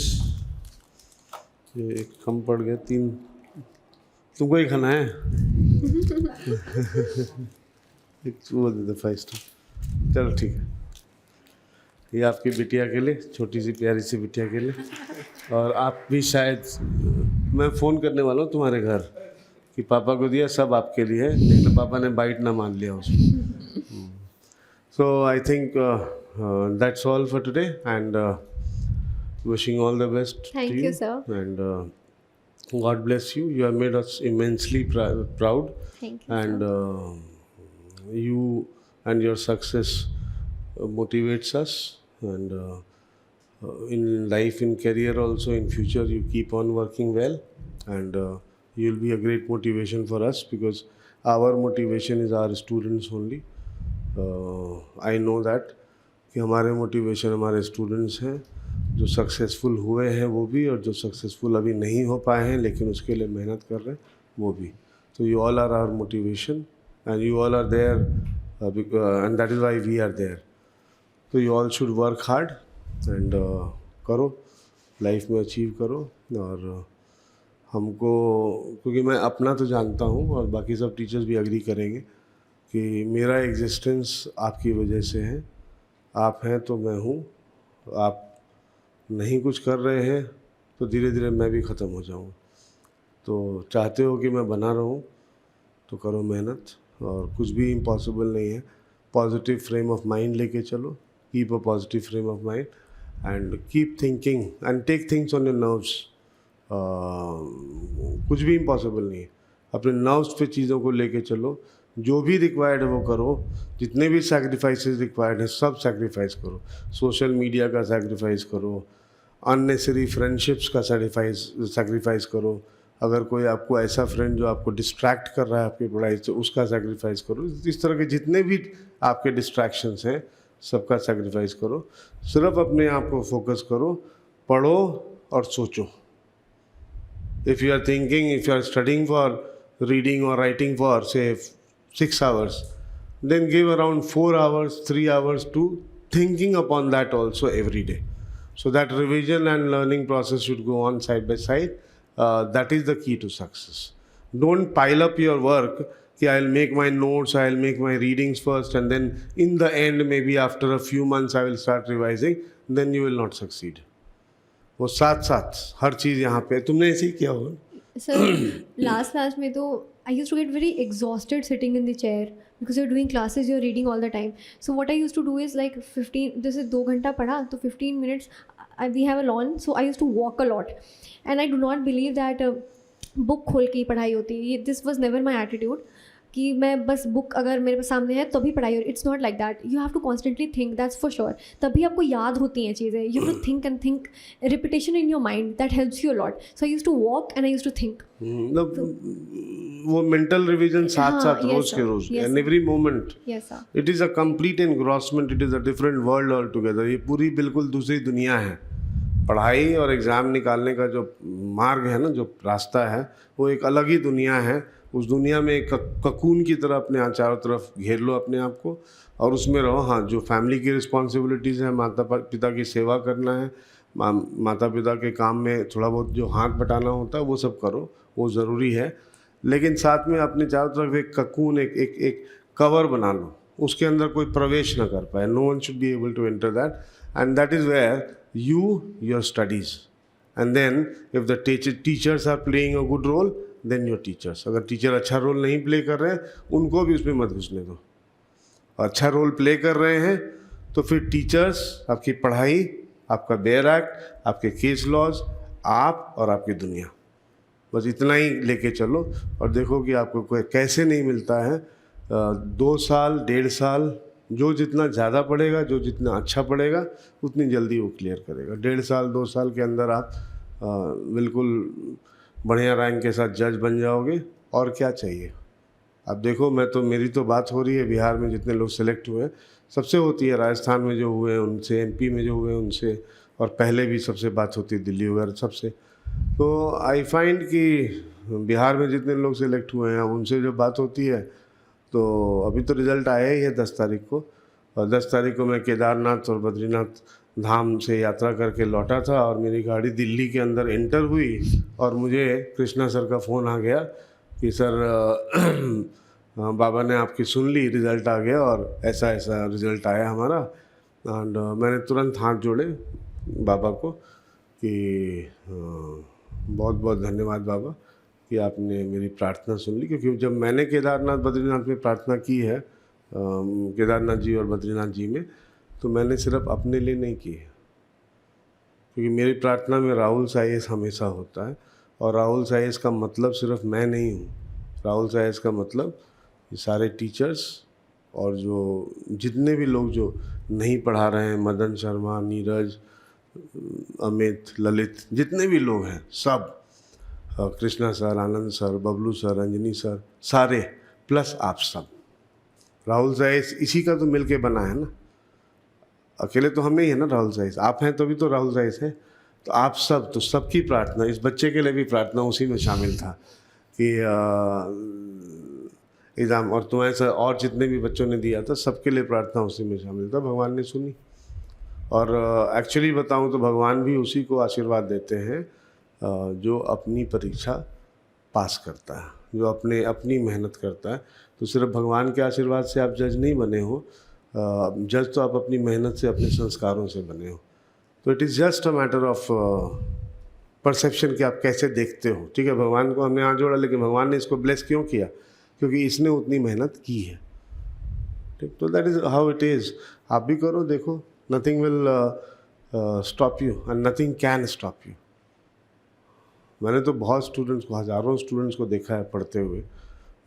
ये एक कम पड़ गया, 3 तुमको ही खाना है। एक वो दे दो 5 स्टार। चलो ठीक है, ये आपकी बिटिया के लिए, छोटी सी प्यारी सी बिटिया के लिए। और आप भी शायद, मैं फ़ोन करने वाला हूँ तुम्हारे घर कि पापा को दिया, सब आपके लिए है, लेकिन पापा ने बाइट ना मान लिया उसको। So I think that's all for today and wishing all the best Thank to you, sir. And God bless you. You have made us immensely proud. Thank you, And you and your success motivates us. And in life, in career also, in future, you keep on working well. And you'll be a great motivation for us because our motivation is our students only. I know that कि हमारे motivation हमारे students हैं, जो successful हुए हैं वो भी, और जो सक्सेसफुल अभी नहीं हो पाए हैं लेकिन उसके लिए मेहनत कर रहे हैं वो भी। तो you all are our motivation and you all are there and that is why we are there. तो you all should work hard and करो, लाइफ में अचीव करो। और हमको, क्योंकि मैं अपना तो जानता हूँ और बाकी सब टीचर्स भी एग्री करेंगे कि मेरा एग्जिस्टेंस आपकी वजह से है। आप हैं तो मैं हूँ, आप नहीं कुछ कर रहे हैं तो धीरे धीरे मैं भी ख़त्म हो जाऊँ। तो चाहते हो कि मैं बना रहूँ तो करो मेहनत, और कुछ भी इम्पॉसिबल नहीं है। पॉजिटिव फ्रेम ऑफ माइंड लेके चलो, keep a positive frame of mind and keep thinking and take things on your nerves. कुछ भी इम्पॉसिबल नहीं है, अपने नर्व्स पे चीज़ों को लेके चलो, जो भी रिक्वायर्ड है वो करो, जितने भी सैक्रिफाइसेस रिक्वायर्ड हैं सब सैक्रिफाइस करो। सोशल मीडिया का सैक्रिफाइस करो, अननेसेसरी फ्रेंडशिप्स का सैक्रिफाइस करो। अगर कोई आपको ऐसा फ्रेंड जो आपको डिस्ट्रैक्ट कर रहा है आपकी पढ़ाई से, उसका सैक्रिफाइस करो। इस तरह के जितने भी आपके डिस्ट्रैक्शंस हैं सबका सैक्रिफाइस करो। सिर्फ अपने आप को फोकस करो, पढ़ो और सोचो। If you are thinking, if you are studying for reading और राइटिंग फॉर से 6 hours, then give around 4 hours, 3 hours to thinking upon that also every day. So that revision and learning process should go on side by side. That is the key to success. Don't pile up your work कि I'll make my notes, I'll make my readings first, and then in the end maybe after a few months I will start revising. Then you will not succeed. वो साथ साथ हर चीज़ यहाँ पे तुमने ऐसे ही किया होगा। Sir, last में तो I used to get very exhausted sitting in the chair because you're doing classes, you're reading all the time. So what I used to do is like 15, this is 2 घंटा पढ़ा तो 15 minutes we have a lawn, so I used to walk a lot. And I do not believe that book खोल के ही पढ़ाई होती है। This was never my attitude कि मैं बस बुक अगर मेरे सामने है तभी पढ़ाई हो। It's not like that, you have to constantly think, that's for sure. तभी आपको याद होती हैं चीज़ें। You have to think and think, repetition in your mind that helps you a lot. So I used to walk and I used to think. वो mental revision साथ साथ yes, रोज sir. के रोज Yes, and sir. Every moment. Yes sir, it is a complete engrossment, it is a different world all together. ये पूरी बिल्कुल दूसरी दुनिया है। पढ़ाई और एग्ज़ाम निकालने का जो मार्ग है ना, जो रास्ता है, वो एक अलग ही दुनिया है। उस दुनिया में एक ककून की तरह अपने चारों तरफ घेर लो अपने आप को और उसमें रहो। हाँ, जो फैमिली की रिस्पॉन्सिबिलिटीज़ हैं, माता पिता की सेवा करना है, माता पिता के काम में थोड़ा बहुत जो हाथ बटाना होता है वो सब करो, वो ज़रूरी है। लेकिन साथ में अपने चारों तरफ एक ककून, एक कवर बना लो, उसके अंदर कोई प्रवेश ना कर पाए। No one should be able to enter that, and that is where your studies, and then if the teachers are playing a good role, then your teachers. अगर टीचर अच्छा रोल नहीं प्ले कर रहे हैं उनको भी उसमें मत घुसने दो। अच्छा रोल प्ले कर रहे हैं तो फिर टीचर्स, आपकी पढ़ाई, आपका बेयर एक्ट, आपके केस लॉज, आप और आपकी दुनिया, बस इतना ही लेके चलो और देखो कि आपको कोई कैसे नहीं मिलता है। 2 साल 1.5 साल, जो जितना ज़्यादा पढ़ेगा, जो जितना अच्छा पढ़ेगा, उतनी जल्दी वो क्लियर करेगा। 1.5 साल 2 साल के अंदर आप बिल्कुल बढ़िया रैंक के साथ जज बन जाओगे। और क्या चाहिए? अब देखो, मेरी तो बात हो रही है बिहार में जितने लोग सेलेक्ट हुए हैं, सबसे होती है, राजस्थान में जो हुए हैं उनसे, MP में जो हुए हैं उनसे, और पहले भी सबसे बात होती है दिल्ली वगैरह सबसे। तो आई फाइंड कि बिहार में जितने लोग सेलेक्ट हुए हैं उनसे जो बात होती है, तो अभी तो रिज़ल्ट आया ही है 10 तारीख को, और 10 तारीख को मैं केदारनाथ और बद्रीनाथ धाम से यात्रा करके लौटा था और मेरी गाड़ी दिल्ली के अंदर एंटर हुई और मुझे कृष्णा सर का फ़ोन आ गया कि सर बाबा ने आपकी सुन ली, रिज़ल्ट आ गया और ऐसा ऐसा रिज़ल्ट आया हमारा। एंड मैंने तुरंत हाथ जोड़े बाबा को कि बहुत बहुत धन्यवाद बाबा कि आपने मेरी प्रार्थना सुन ली, क्योंकि जब मैंने केदारनाथ बद्रीनाथ में प्रार्थना की है, केदारनाथ जी और बद्रीनाथ जी में, तो मैंने सिर्फ अपने लिए नहीं की है, क्योंकि मेरी प्रार्थना में राहुल्स IAS हमेशा होता है। और राहुल्स IAS का मतलब सिर्फ मैं नहीं हूँ, राहुल्स IAS का मतलब ये सारे टीचर्स और जो जितने भी लोग जो नहीं पढ़ा रहे हैं, मदन शर्मा, नीरज, अमित, ललित, जितने भी लोग हैं सब, Krishna sir, Anand sir, Bablu sir, Anjani sir, सारे प्लस आप सब, राहुल्स IAS इसी का तो मिलके बना है ना। अकेले तो हम नहीं है ना राहुल्स IAS, आप हैं तो भी तो राहुल्स IAS है। तो आप सब, तो सबकी प्रार्थना, इस बच्चे के लिए भी प्रार्थना उसी में शामिल था कि एग्ज़ाम, और तुम्हारे साथ और जितने भी बच्चों ने दिया था सबके लिए प्रार्थना उसी में शामिल था। भगवान ने सुनी। और एक्चुअली बताऊं तो भगवान भी उसी को आशीर्वाद देते हैं जो अपनी परीक्षा पास करता है, जो अपनी मेहनत करता है। तो सिर्फ भगवान के आशीर्वाद से आप जज नहीं बने हो, जज तो आप अपनी मेहनत से, अपने संस्कारों से बने हो। तो it is just a matter of perception कि आप कैसे देखते हो। ठीक है, भगवान को हमने हाथ जोड़ा, लेकिन भगवान ने इसको ब्लेस क्यों किया? क्योंकि इसने उतनी मेहनत की है। ठीक, तो that is how it is. आप भी करो, देखो, nothing will stop you and nothing can stop you. मैंने तो बहुत स्टूडेंट्स को, हज़ारों स्टूडेंट्स को देखा है पढ़ते हुए,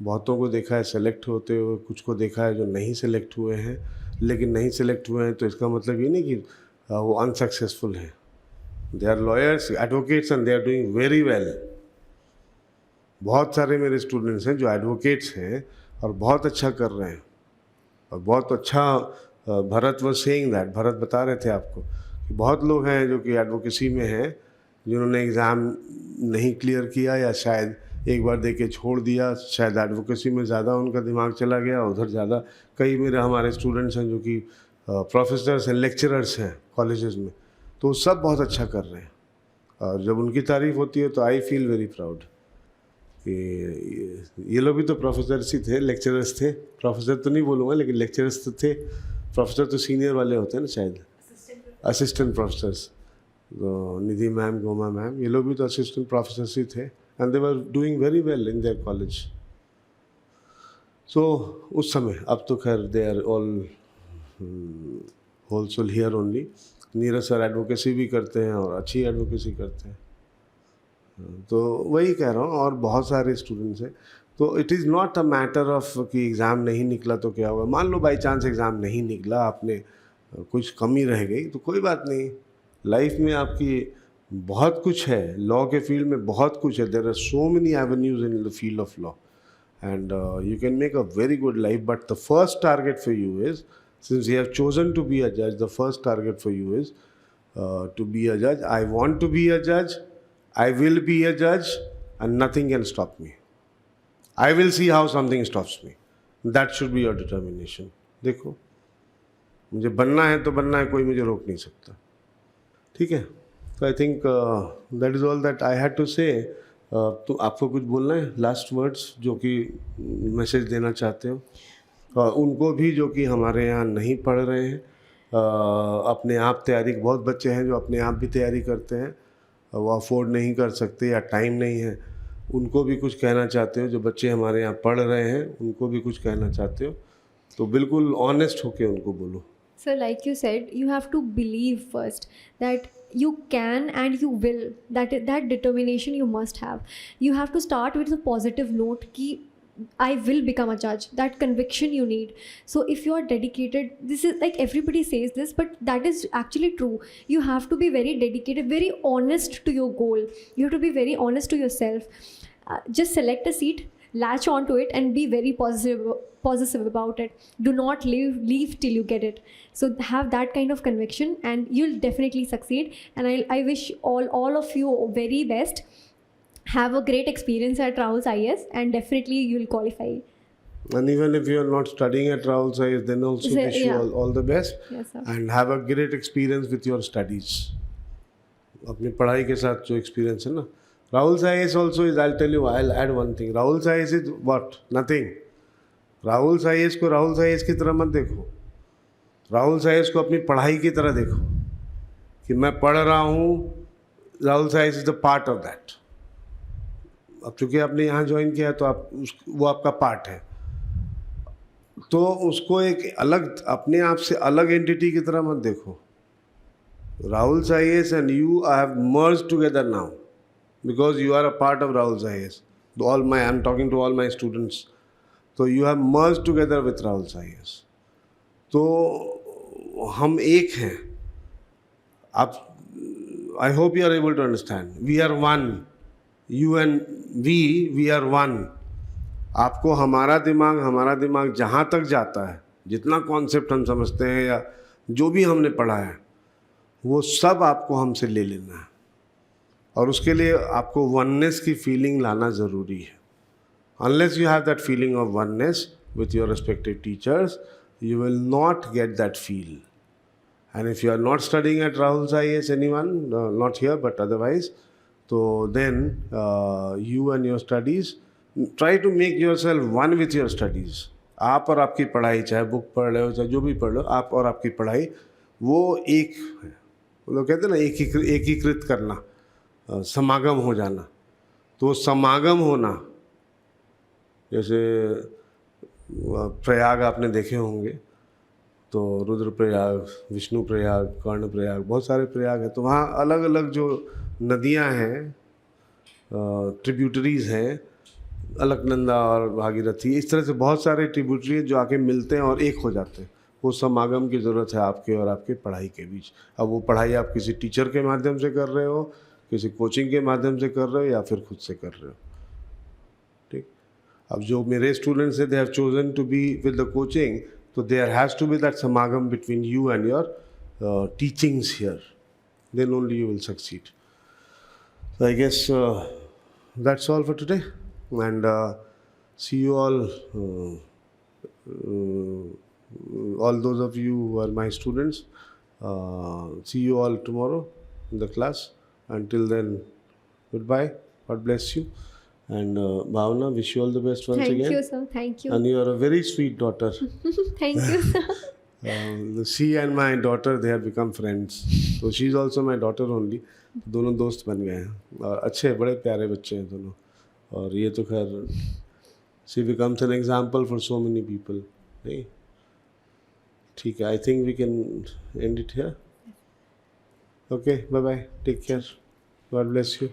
बहुतों को देखा है सेलेक्ट होते हुए, कुछ को देखा है जो नहीं सेलेक्ट हुए हैं। लेकिन नहीं सेलेक्ट हुए हैं तो इसका मतलब ये नहीं कि वो अनसक्सेसफुल हैं। They are lawyers, advocates and they are doing very well. बहुत सारे मेरे स्टूडेंट्स हैं जो एडवोकेट्स हैं और बहुत अच्छा कर रहे हैं, और बहुत अच्छा। Bharat was saying that, Bharat बता रहे थे आपको कि बहुत लोग हैं जो कि एडवोकेसी में हैं, जिन्होंने एग्ज़ाम नहीं क्लियर किया या शायद एक बार दे के छोड़ दिया, शायद एडवोकेसी में ज़्यादा उनका दिमाग चला गया, उधर ज़्यादा। कई मेरे हमारे स्टूडेंट्स हैं जो कि प्रोफेसर्स हैं, लेक्चरर्स हैं कॉलेजेस में, तो वो सब बहुत अच्छा कर रहे हैं। और जब उनकी तारीफ़ होती है तो आई फील वेरी प्राउड कि ये लोग भी तो प्रोफेसर्स ही थे, लेक्चरर्स थे। प्रोफेसर तो नहीं बोलूँगा, लेकिन लेक्चरर्स तो थे। प्रोफेसर तो सीनियर वाले होते हैं ना शायद, असिस्टेंट प्रोफेसर्स। तो निधि मैम, गोमा मैम, ये लोग भी तो असिस्टेंट प्रोफेसर्स ही थे, and they were doing very well in their college. So उस समय, अब तो खैर they are all wholesale here only. Neeraj sir advocacy भी करते हैं और अच्छी एडवोकेसी करते हैं। तो वही कह रहा हूँ, और बहुत सारे स्टूडेंट्स हैं। तो it is not a matter of कि एग्ज़ाम नहीं निकला तो क्या हुआ। मान लो बाई चांस एग्ज़ाम नहीं निकला, आपने कुछ कमी रह गई, तो कोई बात नहीं। लाइफ में आपकी बहुत कुछ है, लॉ के फील्ड में बहुत कुछ है। There are so many avenues in the field of law, and you can make a very good life. But the first target for you is, since you have chosen to be a judge, the first target for you is to be a judge. I want to be a judge, I will be a judge, and nothing can stop me. I will see how something stops me. That should be your determination. देखो, मुझे बनना है तो बनना है, कोई मुझे रोक नहीं सकता। ठीक है, तो I think that is all that I had to say. तो आपको कुछ बोलना है, लास्ट वर्ड्स जो कि मैसेज देना चाहते हो उनको भी, जो कि हमारे यहाँ नहीं पढ़ रहे हैं, अपने आप तैयारी, बहुत बच्चे हैं जो अपने आप भी तैयारी करते हैं, वो अफोर्ड नहीं कर सकते या टाइम नहीं है, उनको भी कुछ कहना चाहते हो? जो बच्चे हमारे यहाँ पढ़ रहे हैं उनको भी कुछ कहना चाहते हो तो बिल्कुल ऑनेस्ट होके उनको बोलो। Sir, like you said, you have to believe first that you can and you will. That determination you must have. You have to start with a positive note ki I will become a judge. That conviction you need. So if you are dedicated, this is like everybody says this, but that is actually true. You have to be very dedicated, very honest to your goal. You have to be very honest to yourself. Just select a seat, latch onto it, and be very positive about it. Do not leave till you get it. So have that kind of conviction and you'll definitely succeed. And I wish all of you very best. Have a great experience at Rahul's IAS and definitely you'll qualify. And even if you are not studying at Rahul Sir, then also Is it- wish you yeah. all the best. Yes, sir. And have a great experience with your studies. अपनी पढ़ाई के साथ जो experience है ना, Rahul Sir is also is, I'll tell you, I'll add one thing. Rahul Sir is what? Nothing. Rahul Sir को Rahul Sir की तरह मत देखो. Rahul Sir को अपनी पढ़ाई की तरह देखो कि मैं पढ़ रहा हूँ. Rahul Sir is the part of that. अब चूंकि आपने यहाँ ज्वाइन किया है तो आप वो आपका पार्ट है, तो उसको एक अलग अपने आप से अलग एंटिटी की तरह मत देखो. Rahul Sir and you have merged together now because you are a part of Rahul Sir. I'm talking to all my students. So you have merged together with Rahul Sir. तो हम एक हैं. आप I hope you are able to understand. We are one. You and we are one. आपको हमारा दिमाग जहाँ तक जाता है, जितना कॉन्सेप्ट हम समझते हैं या जो भी हमने पढ़ा है, वो सब आपको हमसे ले लेना है. और उसके लिए आपको वननेस की फीलिंग लाना ज़रूरी है. Unless you have that feeling of oneness with your respective teachers, you will not get that feel. And if you are not studying at Rahul's IAS, anyone, not here but otherwise, so then you and your studies, try to make yourself one with your studies. आप और आपकी पढ़ाई, चाहे book पढ़ रहे हो चाहे जो भी पढ़ लो, आप और आपकी पढ़ाई वो एक है. वो लोग कहते हैं ना एकीकृत करना, समागम हो जाना. तो समागम होना, जैसे प्रयाग आपने देखे होंगे, तो रुद्रप्रयाग, विष्णु प्रयाग, कर्ण प्रयाग, बहुत सारे प्रयाग हैं. तो वहाँ अलग अलग जो नदियाँ हैं, ट्रिब्यूटरीज़ हैं, अलकनंदा और भागीरथी, इस तरह से बहुत सारे ट्रिब्यूटरी जो आके मिलते हैं और एक हो जाते हैं. वो समागम की ज़रूरत है आपके और आपके पढ़ाई के बीच. अब वो पढ़ाई आप किसी टीचर के माध्यम से कर रहे हो, किसी कोचिंग के माध्यम से कर रहे हो या फिर खुद से कर रहे हो. ठीक. अब जो मेरे स्टूडेंट्स हैं, they have chosen to be with the coaching, so there has to be that samagam between you and your teachings here. Then only you will succeed. So I guess that's all for today. And see you all those of you who are my students. See you all tomorrow in the class. Until then, goodbye. God bless you. And Bhavna, wish you all the best once again. Thank you, sir. Thank you. And you are a very sweet daughter. Thank you, sir. She and my daughter, they have become friends. So she is also my daughter only. दोनों दोस्त बन गए हैं और अच्छे बड़े प्यारे बच्चे हैं दोनों. और ये तो खैर, she becomes an example for so many people. नहीं? ठीक है. I think we can end it here. Okay. Bye bye. Take care. God bless you.